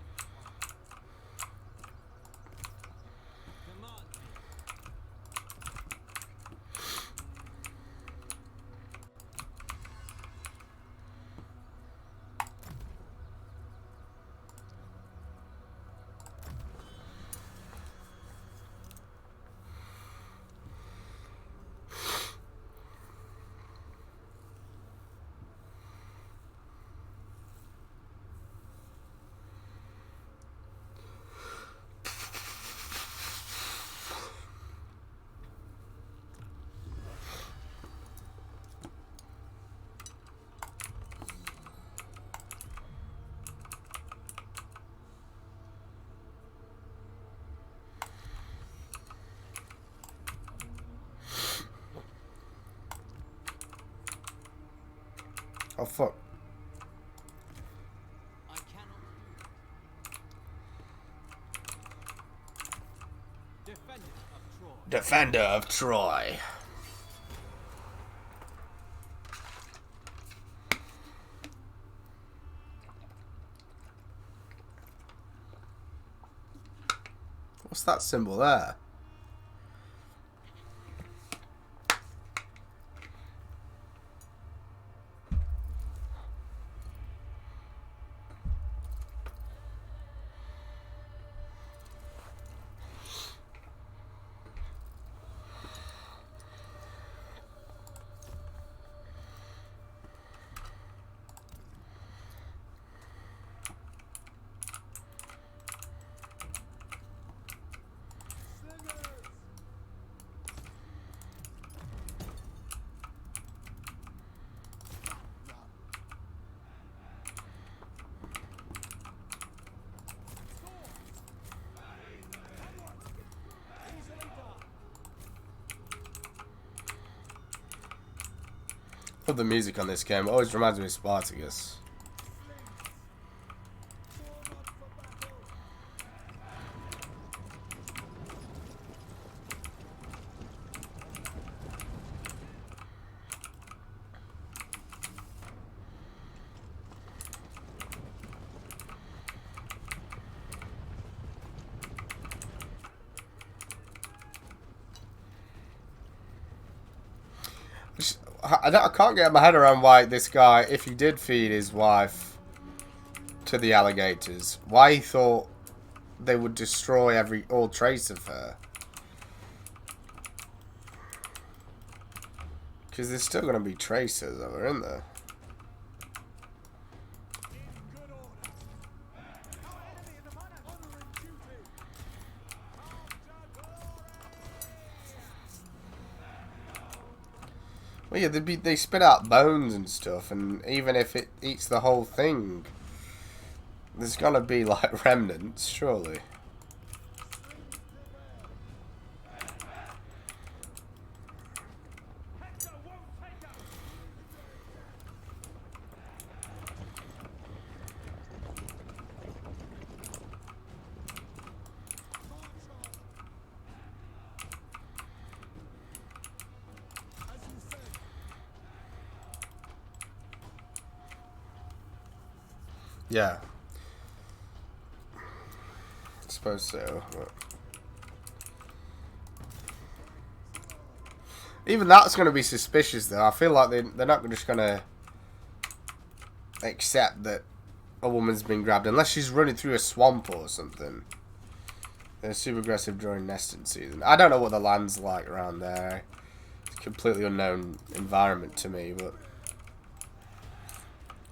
Command me. Oh fuck. I cannot do it. Defender of Troy. Defender of Troy. What's that symbol there? Love the music on this game. It always reminds me of Spartacus. I can't get my head around why this guy, if he did feed his wife to the alligators, why he thought they would destroy all trace of her. Because there's still going to be traces of her, isn't there? Well, yeah, they spit out bones and stuff, and even if it eats the whole thing, there's gonna be like remnants, surely. Yeah. I suppose so. But even that's going to be suspicious, though. I feel like they're not just going to accept that a woman's been grabbed unless she's running through a swamp or something. They're super aggressive during nesting season. I don't know what the land's like around there. It's a completely unknown environment to me, but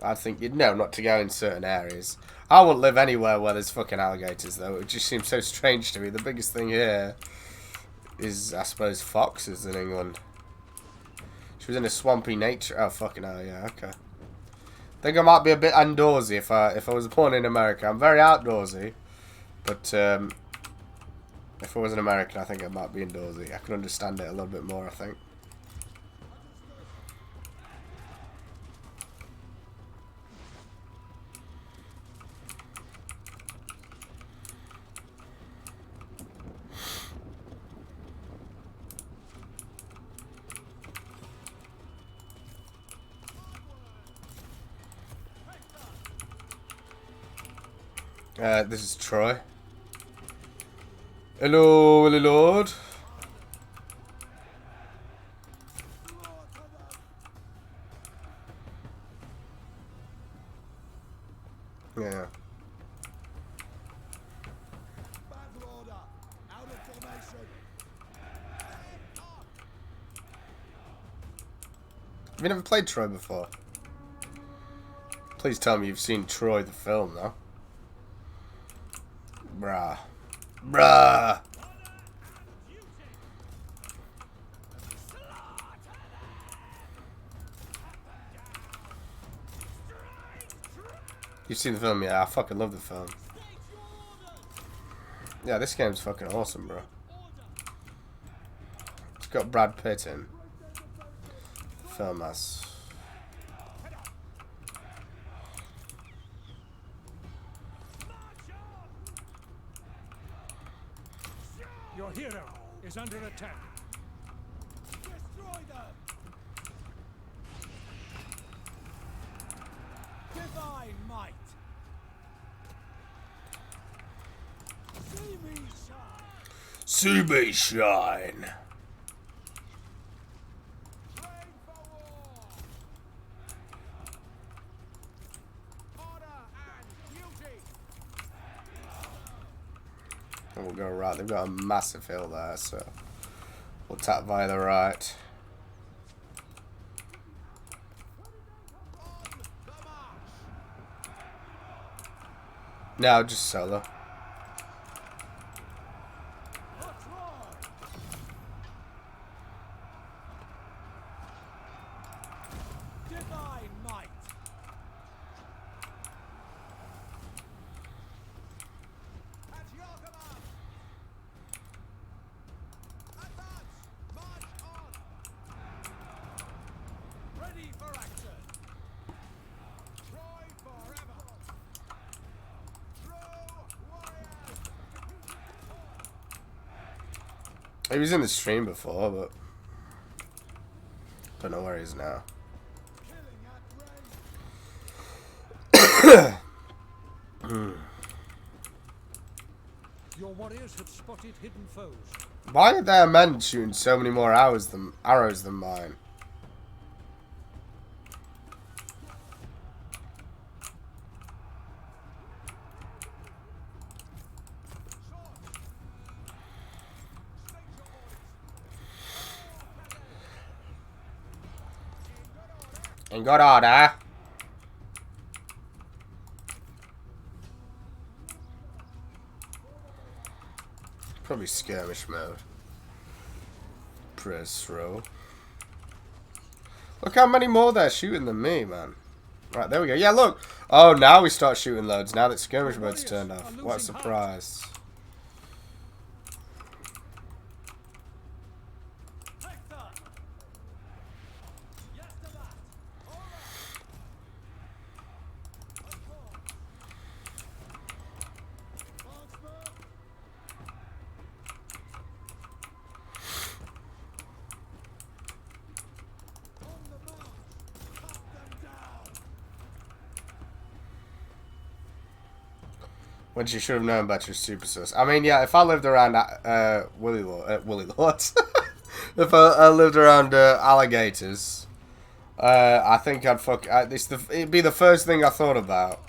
I think you'd know not to go in certain areas. I wouldn't live anywhere where there's fucking alligators, though. It just seems so strange to me. The biggest thing here is, I suppose, foxes in England. She was in a swampy nature. Oh, fucking hell, yeah, okay. I think I might be a bit outdoorsy if I was born in America. I'm very outdoorsy, but if I was an American, I think I might be indoorsy. I could understand it a little bit more, I think. This is Troy. Hello, Willy Lord. Yeah. Have you never played Troy before? Please tell me you've seen Troy the film, though. Bruh. Bruh! You've seen the film? Yeah, I fucking love the film. Yeah, this game's fucking awesome, bro. It's got Brad Pitt in. Film has. Your hero is under attack. Destroy them! Divine might! See me shine! See me shine! Train for war! Honor and duty! And we'll go right. They've got a massive hill there, so we'll tap via the right. No, just solo. Divine might! At your command! Advance! March on! Ready for action! Troy forever! True warriors! He was in the stream before, but don't know where he is now. Killing at range! Your warriors have spotted hidden foes. Why are their men shooting so many more arrows than mine? In good order. Probably skirmish mode. Press row. Look how many more they're shooting than me, man. Right, there we go. Yeah, look. Oh, now we start shooting loads. Now that skirmish mode's turned off. What a surprise. When she should have known about your super sus. I mean, yeah, if I lived around Willy Lords, if I lived around alligators, I think I'd fuck. It'd be the first thing I thought about.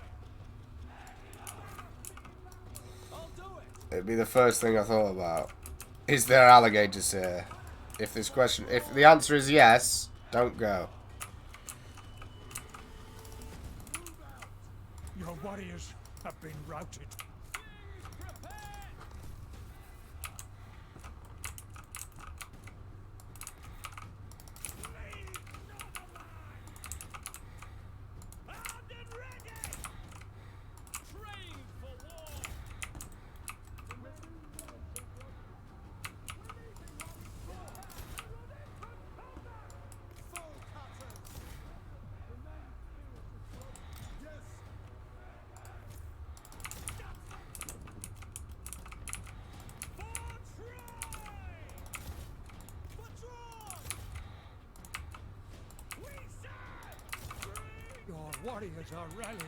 It'd be the first thing I thought about. Is there alligators here? If the answer is yes, don't go. Your warriors have been routed. Your warriors are rallying.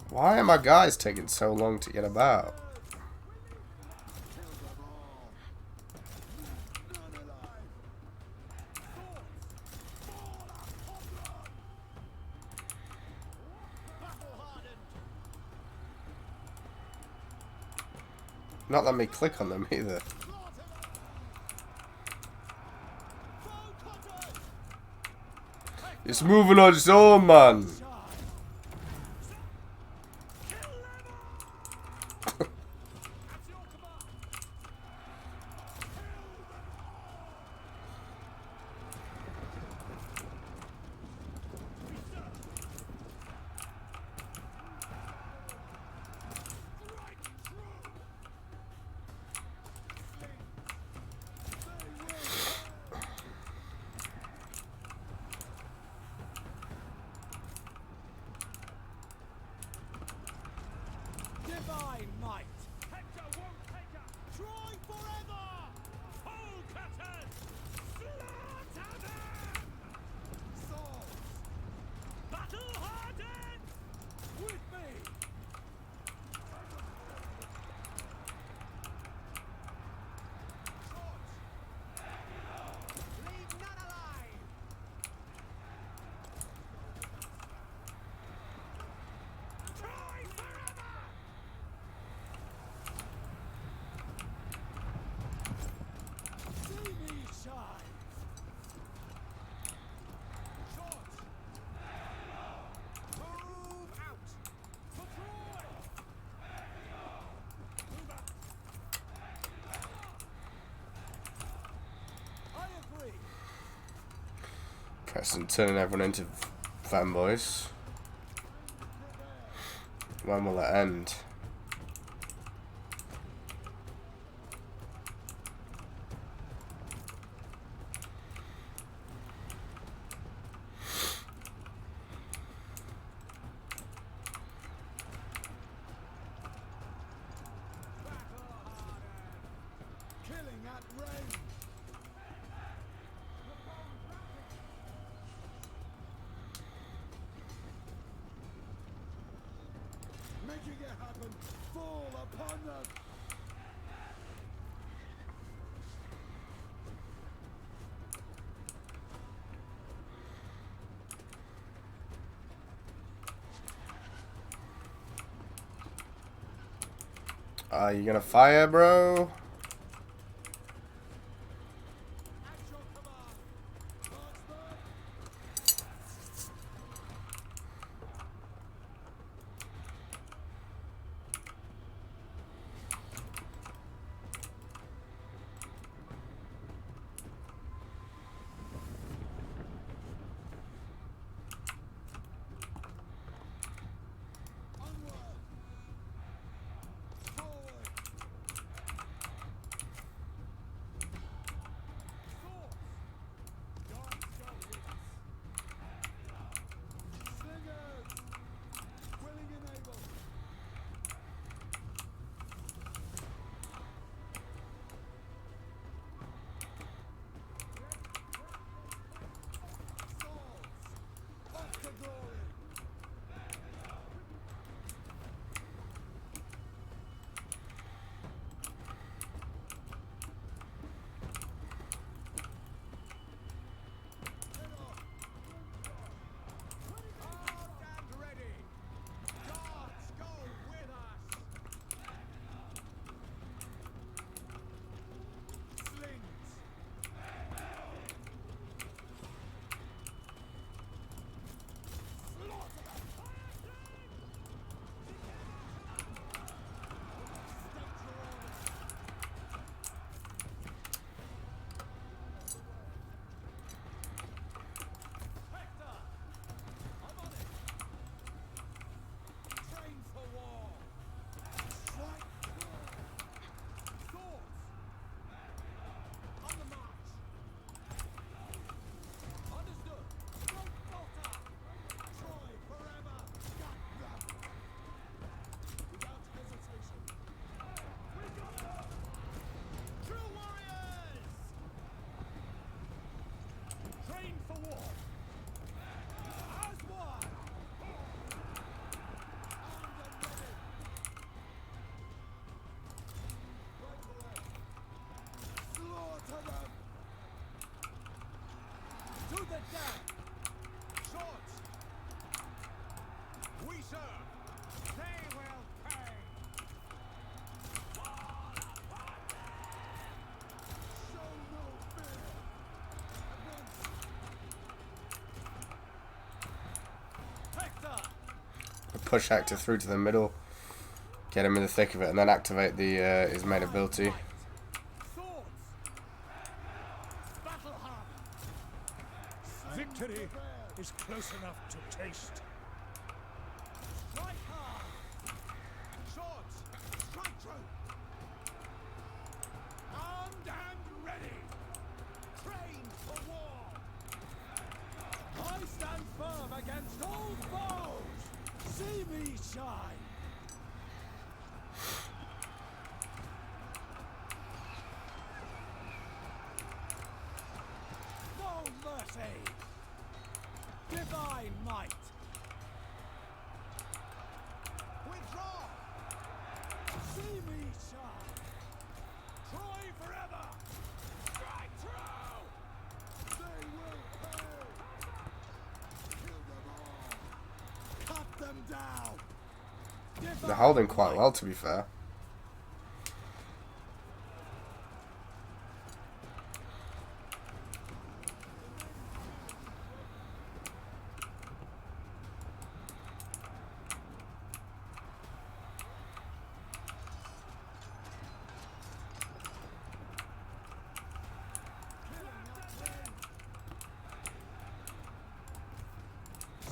Why are my guys taking so long to get about? Not let me click on them either. It's moving on its own, man. Divine might! Hector won't take her! Troy forever! Pole cutters! Slaughter them! Swords! Battle hardened! With me! Swords! Leave none alive! Troy forever! See me shine! Short! Move out! For Troy! Move out! I agree! Preston turning everyone into fanboys. When will it end? Killing at range! Making it happen! Fall upon them! Are you gonna fire, bro? Train for war. As one. Slaughter them. To the death. Swords. We serve. They will pay. Show no fear. Hector. Push Hector through to the middle, get him in the thick of it, and then activate the his main ability. Swords. Battle harp. Victory is close enough to taste. Strike hard. Swords. Strike true. Armed and ready. Trained for war. I stand firm against all foes. See me shine. No mercy. Divine might. Withdraw. See me shine. Troy forever. Strike true. They will pay. Kill them all. Cut them down. They're holding quite well, to be fair.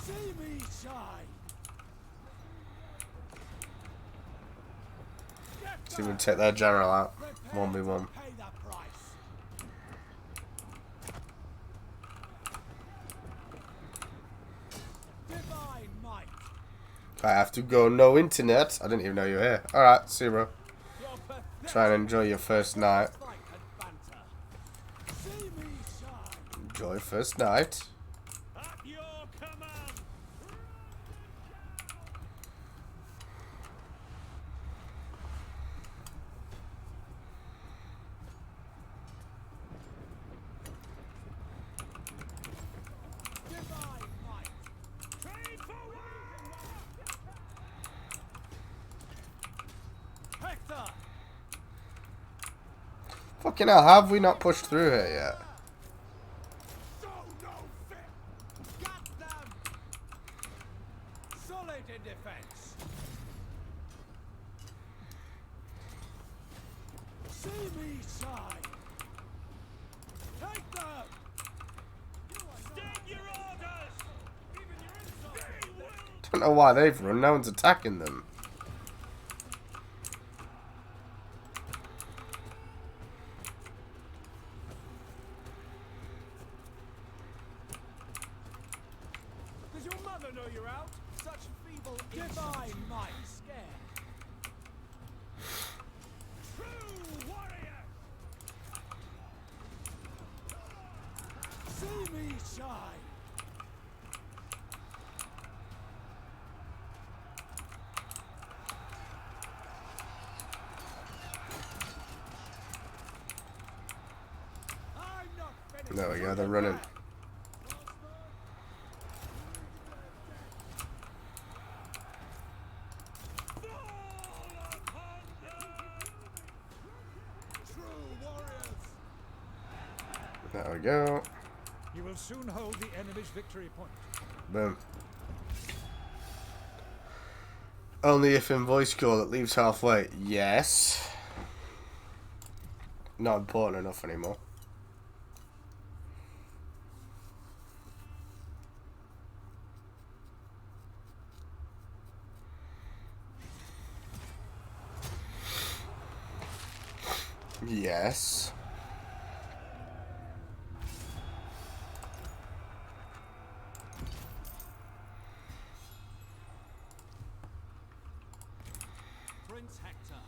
See me shine. See if we can take their general out. 1v1. Pay the price. Divine might. I have to go, no internet. I didn't even know you were here. Alright, see you, bro. Your pathetic Try and enjoy your first night. fight and banter. See me shine. Enjoy first night. At your command. Divine might. Train for war. Hector. Fucking hell, have we not pushed through here yet? Show no fear. Got them. Solid in defense. See me shine. Take them. Stand your orders. Even your insults. They will. Don't know why they've run. No one's attacking them. Does your mother know you're out? Such feeble divine might. Scared. True warrior. See me shine. I'm not finished. There we go, they're running. There we go. You will soon hold the enemy's victory point. Boom. Only if in voice call it leaves halfway. Yes. Not important enough anymore. Yes. Prince Hector.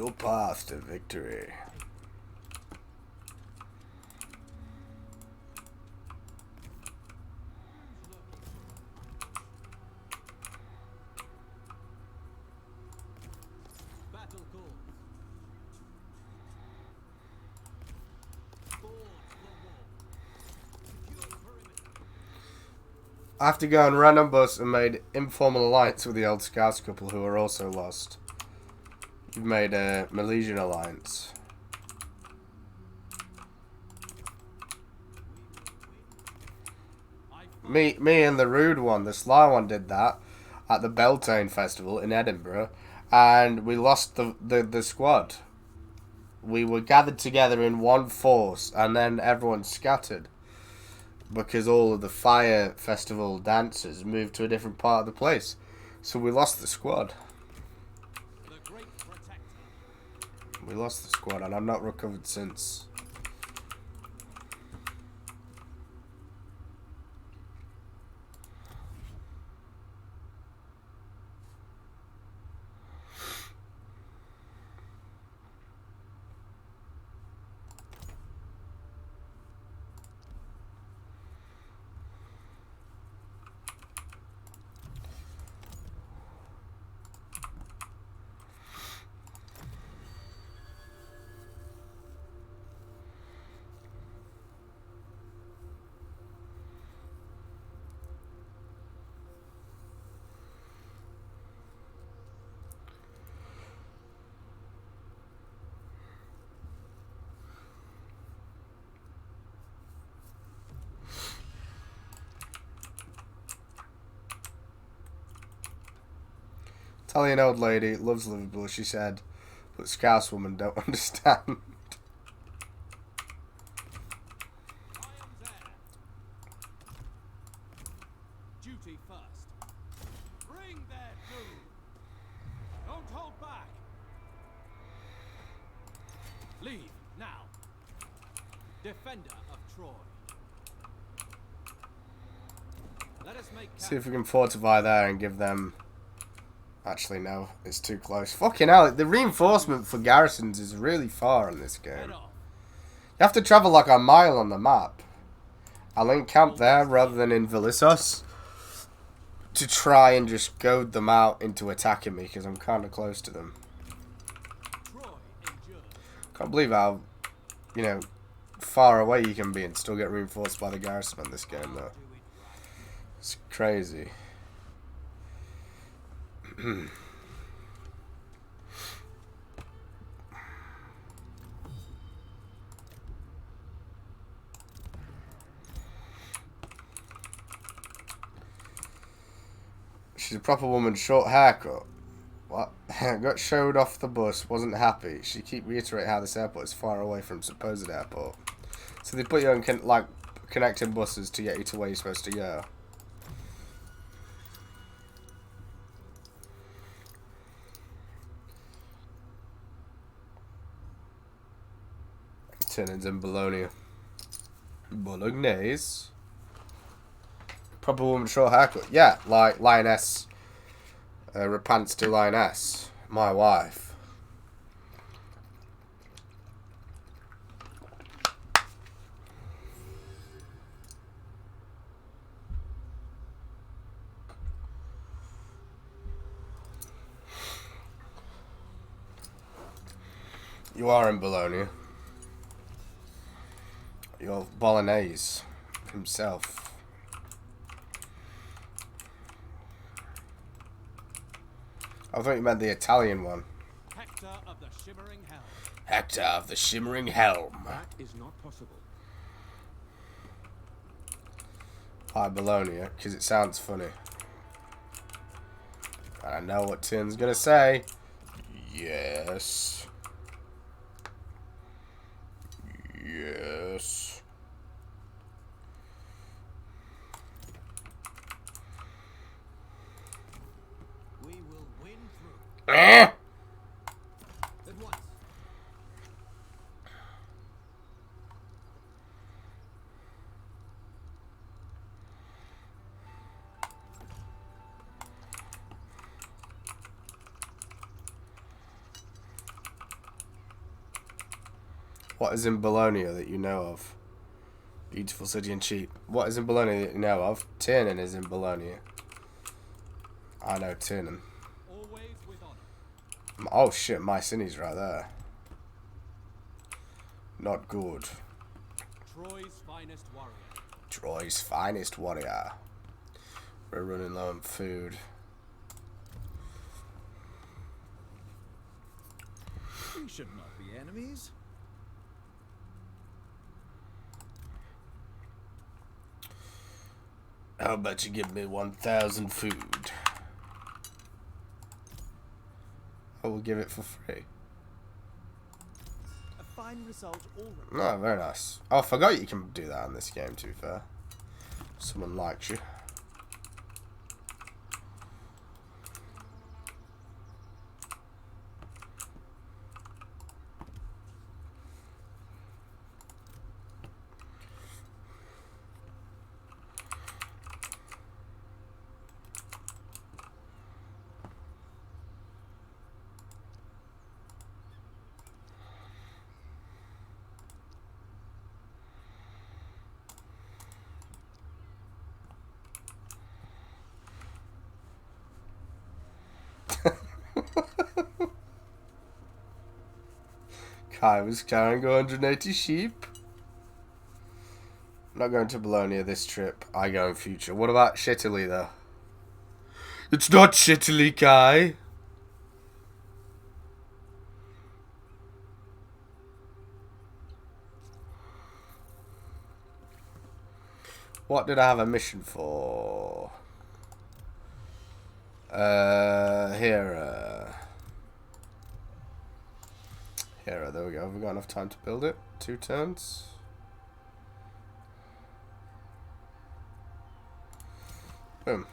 your path to victory. Battle calls. Forge the wall. Secure perimeter. I have to go on random bus and made informal alliance with the old Scouts couple who are also lost. You've made a Milesian alliance. Me and the rude one, the sly one, did that at the Bewteen festival in Edinburgh, and we lost the squad. We were gathered together in one force, and then everyone scattered because all of the fire festival dancers moved to a different part of the place. So we lost the squad. The Great Protector. We lost the squad, and I've not recovered since. Italian old lady loves Liverpool, she said, but Scouse women don't understand. I am there. Duty first. Bring their doom. Don't hold back. Leave now. Defender of Troy. Let us make See if we can fortify there and give them... Actually, no, it's too close. Fucking hell, the reinforcement for garrisons is really far in this game. You have to travel like a mile on the map. I'll encamp there rather than in Velissos to try and just goad them out into attacking me because I'm kind of close to them. Can't believe how, you know, far away you can be and still get reinforced by the garrison on this game, though. It's crazy. She's a proper woman, short haircut. What? Got showed off the bus, wasn't happy. She keep reiterating how this airport is far away from supposed airport. So they put you on like connecting buses to get you to where you're supposed to go. Turnings in Bologna. Bolognese. Proper woman, short haircut. Yeah, like Lioness. Repents to Lioness. My wife. You are in Bologna. You're Bolognese himself. I thought you meant the Italian one. Hector of the Shimmering Helm. Hector of the Shimmering Helm. That is not possible. Hi, Bologna, because it sounds funny. I know what Tim's gonna say. Yes. Yes. We will win through. Eh? At once. What is in Bologna that you know of? Beautiful city and cheap. What is in Bologna that you know of? Tiernan is in Bologna. I know Tiernan. Always with honor. Oh shit, my city's right there. Not good. Troy's finest warrior. Troy's finest warrior. We're running low on food. We should not be enemies. How about you give me 1,000 food? I will give it for free. A fine result already. No, very nice. Oh, I forgot you can do that in this game, to be fair. Someone likes you. Kai was carrying 180 sheep. I'm not going to Bologna this trip. I go in future. What about Shittily, though? It's not Shittily, Kai. What did I have a mission for? Here, there we go. Have we got enough time to build it? 2 turns. Boom.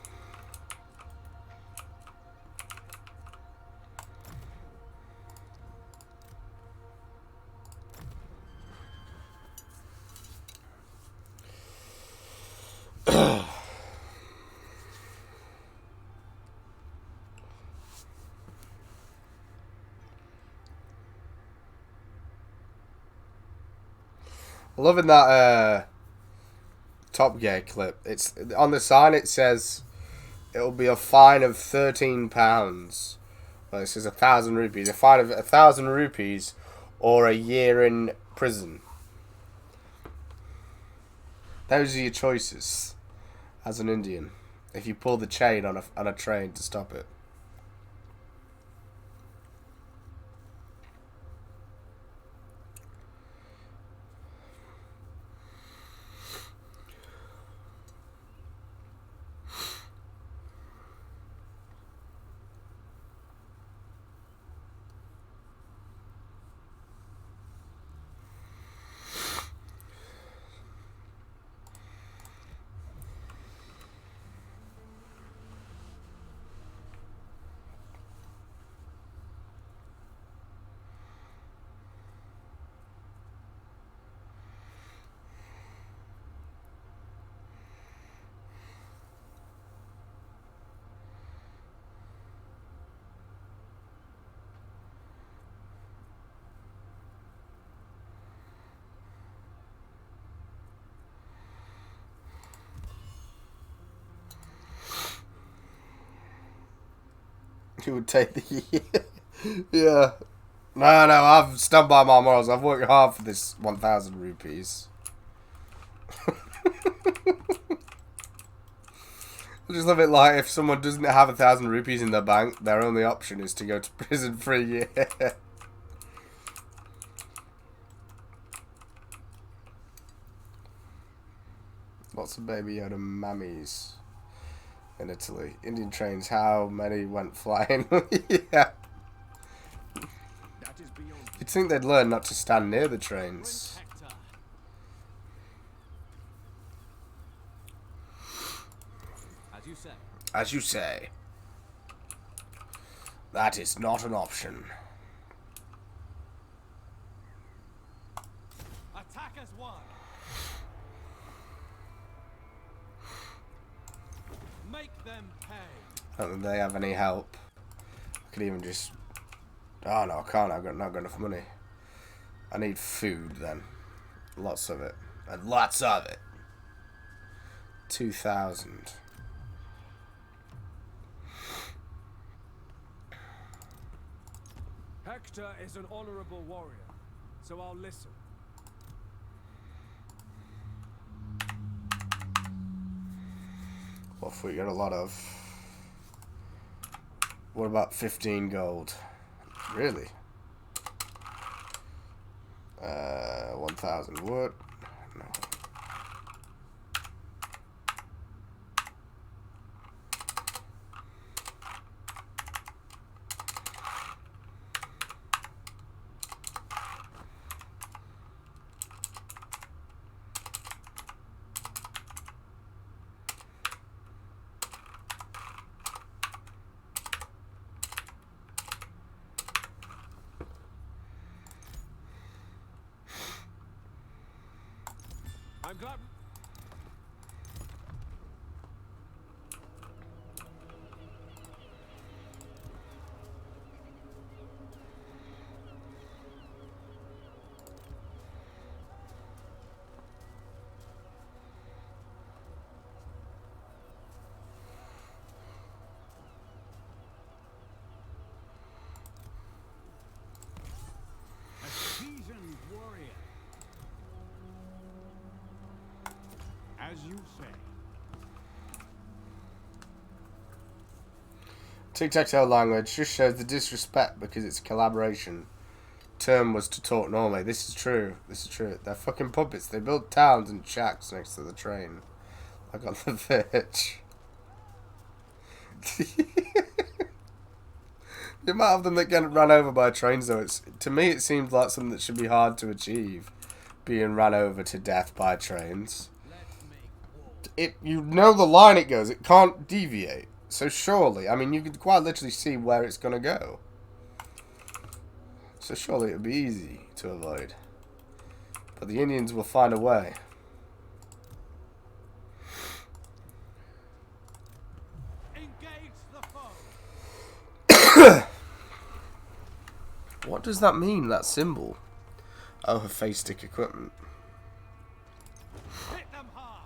Loving that Top Gear clip. It's on the sign. It says it'll be a fine of £13. Well, it says 1,000 rupees. A fine of 1,000 rupees, or a year in prison. Those are your choices as an Indian. If you pull the chain on a train to stop it. You would take the yeah. No, I've stand by my morals. I've worked hard for this 1,000 rupees. I just love it like if someone doesn't have 1,000 rupees in their bank, their only option is to go to prison for a year. Lots of Baby Yoda mammies in Italy. Indian trains, how many went flying? Yeah. You'd think they'd learn not to stand near the trains. As you say. As you say. That is not an option. Attack as one. Make them pay. I don't think they have any help. I could even just... Oh no, I can't. I've not got enough money. I need food then. Lots of it. And lots of it. 2,000. Hector is an honorable warrior, so I'll listen. What if we get a lot of? What about 15 gold? Really? 1,000 wood. No. I'm glad. A seasoned warrior. As you say. Tic-tac-toe language just shows the disrespect because it's collaboration. Term was to talk normally. This is true. This is true. They're fucking puppets. They build towns and shacks next to the train. Like on the Verge. The amount of them that get run over by trains, though, to me it seems like something that should be hard to achieve. Being ran over to death by trains. You know the line it goes. It can't deviate. So surely, I mean, you could quite literally see where it's going to go. So surely it would be easy to avoid. But the Indians will find a way. Engage the foe. What does that mean, that symbol? Oh, her face stick equipment. Hit them hard.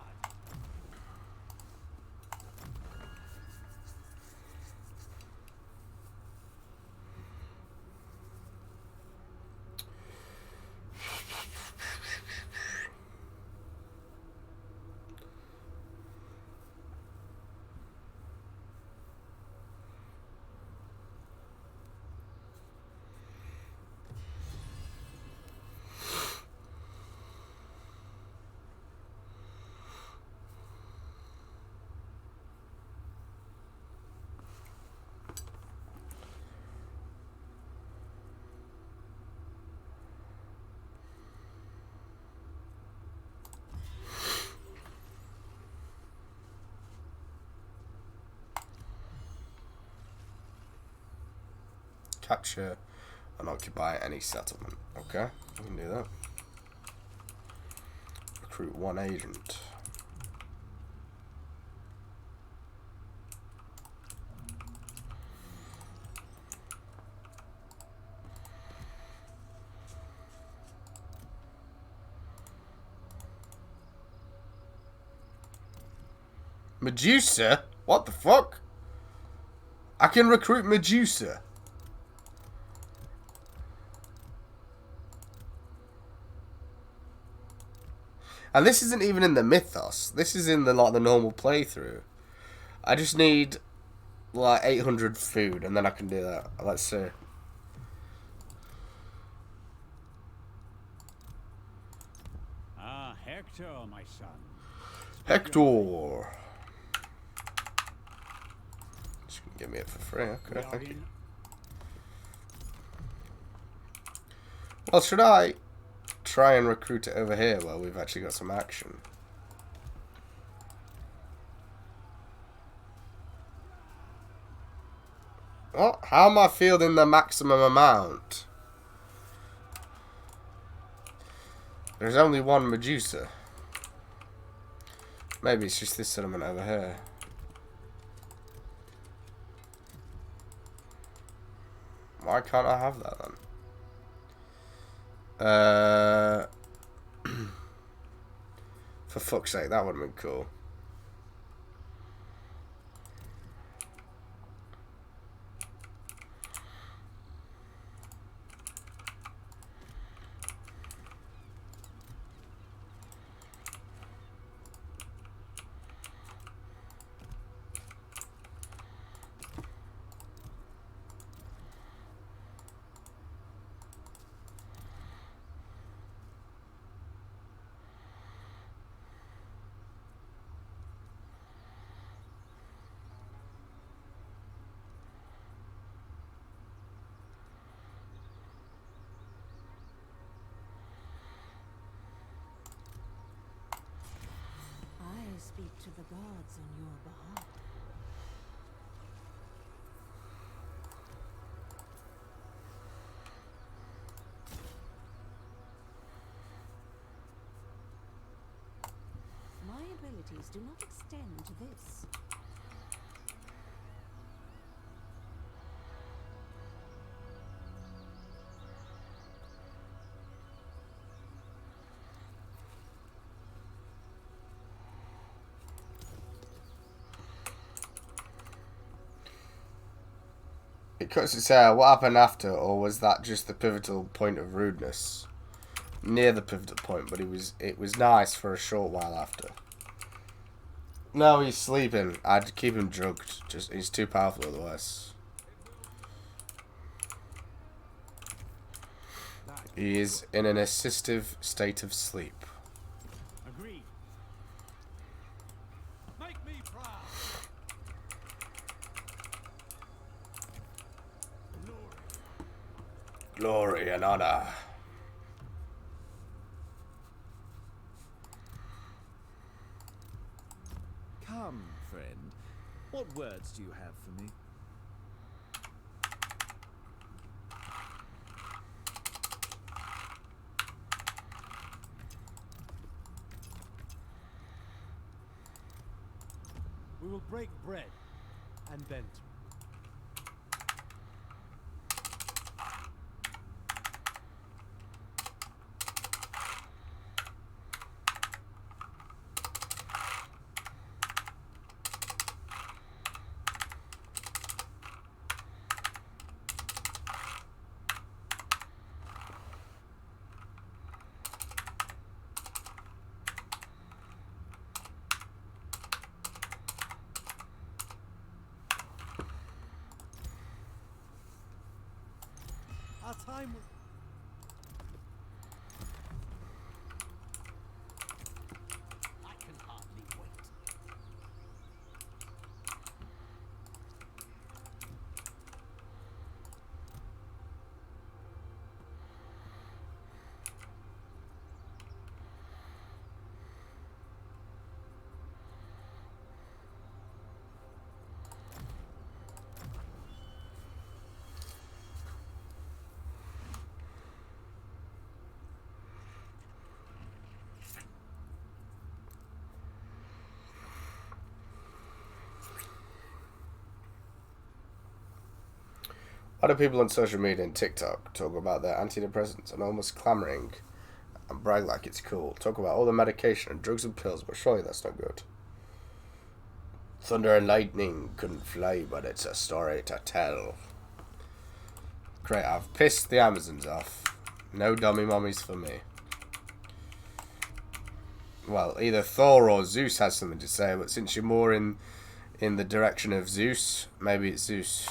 Capture and occupy any settlement. Okay, we can do that. Recruit one agent. Medusa? What the fuck? I can recruit Medusa. And this isn't even in the mythos. This is in the normal playthrough. I just need like 800 food and then I can do that. Let's see. Ah, Hector, my son. Hector. Just gonna give me it for free. Okay, thank you. Well, should I try and recruit it over here where we've actually got some action? Oh, how am I fielding the maximum amount? There's only one Medusa. Maybe it's just this settlement over here. Why can't I have that then? For fuck's sake, that would have been cool. I speak to the gods on your behalf. My abilities do not extend to this. It cuts its hair. What happened after, or was that just the pivotal point of rudeness? Near the pivotal point, but it was nice for a short while after. No, he's sleeping. I'd keep him drugged. Just he's too powerful otherwise. He is in an assistive state of sleep. Agreed. Make me proud. Glory and honor. Come, friend. What words do you have for me? We will break bread and then our time. I can hardly wait. Why do people on social media and TikTok talk about their antidepressants and almost clamoring and brag like it's cool? Talk about all the medication and drugs and pills, but surely that's not good. Thunder and lightning couldn't fly, but it's a story to tell. Great, I've pissed the Amazons off. No dummy mummies for me. Well, either Thor or Zeus has something to say, but since you're more in the direction of Zeus, maybe it's Zeus.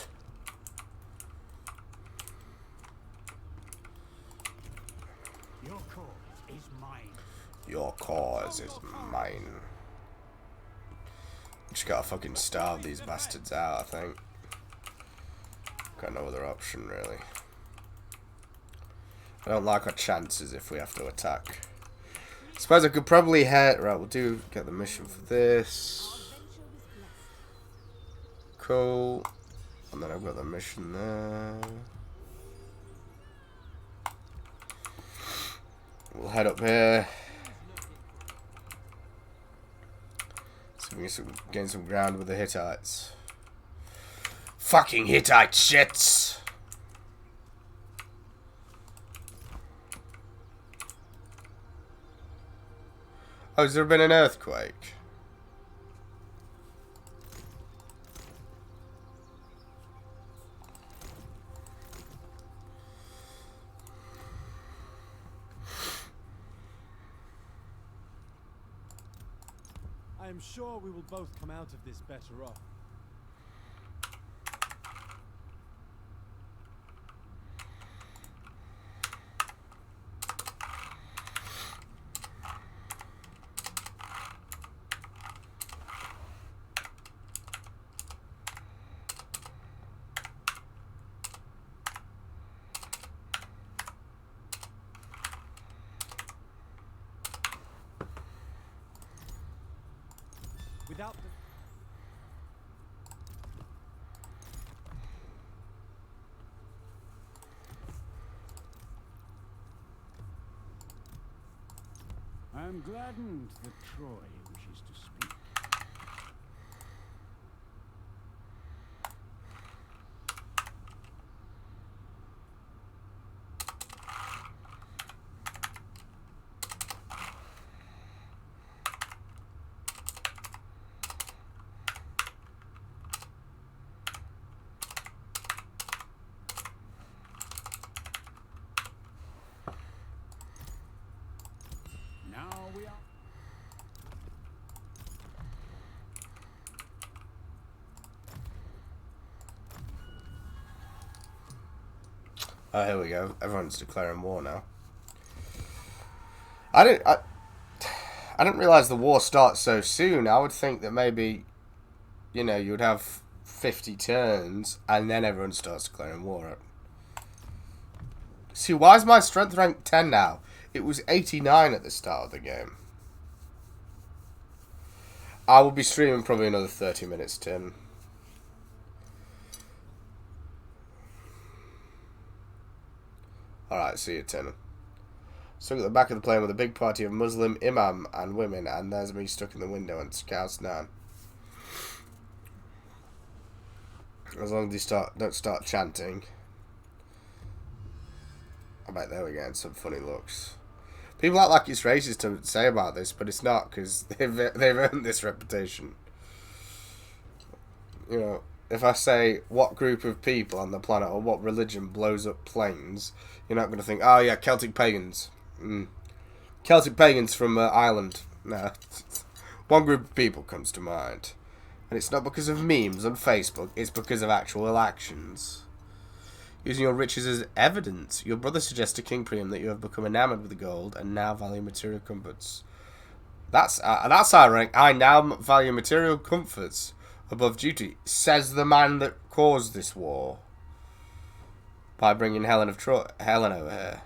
Your cause is mine. Your cause is mine. Just gotta fucking starve these bastards out, I think. Got no other option, really. I don't like our chances if we have to attack. Suppose I could probably head... Right, we'll get the mission for this. Cool. And then I've got the mission there. We'll head up here. See if we can gain some ground with the Hittites. Fucking Hittite shits! Oh, has there been an earthquake? I am sure we will both come out of this better off. Without the... I am gladdened that Troy wishes to speak. Now we are... Oh, here we go. Everyone's declaring war now. I didn't realize the war starts so soon. I would think that maybe, you know, you would have 50 turns and then everyone starts declaring war. See, why is my strength rank 10 now? It was 89 at the start of the game. I will be streaming probably another 30 minutes, Tim. Alright, see you, Tim. Stuck at the back of the plane with a big party of Muslim imam and women, and there's me stuck in the window and Scouts now. As long as they don't start chanting. I bet they were getting some funny looks. People act like it's racist to say about this, but it's not, because they've earned this reputation. You know, if I say what group of people on the planet or what religion blows up planes, you're not going to think, oh yeah, Celtic pagans. Celtic pagans from Ireland. No. One group of people comes to mind. And it's not because of memes on Facebook, it's because of actual actions. Using your riches as evidence, your brother suggests to King Priam that you have become enamoured with the gold and now value material comforts. That's ironic. I now value material comforts above duty, says the man that caused this war by bringing Helen over here.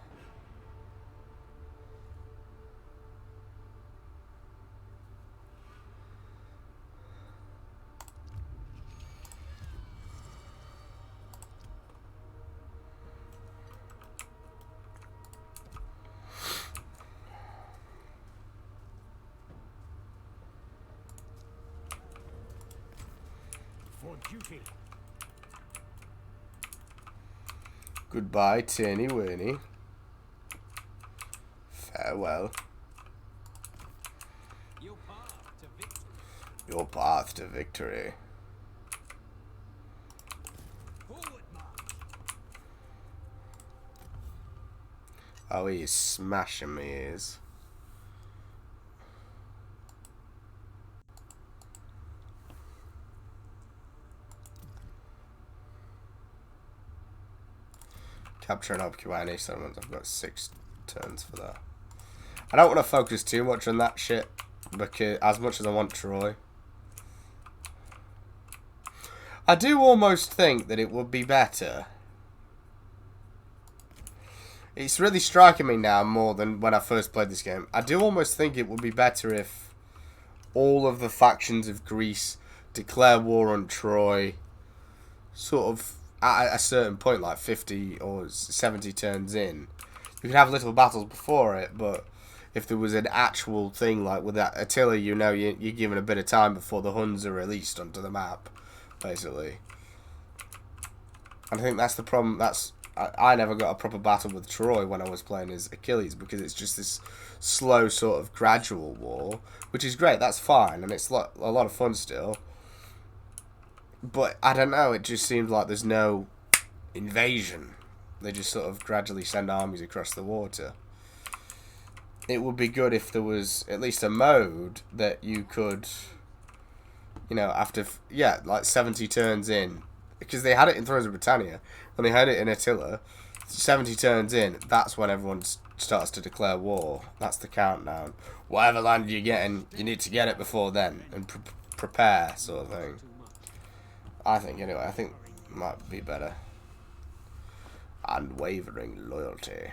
Duty. Goodbye, Tinny Winnie. Farewell. Your path to victory. Your path to victory. Forward march. Oh, he is smashing me ears. Capture and occupy any settlement. I've got 6 turns for that. I don't want to focus too much on that shit, because as much as I want Troy. I do almost think that it would be better. It's really striking me now more than when I first played this game. I do almost think it would be better if all of the factions of Greece declare war on Troy, sort of at a certain point, like 50 or 70 turns in. You could have little battles before it, but if there was an actual thing like with that Attila, you know, you're given a bit of time before the Huns are released onto the map, basically. And I think that's the problem. That's I never got a proper battle with Troy when I was playing as Achilles, because it's just this slow sort of gradual war, which is great. That's fine, and it's a lot of fun still. But I don't know. It just seems like there's no invasion. They just sort of gradually send armies across the water. It would be good if there was at least a mode that you could, you know, after, yeah, like 70 turns in, because they had it in Thrones of Britannia, and they had it in Attila. 70 turns in, that's when everyone starts to declare war. That's the countdown. Whatever land you're getting, you need to get it before then, and prepare, sort of thing. I think, anyway, I think it might be better. Unwavering loyalty.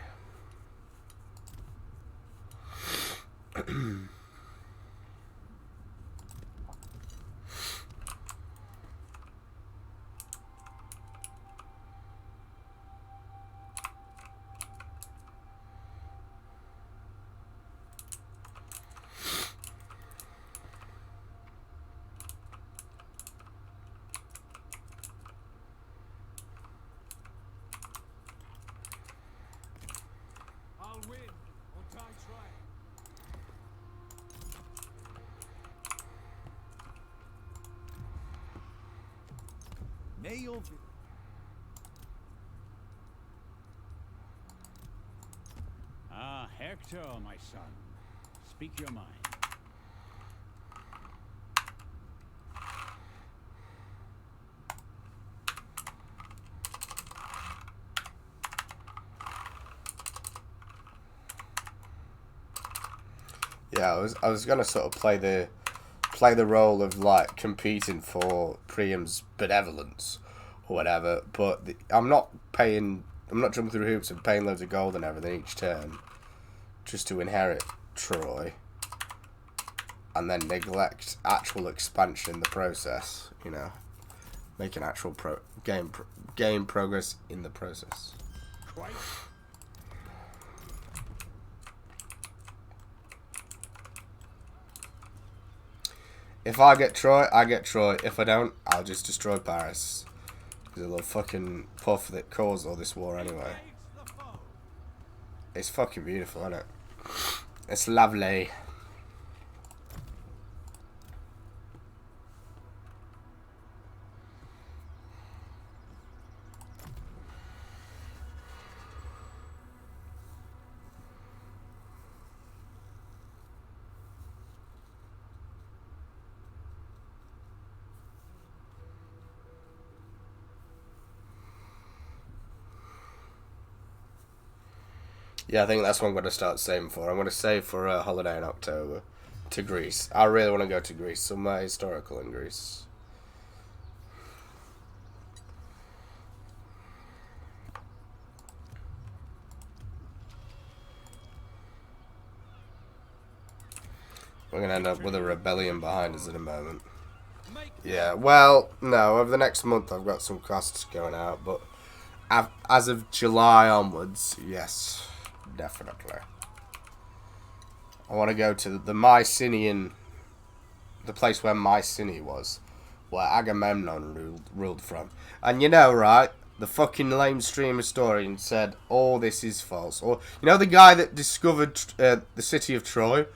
I'll win or die trying. May your Ah, Hector, my son. Speak your mind. Yeah, I was gonna sort of play the role of like competing for Priam's benevolence or whatever, but I'm not jumping through hoops and paying loads of gold and everything each turn just to inherit Troy and then neglect actual expansion in the process, you know, making actual game progress in the process. Quite. If I get Troy, I get Troy. If I don't, I'll just destroy Paris. There's a little fucking puff that caused all this war anyway. It's fucking beautiful, isn't it? It's lovely. Yeah, I think that's what I'm going to start saving for. I'm going to save for a holiday in October to Greece. I really want to go to Greece, somewhere historical in Greece. We're going to end up with a rebellion behind us in a moment. Yeah, well, no, over the next month I've got some costs going out, but as of July onwards, yes. Definitely. I want to go to the Mycenaean, the place where Mycenae was, where Agamemnon ruled from. And you know, right, the fucking lamestream historian said all this is false. Or you know, the guy that discovered the city of Troy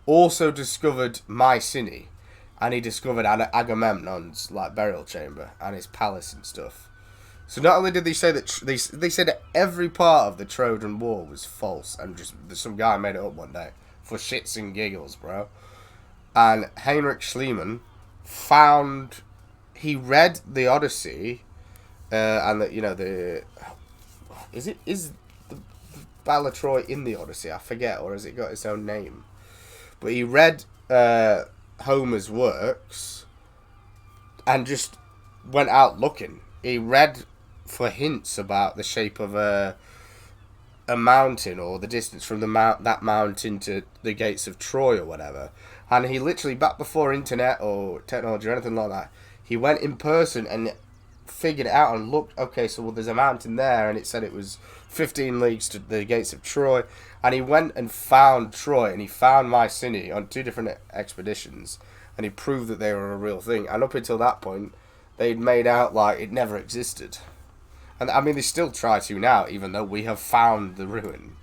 also discovered Mycenae, and he discovered Agamemnon's like burial chamber and his palace and stuff. So not only did they say that they said that every part of the Trojan War was false and just some guy made it up one day for shits and giggles, bro. And Heinrich Schliemann he read the Odyssey, and that, you know, is the Battle of Troy in the Odyssey? I forget, or has it got its own name? But he read Homer's works and just went out looking. He read for hints about the shape of a mountain or the distance from that mountain to the gates of Troy or whatever. And he literally, back before internet or technology or anything like that, he went in person and figured it out and looked, okay, so well, there's a mountain there, and it said it was 15 leagues to the gates of Troy. And he went and found Troy, and he found Mycenae on 2 different expeditions, and he proved that they were a real thing. And up until that point, they'd made out like it never existed. And I mean, they still try to now, even though we have found the ruin.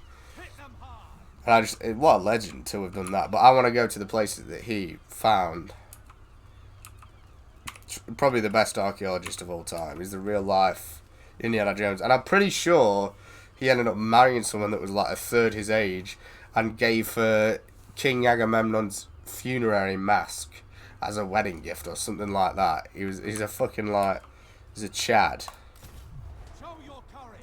And I just, what a legend to have done that. But I want to go to the places that he found. Probably the best archaeologist of all time. He's the real life Indiana Jones. And I'm pretty sure he ended up marrying someone that was like a third his age and gave her King Agamemnon's funerary mask as a wedding gift or something like that. He's a fucking like, he's a Chad. Show your courage.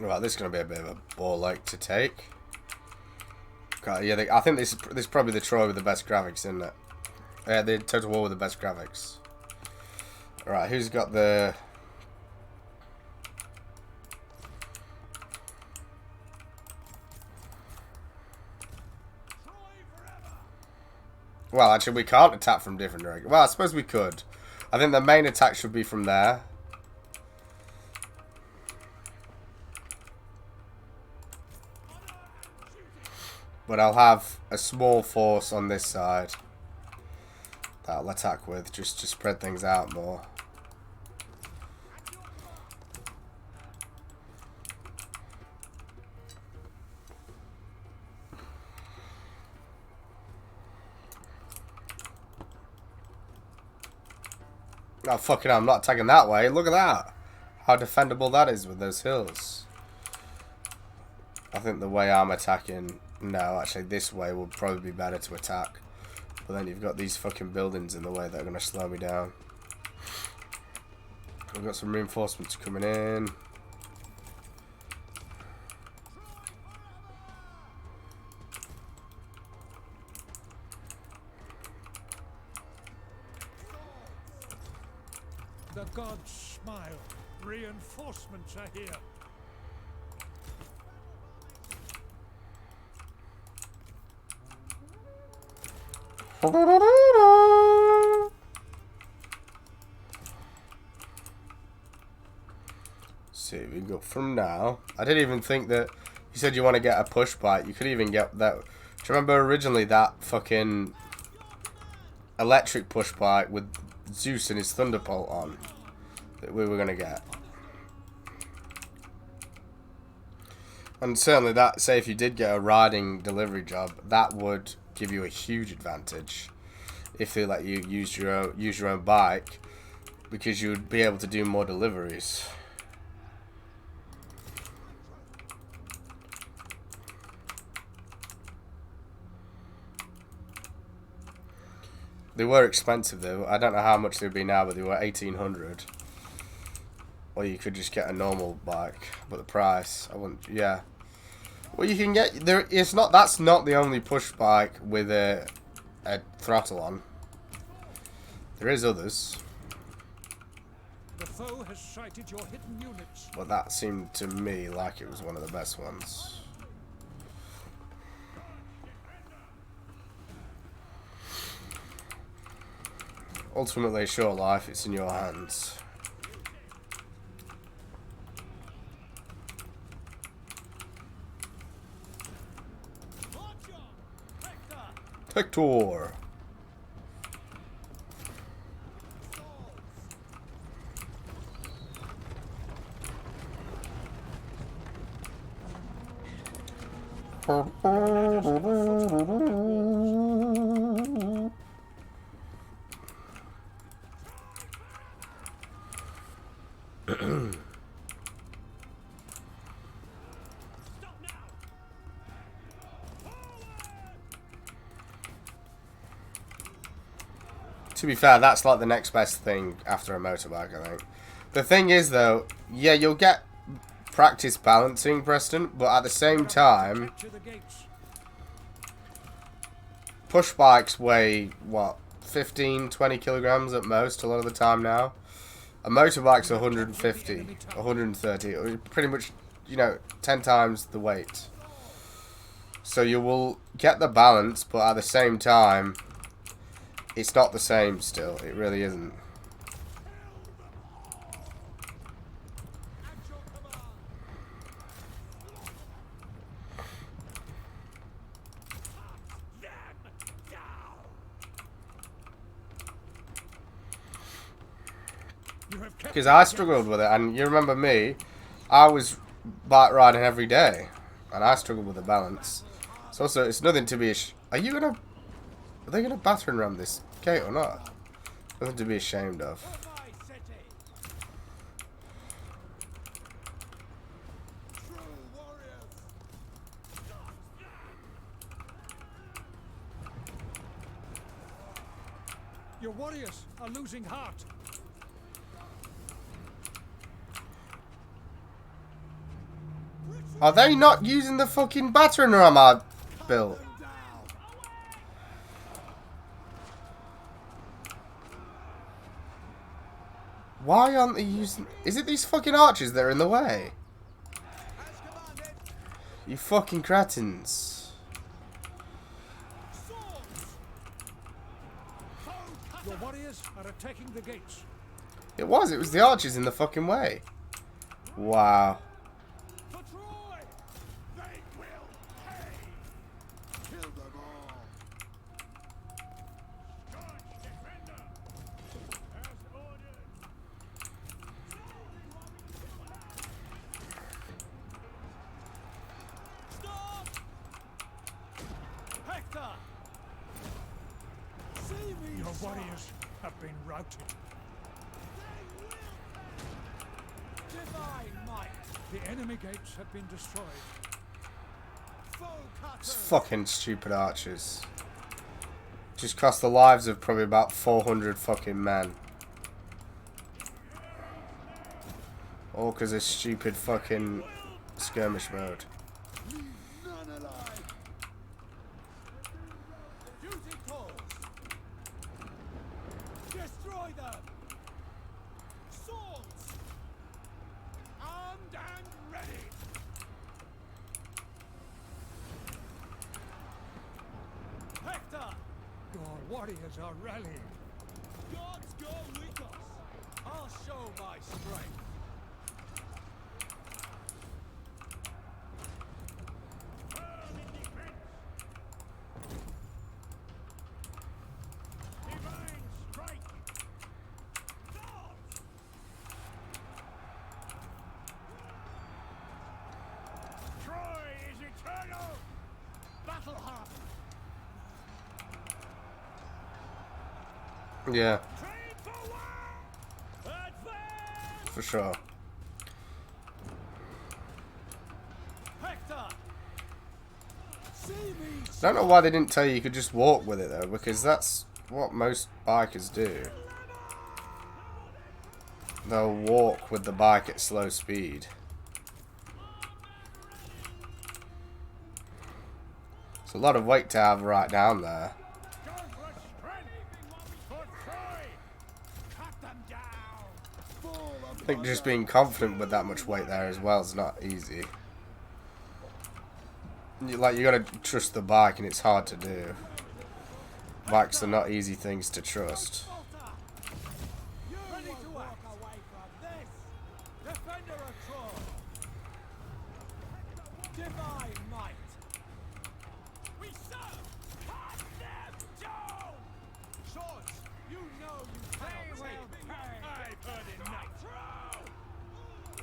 Right, this is going to be a bit of a ball ache to take. Okay, yeah, I think this is probably the Troy with the best graphics, isn't it? Yeah, the Total War with the best graphics. Alright, who's got the... Well, actually, we can't attack from different directions. Well, I suppose we could. I think the main attack should be from there. But I'll have a small force on this side that I'll attack with, just to spread things out more. Oh, fucking hell, I'm not attacking that way. Look at that. How defendable that is with those hills. I think the way I'm attacking... No, actually, this way would probably be better to attack. But then you've got these fucking buildings in the way that are going to slow me down. We've got some reinforcements coming in. The gods smile. Reinforcements are here. See, we go from now. I didn't even think that you said you want to get a push bike. You could even get that. Do you remember originally that fucking electric push bike with Zeus and his thunderbolt on that we were gonna get? And certainly that, say if you did get a riding delivery job, that would give you a huge advantage if they let you use your own bike, because you would be able to do more deliveries. They were expensive though. I don't know how much they'd be now, but they were 1,800. Or you could just get a normal bike, but the price, I wouldn't. Yeah. Well, you can get there. It's not. That's not the only push bike with a throttle on. There is others. The foe has sighted your hidden units. But that seemed to me like it was one of the best ones. Ultimately, short life. It's in your hands. Hector. To be fair, that's like the next best thing after a motorbike, I think. The thing is, though, yeah, you'll get practice balancing, Preston, but at the same time, Capture the gates. push bikes weigh, what, 15, 20 kilograms at most a lot of the time now. A motorbike's 150, 130, or pretty much, you know, 10 times the weight. So you will get the balance, but at the same time, it's not the same still. It really isn't. Because I struggled with it, and you remember me, I was bike riding every day, and I struggled with the balance. So also, it's nothing to be are they gonna battering ram this gate or not? Nothing to be ashamed of. Your warriors are losing heart. Are they not using the fucking battering ram I built? Why aren't they using... Is it these fucking archers that are in the way? You fucking cretins. Your warriors are attacking the gates. It was the archers in the fucking way. Wow. Your warriors have been routed. Divine might. The enemy gates have been destroyed. It's fucking stupid archers. Just cost the lives of probably about 400 fucking men. All because of stupid fucking skirmish mode. Destroy them! Swords! Armed and ready! Hector! Your warriors are rallying. Gods go with us! I'll show my strength! Yeah. For sure. I don't know why they didn't tell you could just walk with it though, because that's what most bikers do. They'll walk with the bike at slow speed. It's a lot of weight to have right down there. I think just being confident with that much weight there as well is not easy. You gotta trust the bike, and it's hard to do. Bikes are not easy things to trust.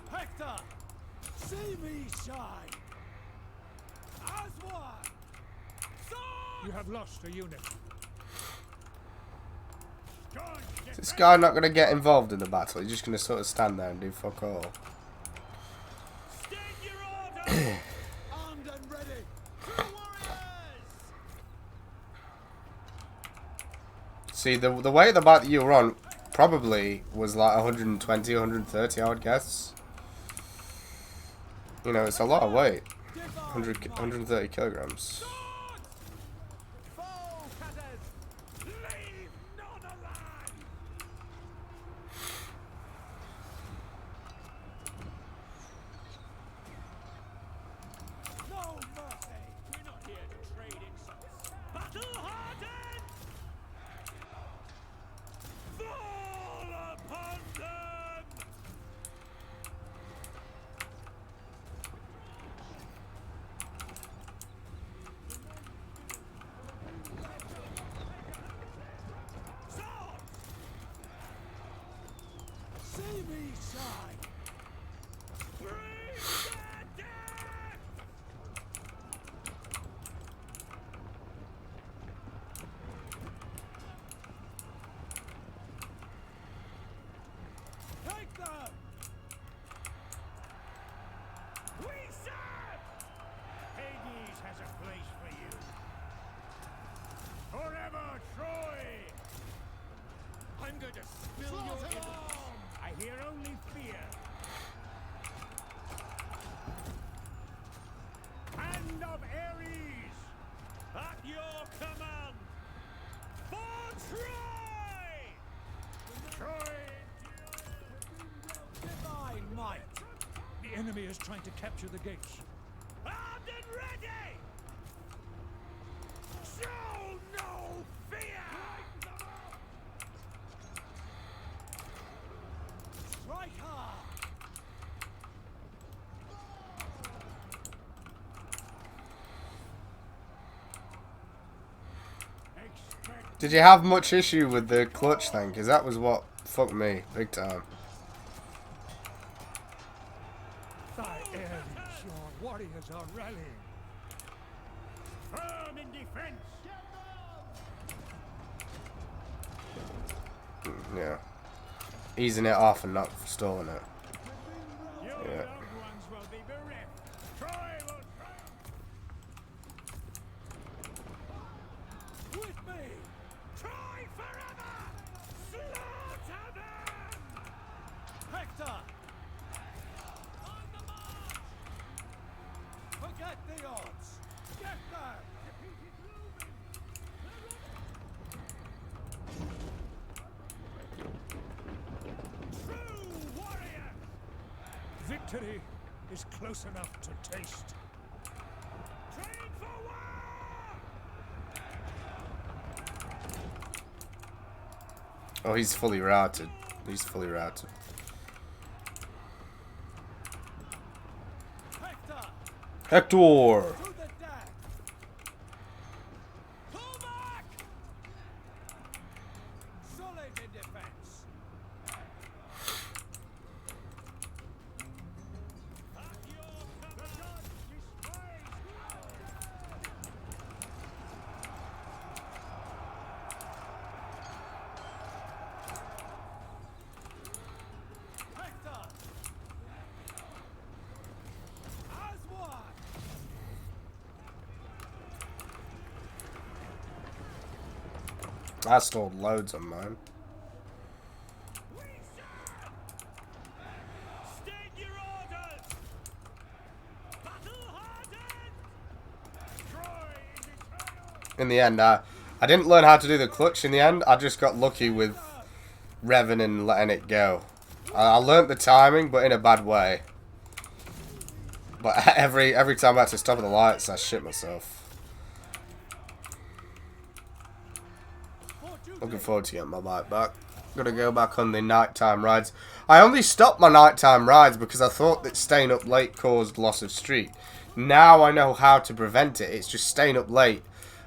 Hector! See me shine! As one! You have lost a unit. Is this guy not gonna get involved in the battle? He's just gonna sort of stand there and do fuck all. Armed and ready! True warriors! See, the weight of the bike that you were on probably was like 120, 130, I would guess. You know, it's a lot of weight. 130 kilograms. See me shine! Bring the death! Take them! We serve! Hades has a place for you. Forever, Troy! I'm going to spill your innards. I hear only fear. Hand of Ares! At your command! For Troy! Troy! Divine might! The enemy is trying to capture the gates. Armed and ready! Show no fear! Strike hard! Did you have much issue with the clutch thing? Because that was what fucked me big time. Thy Ares, your warriors are rallying. Firm in defense! Yeah. Easing it off and not stalling it. Your Yeah. loved ones will be bereft. Troy will triumph! With me! Troy forever! Slaughter them! Hector! On the march! Forget the odds! Get them! True warrior! Victory is close enough to taste. Train for war! Oh, he's fully routed. He's fully routed. Hector! Hector! To the deck! Pull back! Solid in defense! At your command! Hector! As one! I stole loads on mine. We serve! State your orders! Battle hardened! Troy is eternal! In the end, I didn't learn how to do the clutch in the end. I just got lucky with revving and letting it go. I learnt the timing, but in a bad way. But every time I had to stop at the lights, I shit myself. Looking forward to getting my bike back. Gonna go back on the nighttime rides. I only stopped my nighttime rides because I thought that staying up late caused loss of street. Now I know how to prevent it. It's just staying up late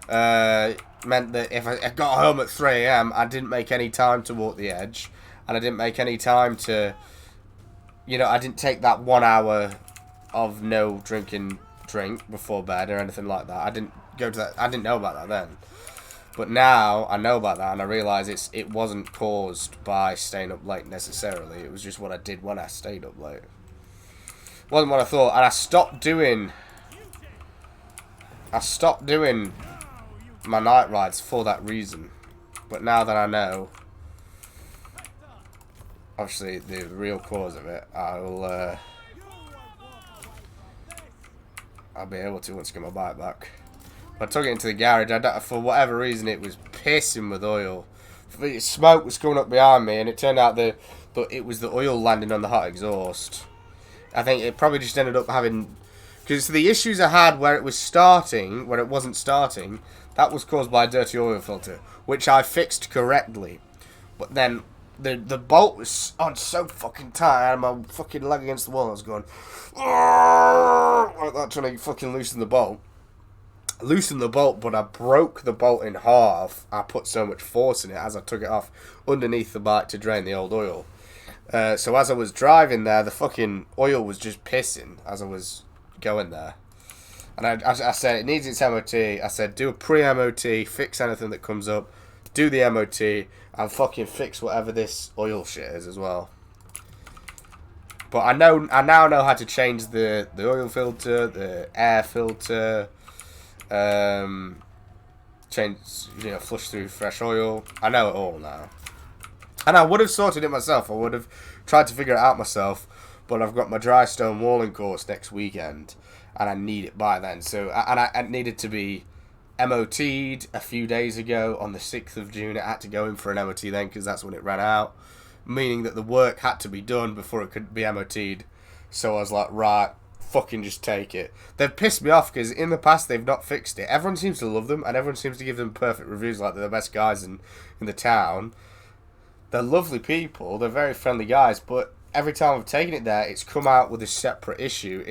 meant that if I got home at 3 AM, I didn't make any time to walk the edge, and I didn't make any time to, you know, I didn't take that 1 hour of no drink before bed or anything like that. I didn't go to that. I didn't know about that then. But now I know about that, and I realise it wasn't caused by staying up late necessarily. It was just what I did when I stayed up late. It wasn't what I thought, and I stopped doing my night rides for that reason. But now that I know, obviously the real cause of it, I'll be able to once I get my bike back. I took it into the garage. For whatever reason, it was pissing with oil. Smoke was coming up behind me, and it turned out that it was the oil landing on the hot exhaust. I think it probably just ended up having... Because the issues I had where it was starting, when it wasn't starting, that was caused by a dirty oil filter, which I fixed correctly. But then the bolt was on so fucking tight, I had my fucking leg against the wall, I was going... like that, trying to fucking loosen the bolt. Loosened the bolt, but I broke the bolt in half. I put so much force in it as I took it off underneath the bike to drain the old oil. So as I was driving there, the fucking oil was just pissing as I was going there. And I said, it needs its MOT. I said, do a pre-MOT, fix anything that comes up, do the MOT, and fucking fix whatever this oil shit is as well. But I now know how to change the oil filter, the air filter, change, flush through fresh oil. I know it all now. And I would have sorted it myself. I would have tried to figure it out myself. But I've got my dry stone walling course next weekend. And I need it by then. So, I needed to be MOT'd a few days ago on the 6th of June. I had to go in for an MOT then because that's when it ran out. Meaning that the work had to be done before it could be MOT'd. So I was like, right, fucking just take it. They've pissed me off because in the past they've not fixed it. Everyone seems to love them and everyone seems to give them perfect reviews like they're the best guys in the town. They're lovely people, they're very friendly guys, but every time I've taken it there, it's come out with a separate issue.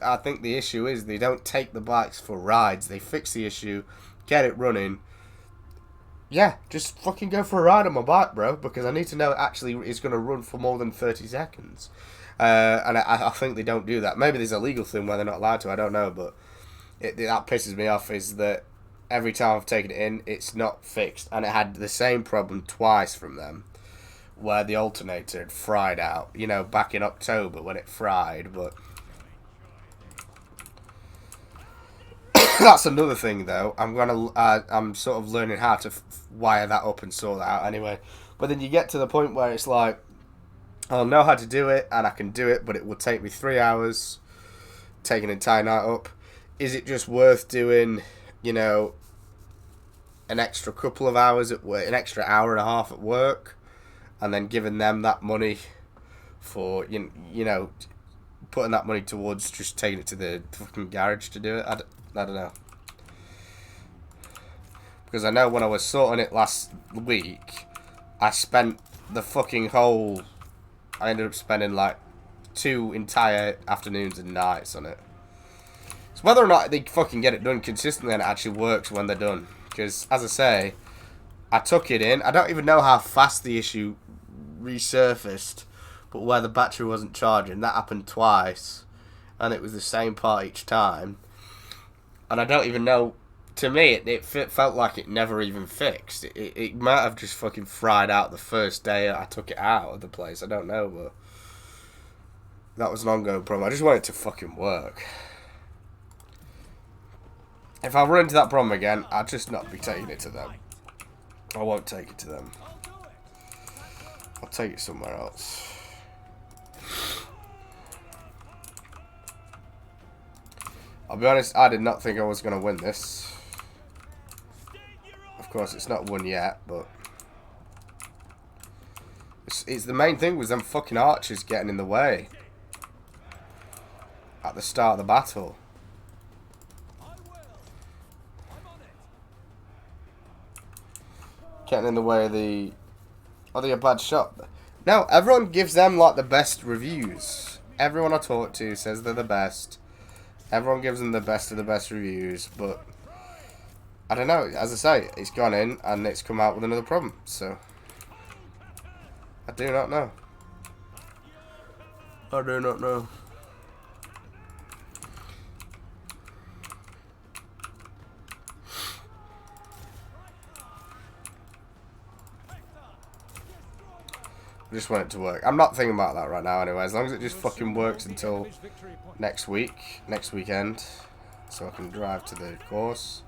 I think the issue is they don't take the bikes for rides. They fix the issue, get it running. Yeah, just fucking go for a ride on my bike, bro, because I need to know it actually is going to run for more than 30 seconds. And I think they don't do that. Maybe there's a legal thing where they're not allowed to, I don't know, but that pisses me off is that every time I've taken it in, it's not fixed. And it had the same problem twice from them, where the alternator had fried out, back in October when it fried, but... That's another thing, though. I'm sort of learning how to wire that up and sort that out anyway. But then you get to the point where it's like, I'll know how to do it, and I can do it, but it will take me 3 hours, take an entire night up. Is it just worth doing, an extra couple of hours at work, an extra hour and a half at work, and then giving them that money for, putting that money towards just taking it to the fucking garage to do it? I don't know. Because I know when I was sorting it last week, I spent the fucking whole... I ended up spending like 2 entire afternoons and nights on it. It's whether or not they fucking get it done consistently and it actually works when they're done. Because, as I say, I took it in. I don't even know how fast the issue resurfaced, but where the battery wasn't charging, that happened twice. And it was the same part each time. And I don't even know, to me, it felt like it never even fixed. It might have just fucking fried out the first day I took it out of the place. I don't know, but that was an ongoing problem. I just want it to fucking work. If I run into that problem again, I'll just not be taking it to them. I won't take it to them. I'll take it somewhere else. I'll be honest, I did not think I was going to win this. Of course, it's not won yet, but... It's the main thing was them fucking archers getting in the way. At the start of the battle. Getting in the way of the... Are they a bad shot? No, everyone gives them, like, the best reviews. Everyone I talk to says they're the best. Everyone gives them the best of the best reviews, but I don't know. As I say, it's gone in and it's come out with another problem, so I do not know. I do not know. I just want it to work. I'm not thinking about that right now anyway, as long as it just fucking works until next weekend, so I can drive to the course,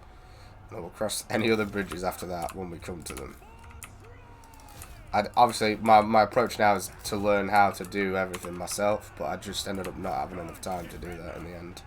and we'll cross any other bridges after that when we come to them. Obviously, my approach now is to learn how to do everything myself, but I just ended up not having enough time to do that in the end.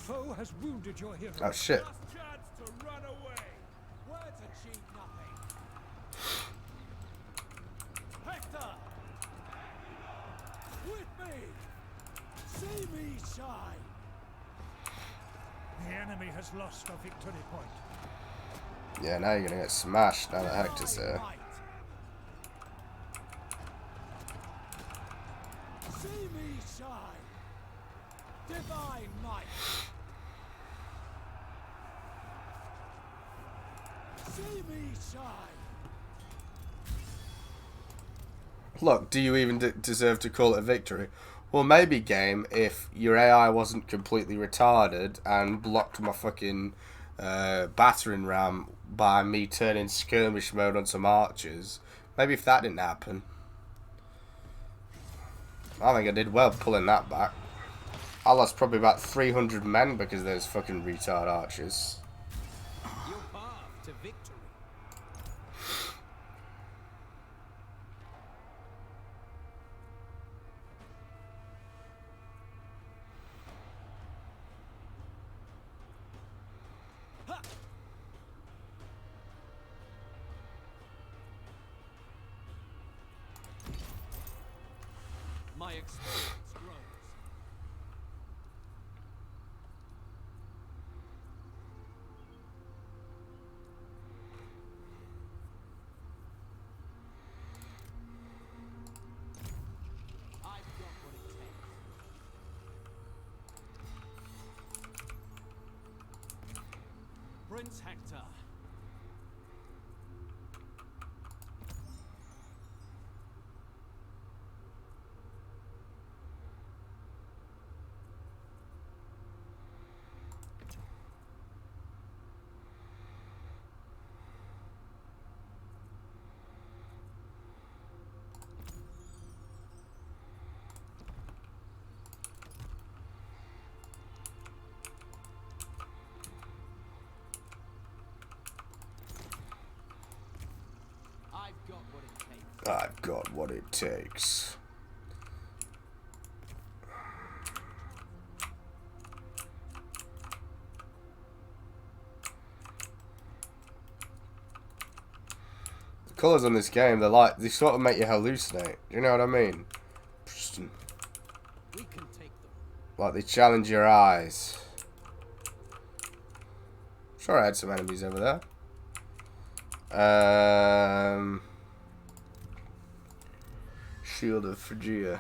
foe has wounded your hero. Oh shit. Last chance to run away. Words achieve nothing. Hector! With me. See me shine. The enemy has lost a victory point. Yeah, now you're gonna get smashed now that Hector's Divine there. might. See me shine. Divine might. See me shine. Look, do you even deserve to call it a victory? Well, maybe, game, if your AI wasn't completely retarded and blocked my fucking battering ram by me turning skirmish mode on some archers, maybe if that didn't happen. I think I did well pulling that back. I lost probably about 300 men because of those fucking retard archers. Your path to victory. My experience grows. I've got what it takes. Prince Hector. I've got what it takes. I've got what it takes. The colours on this game, they sort of make you hallucinate. Do you know what I mean? Just, We can take them. like they challenge your eyes. Sure, I had some enemies over there. Shield of Phrygia.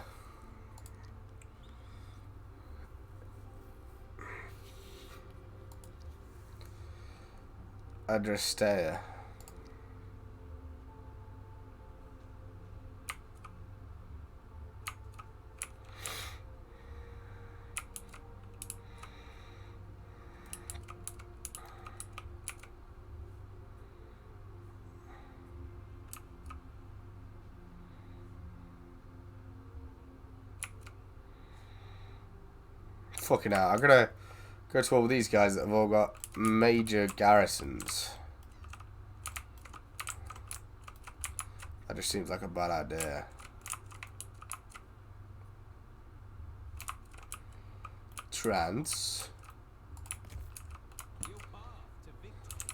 Adrastea. Fucking hell, I'm gonna go to all these guys that have all got major garrisons. That just seems like a bad idea. Trance. Your path to victory.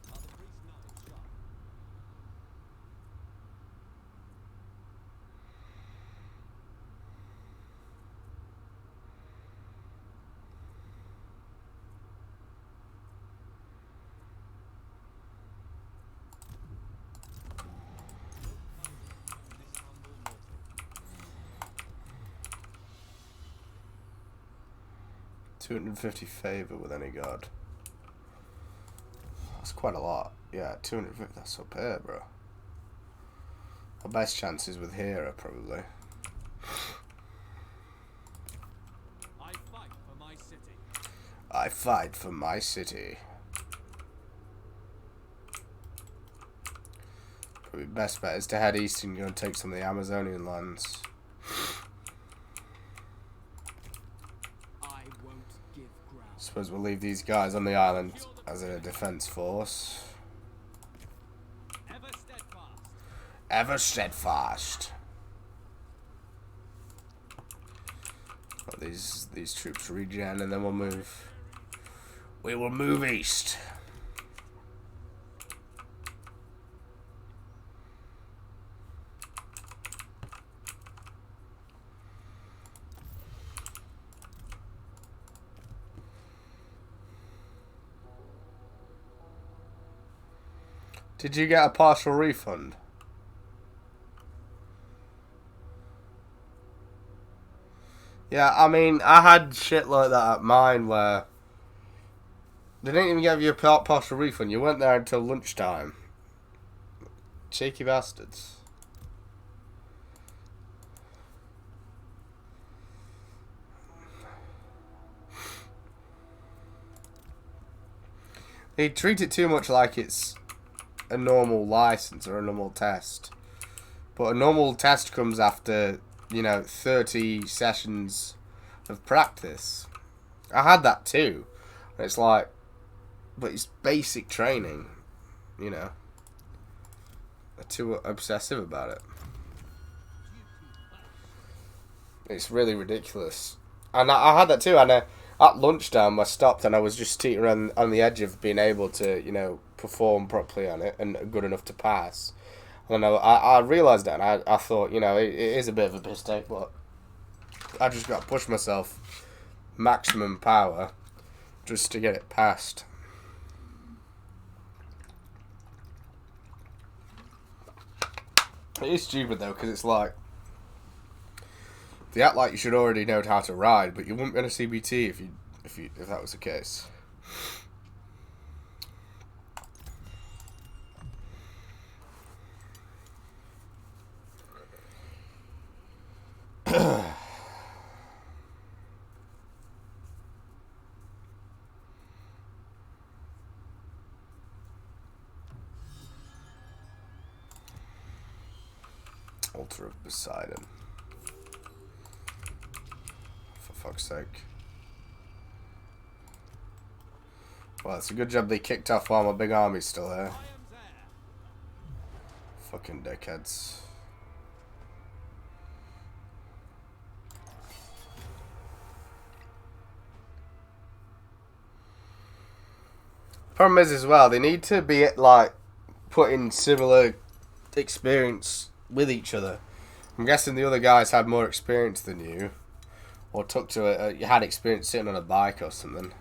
Are the priest's knives sharp? This humble mortal. 250 favor with any god. That's quite a lot. Yeah, 250. That's up here, bro. My best chances with Hera, probably. I fight for my city. I fight for my city. Probably best bet is to head east and go and take some of the Amazonian lands. I won't give ground. Suppose we'll leave these guys on the island as a defense force. Ever steadfast. Ever steadfast. Let these troops regen and then we'll move. We will move east. Did you get a partial refund? Yeah, I mean, I had shit like that at mine where they didn't even give you a partial refund. You went there until lunchtime. Cheeky bastards. They treat it too much like it's a normal license or a normal test. But a normal test comes after, you know, 30 sessions of practice. I had that too. It's like, but it's basic training, you know. They're too obsessive about it. It's really ridiculous. And I had that too, and at lunchtime I stopped and I was just teetering on the edge of being able to, you know, perform properly on it and good enough to pass. And I realised that, and I thought, you know, it is a bit of a mistake, but I just got to push myself maximum power just to get it passed. It is stupid though, because it's like they act like you should already know how to ride, but you wouldn't get a CBT if that was the case. Altar of Poseidon. For fuck's sake. Well, it's a good job they kicked off while my big army's still there. Fucking dickheads. Problem is as well, they need to be like putting similar experience with each other. I'm guessing the other guys had more experience than you, or took to it. You had experience sitting on a bike or something.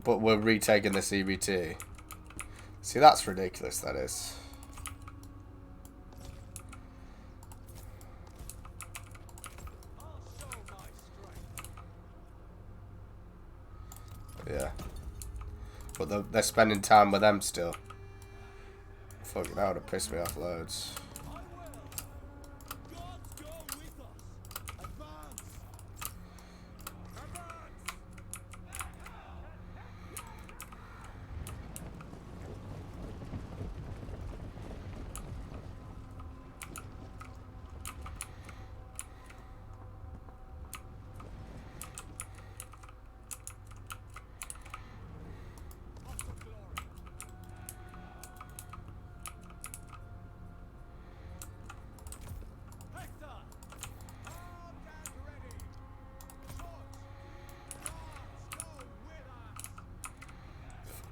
But we're retaking the CBT. See, that's ridiculous. That is. Yeah. But they're spending time with them still. Fucking that would have pissed me off loads.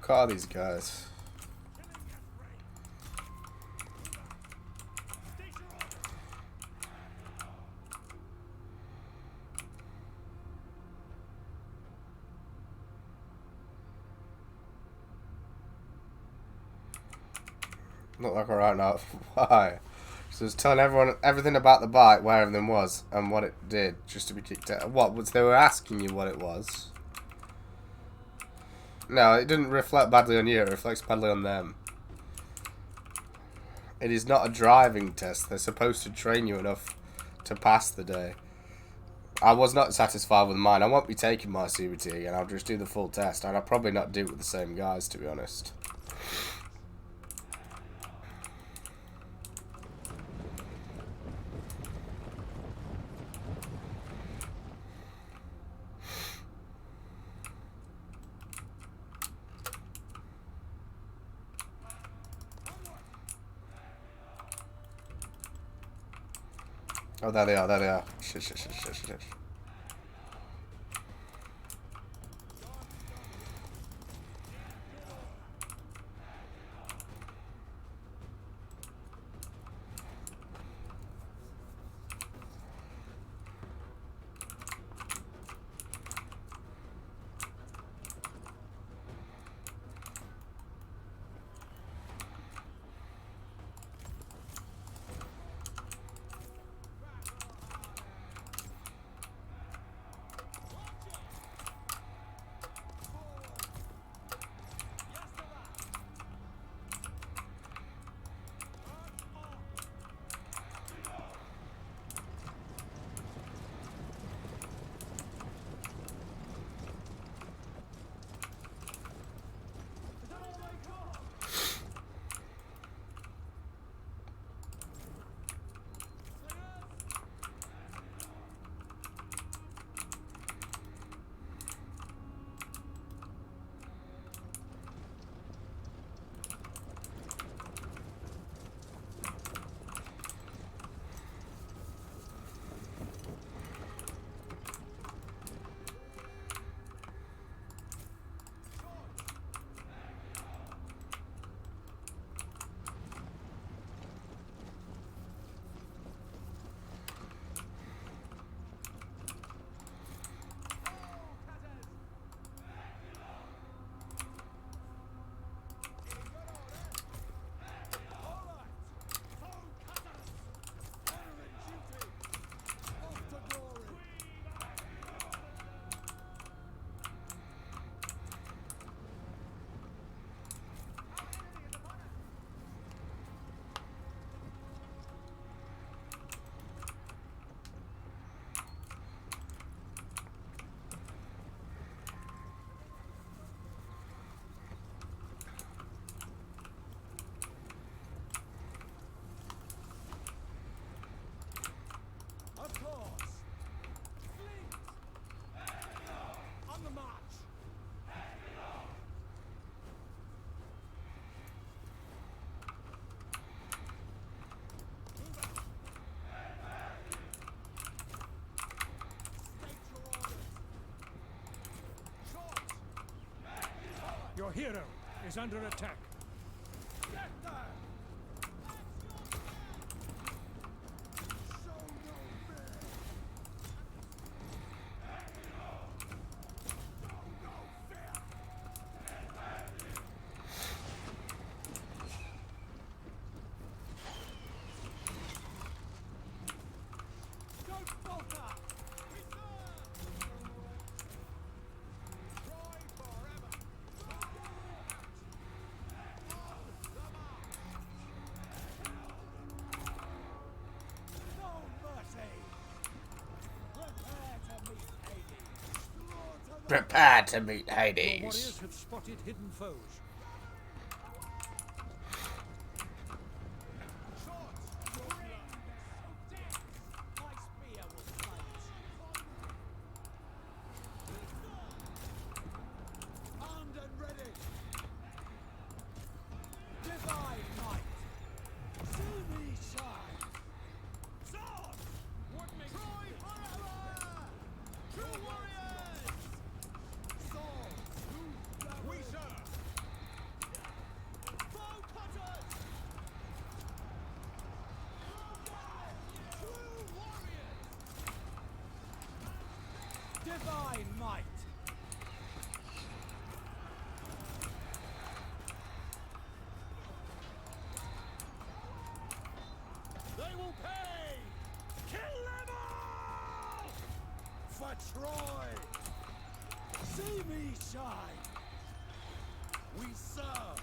Fuck all these guys. Not like right now. Why? So it's telling everyone everything about the bike, where everything was, and what it did, just to be kicked out. What was they were asking you what it was? No, it didn't reflect badly on you. It reflects badly on them. It is not a driving test. They're supposed to train you enough to pass the day. I was not satisfied with mine. I won't be taking my CBT again. I'll just do the full test. And I'll probably not do it with the same guys, to be honest. Oh, there they are, there they are. Shit, shit, shit, shit, shit. Your hero is under attack. Get there! Show no fear! Don't falter! Prepare to meet Your Hades. warriors have spotted hidden foes. Armed and ready. Divine might. See me shine. Sword. Troy forever. True warriors. Sword. We serve. Bow cutters. True warriors. Divine might. They will pay! Kill them all! For Troy! See me shine! We serve!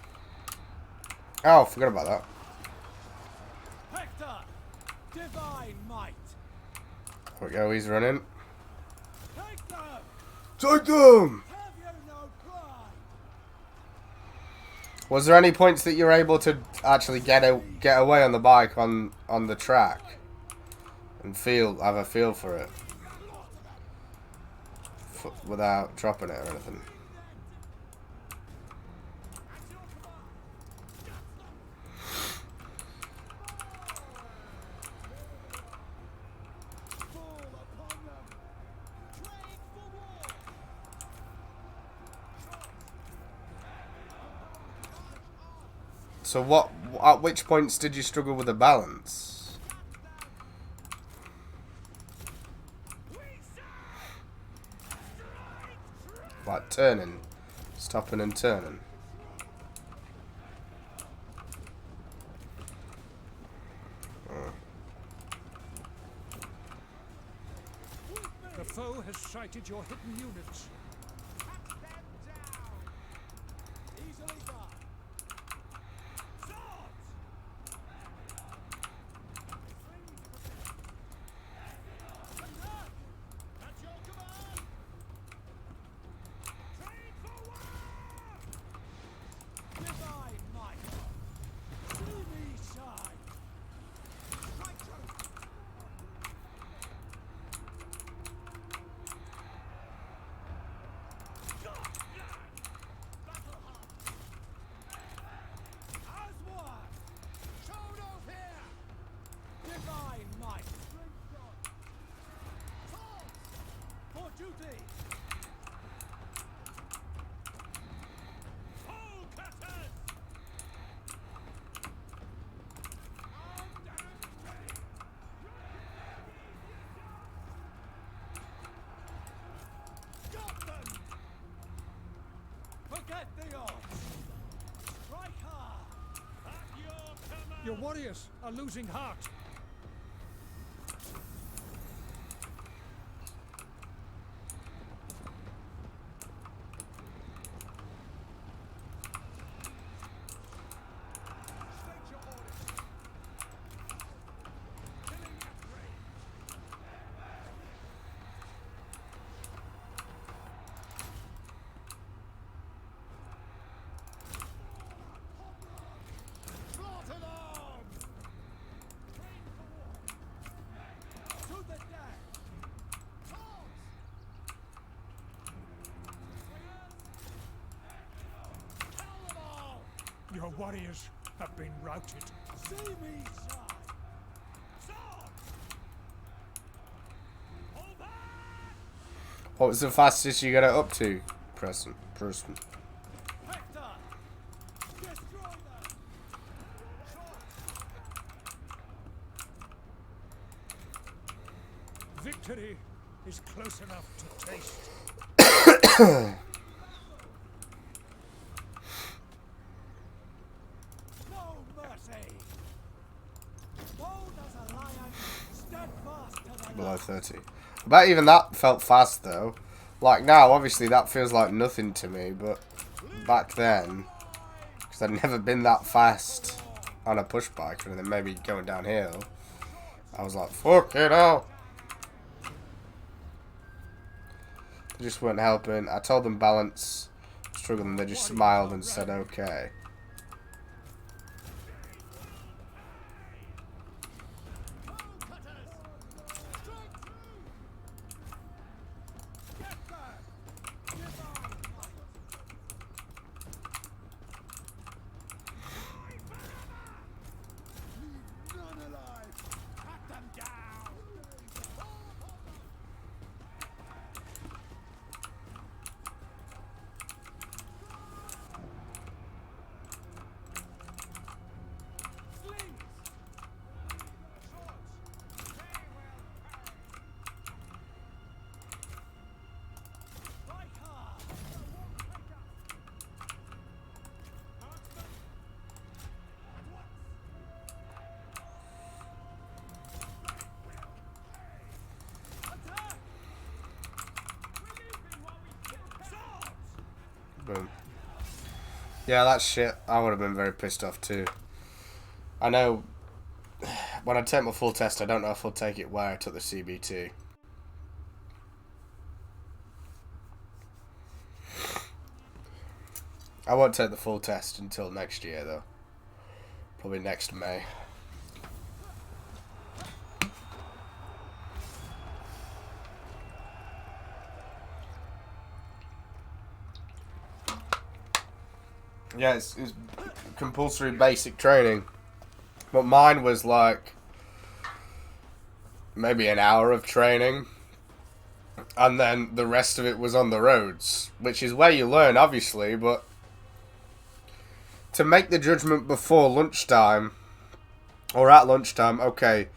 Oh, forgot about that. Hector! Divine might! There we go, he's running. Take them! Was there any points that you're able to actually get away on the bike on the track and have a feel for it without dropping it or anything? So at which points did you struggle with the balance? Like turning, stopping and turning. The foe has sighted your hidden units. Easily done. Your warriors are losing heart. Your warriors have been routed. See me, son! What was the fastest you got it up to, Preston? Victory is close enough to taste. Below 30. I bet even that felt fast though. Like now, obviously that feels like nothing to me, but back then, because I'd never been that fast on a push bike and then maybe going downhill, I was like, fuck it all. They just weren't helping. I told them balance, struggling, they just smiled and said okay. Boom. Yeah, that's shit. I would have been very pissed off too. I know when I take my full test, I don't know if I'll take it where I took the CBT. I won't take the full test until next year, though. Probably next May. Yeah, it's compulsory basic training. But mine was like maybe an hour of training. And then the rest of it was on the roads. Which is where you learn, obviously, but to make the judgment before lunchtime, or at lunchtime, okay,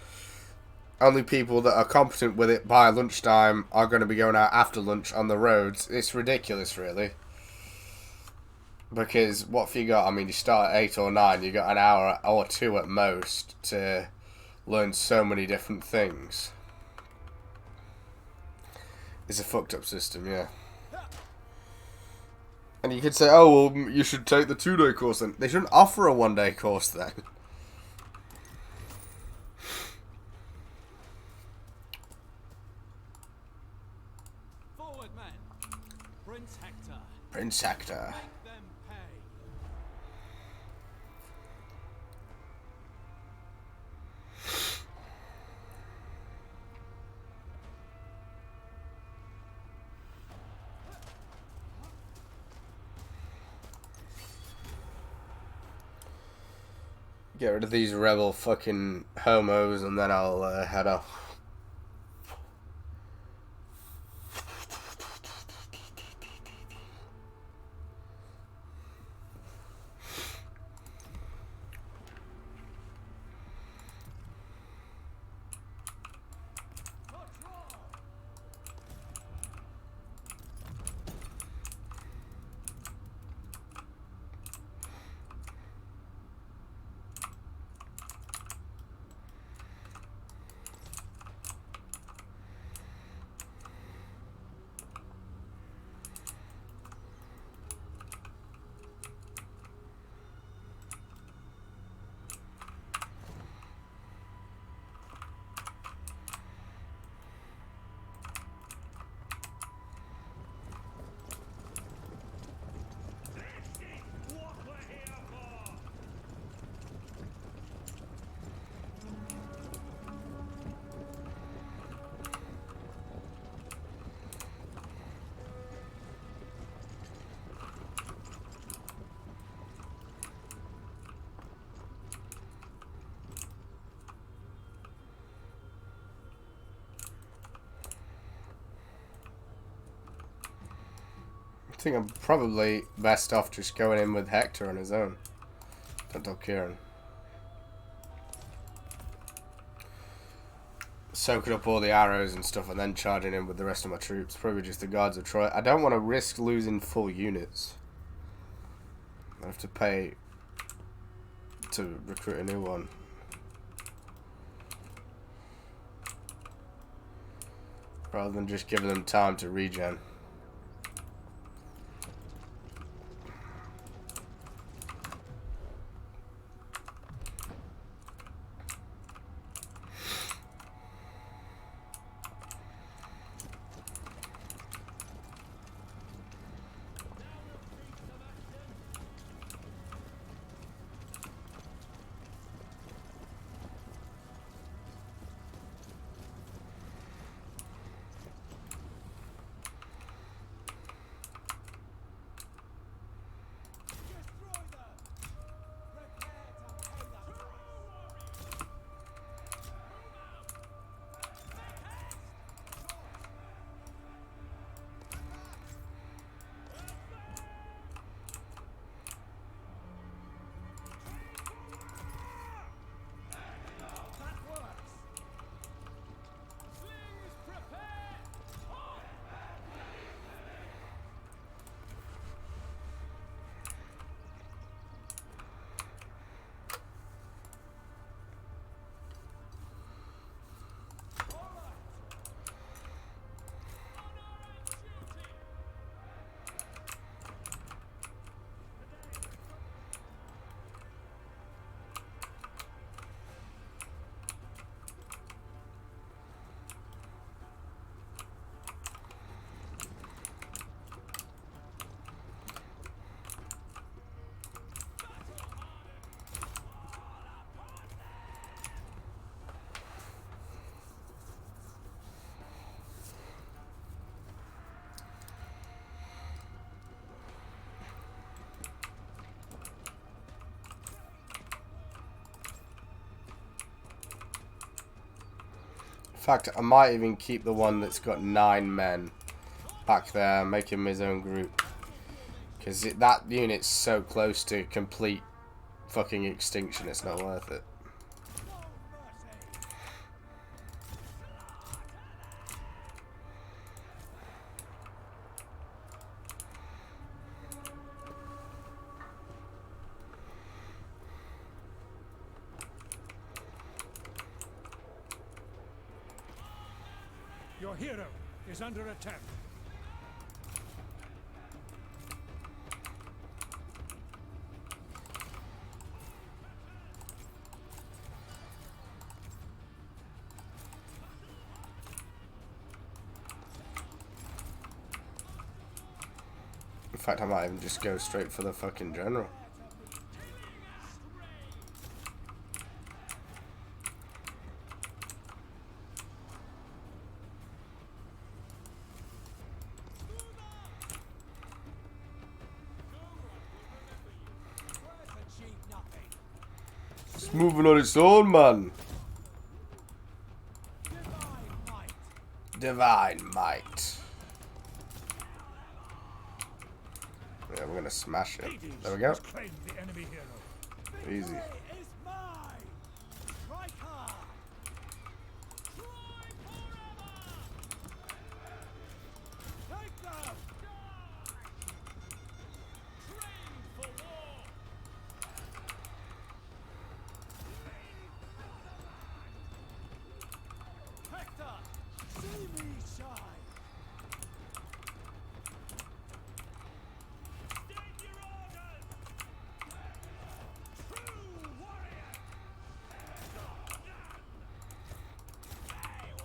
only people that are competent with it by lunchtime are going to be going out after lunch on the roads. It's ridiculous, really. Because what have you got? I mean, you start at 8 or 9, you got an hour or 2 at most to learn so many different things. It's a fucked up system, yeah. And you could say, oh, well, you should take the 2-day course then. They shouldn't offer a 1-day course then. Forward, men. Prince Hector. Prince Hector. Make them pay. Get rid of these rebel fucking homos and then I'll head off. I think I'm probably best off just going in with Hector on his own. Don't tell Kieran. Soaking up all the arrows and stuff and then charging in with the rest of my troops. Probably just the guards of Troy. I don't want to risk losing full units. I have to pay to recruit a new one. Rather than just giving them time to regen. fact, I might even keep the one that's got 9 men back there, make him his own group. Because that unit's so close to complete fucking extinction, it's not worth it. Your hero is under attack. In fact, I might even just go straight for the fucking general. It's moving on its own, man. Divine might. Yeah, we're gonna smash it. There we go. Easy.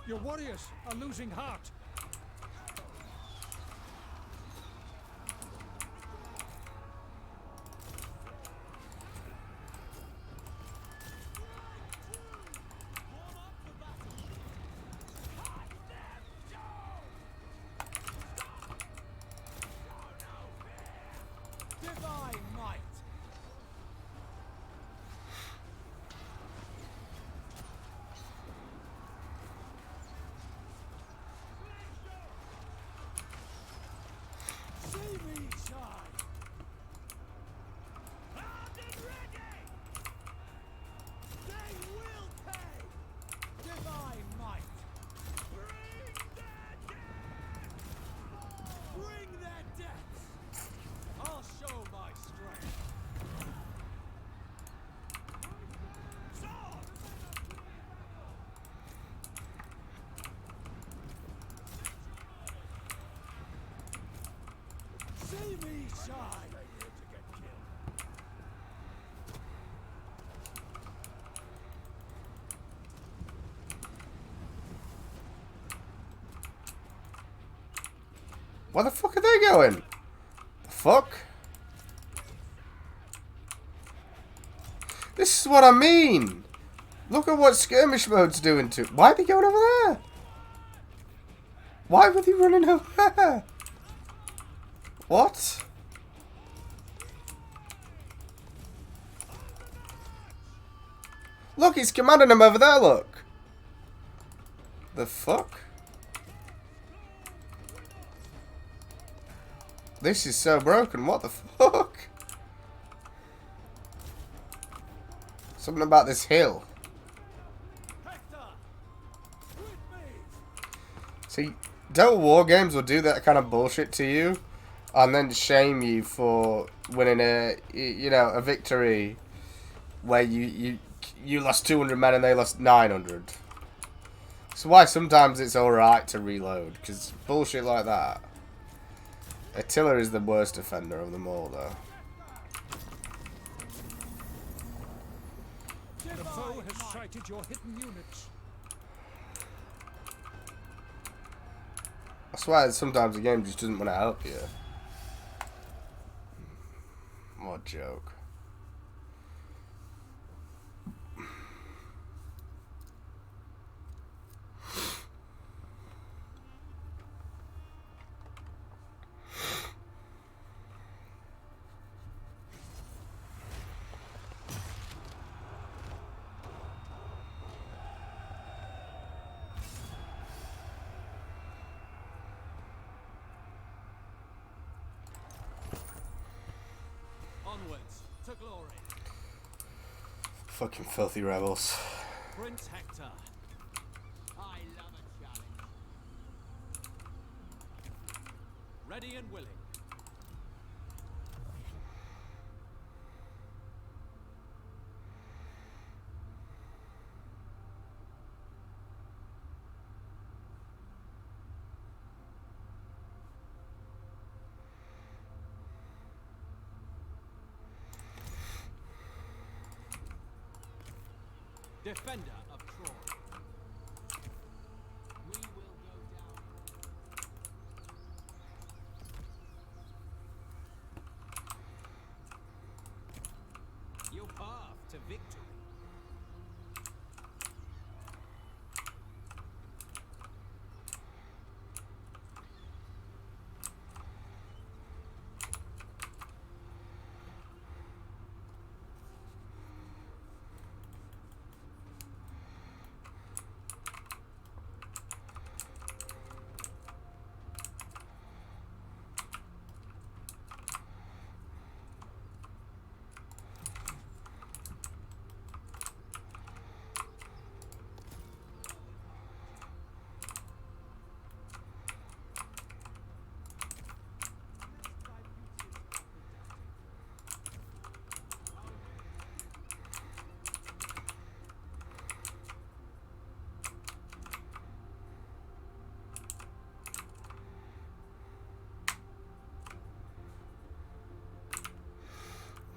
Your warriors are losing heart. Divine might. See me shine. Armed and ready. They will pay. Divine might. Bring their deaths. I'll show my strength. See me shine. Where the fuck are they going? The fuck? This is what I mean. Look at what skirmish mode's doing to. Why are they going over there? Why were they running over there? What? Look, he's commanding them over there, look. The fuck? This is so broken, what the fuck? Something about this hill. See, Total War games will do that kind of bullshit to you, and then shame you for winning a victory where you lost 200 men and they lost 900. That's why sometimes it's alright to reload, because bullshit like that. Attila is the worst offender of them all, though. The foe has sighted your hidden units. I swear sometimes the game just doesn't want to help you. What a joke. Onwards to glory. Fucking filthy rebels. Prince Hector. I love a challenge. Ready and willing. Defender of Troy. We will go down. Your path to victory.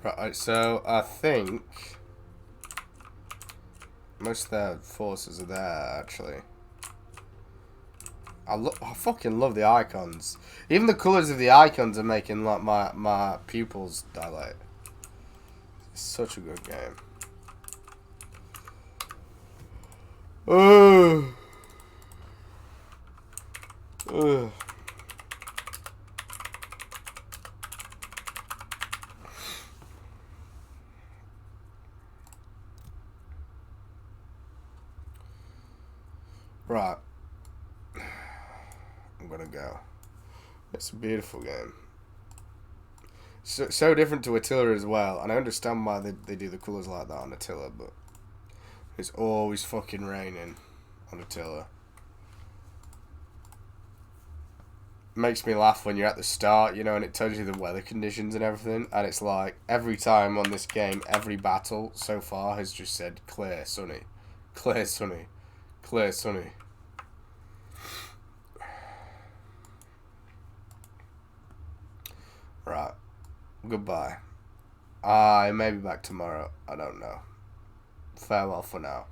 Right, so I think most of their forces are there, actually. I fucking love the icons. Even the colours of the icons are making like my pupils dilate. It's such a good game. Ugh. Ugh. Right. I'm gonna go. It's a beautiful game. So different to Attila as well. And I understand why they do the colours like that on Attila, but it's always fucking raining on Attila. Makes me laugh when you're at the start, you know, and it tells you the weather conditions and everything. And it's like, every time on this game, every battle so far has just said clear, sunny. Clear, sunny. Clear, sunny. Right. Goodbye. I may be back tomorrow. I don't know. Farewell for now.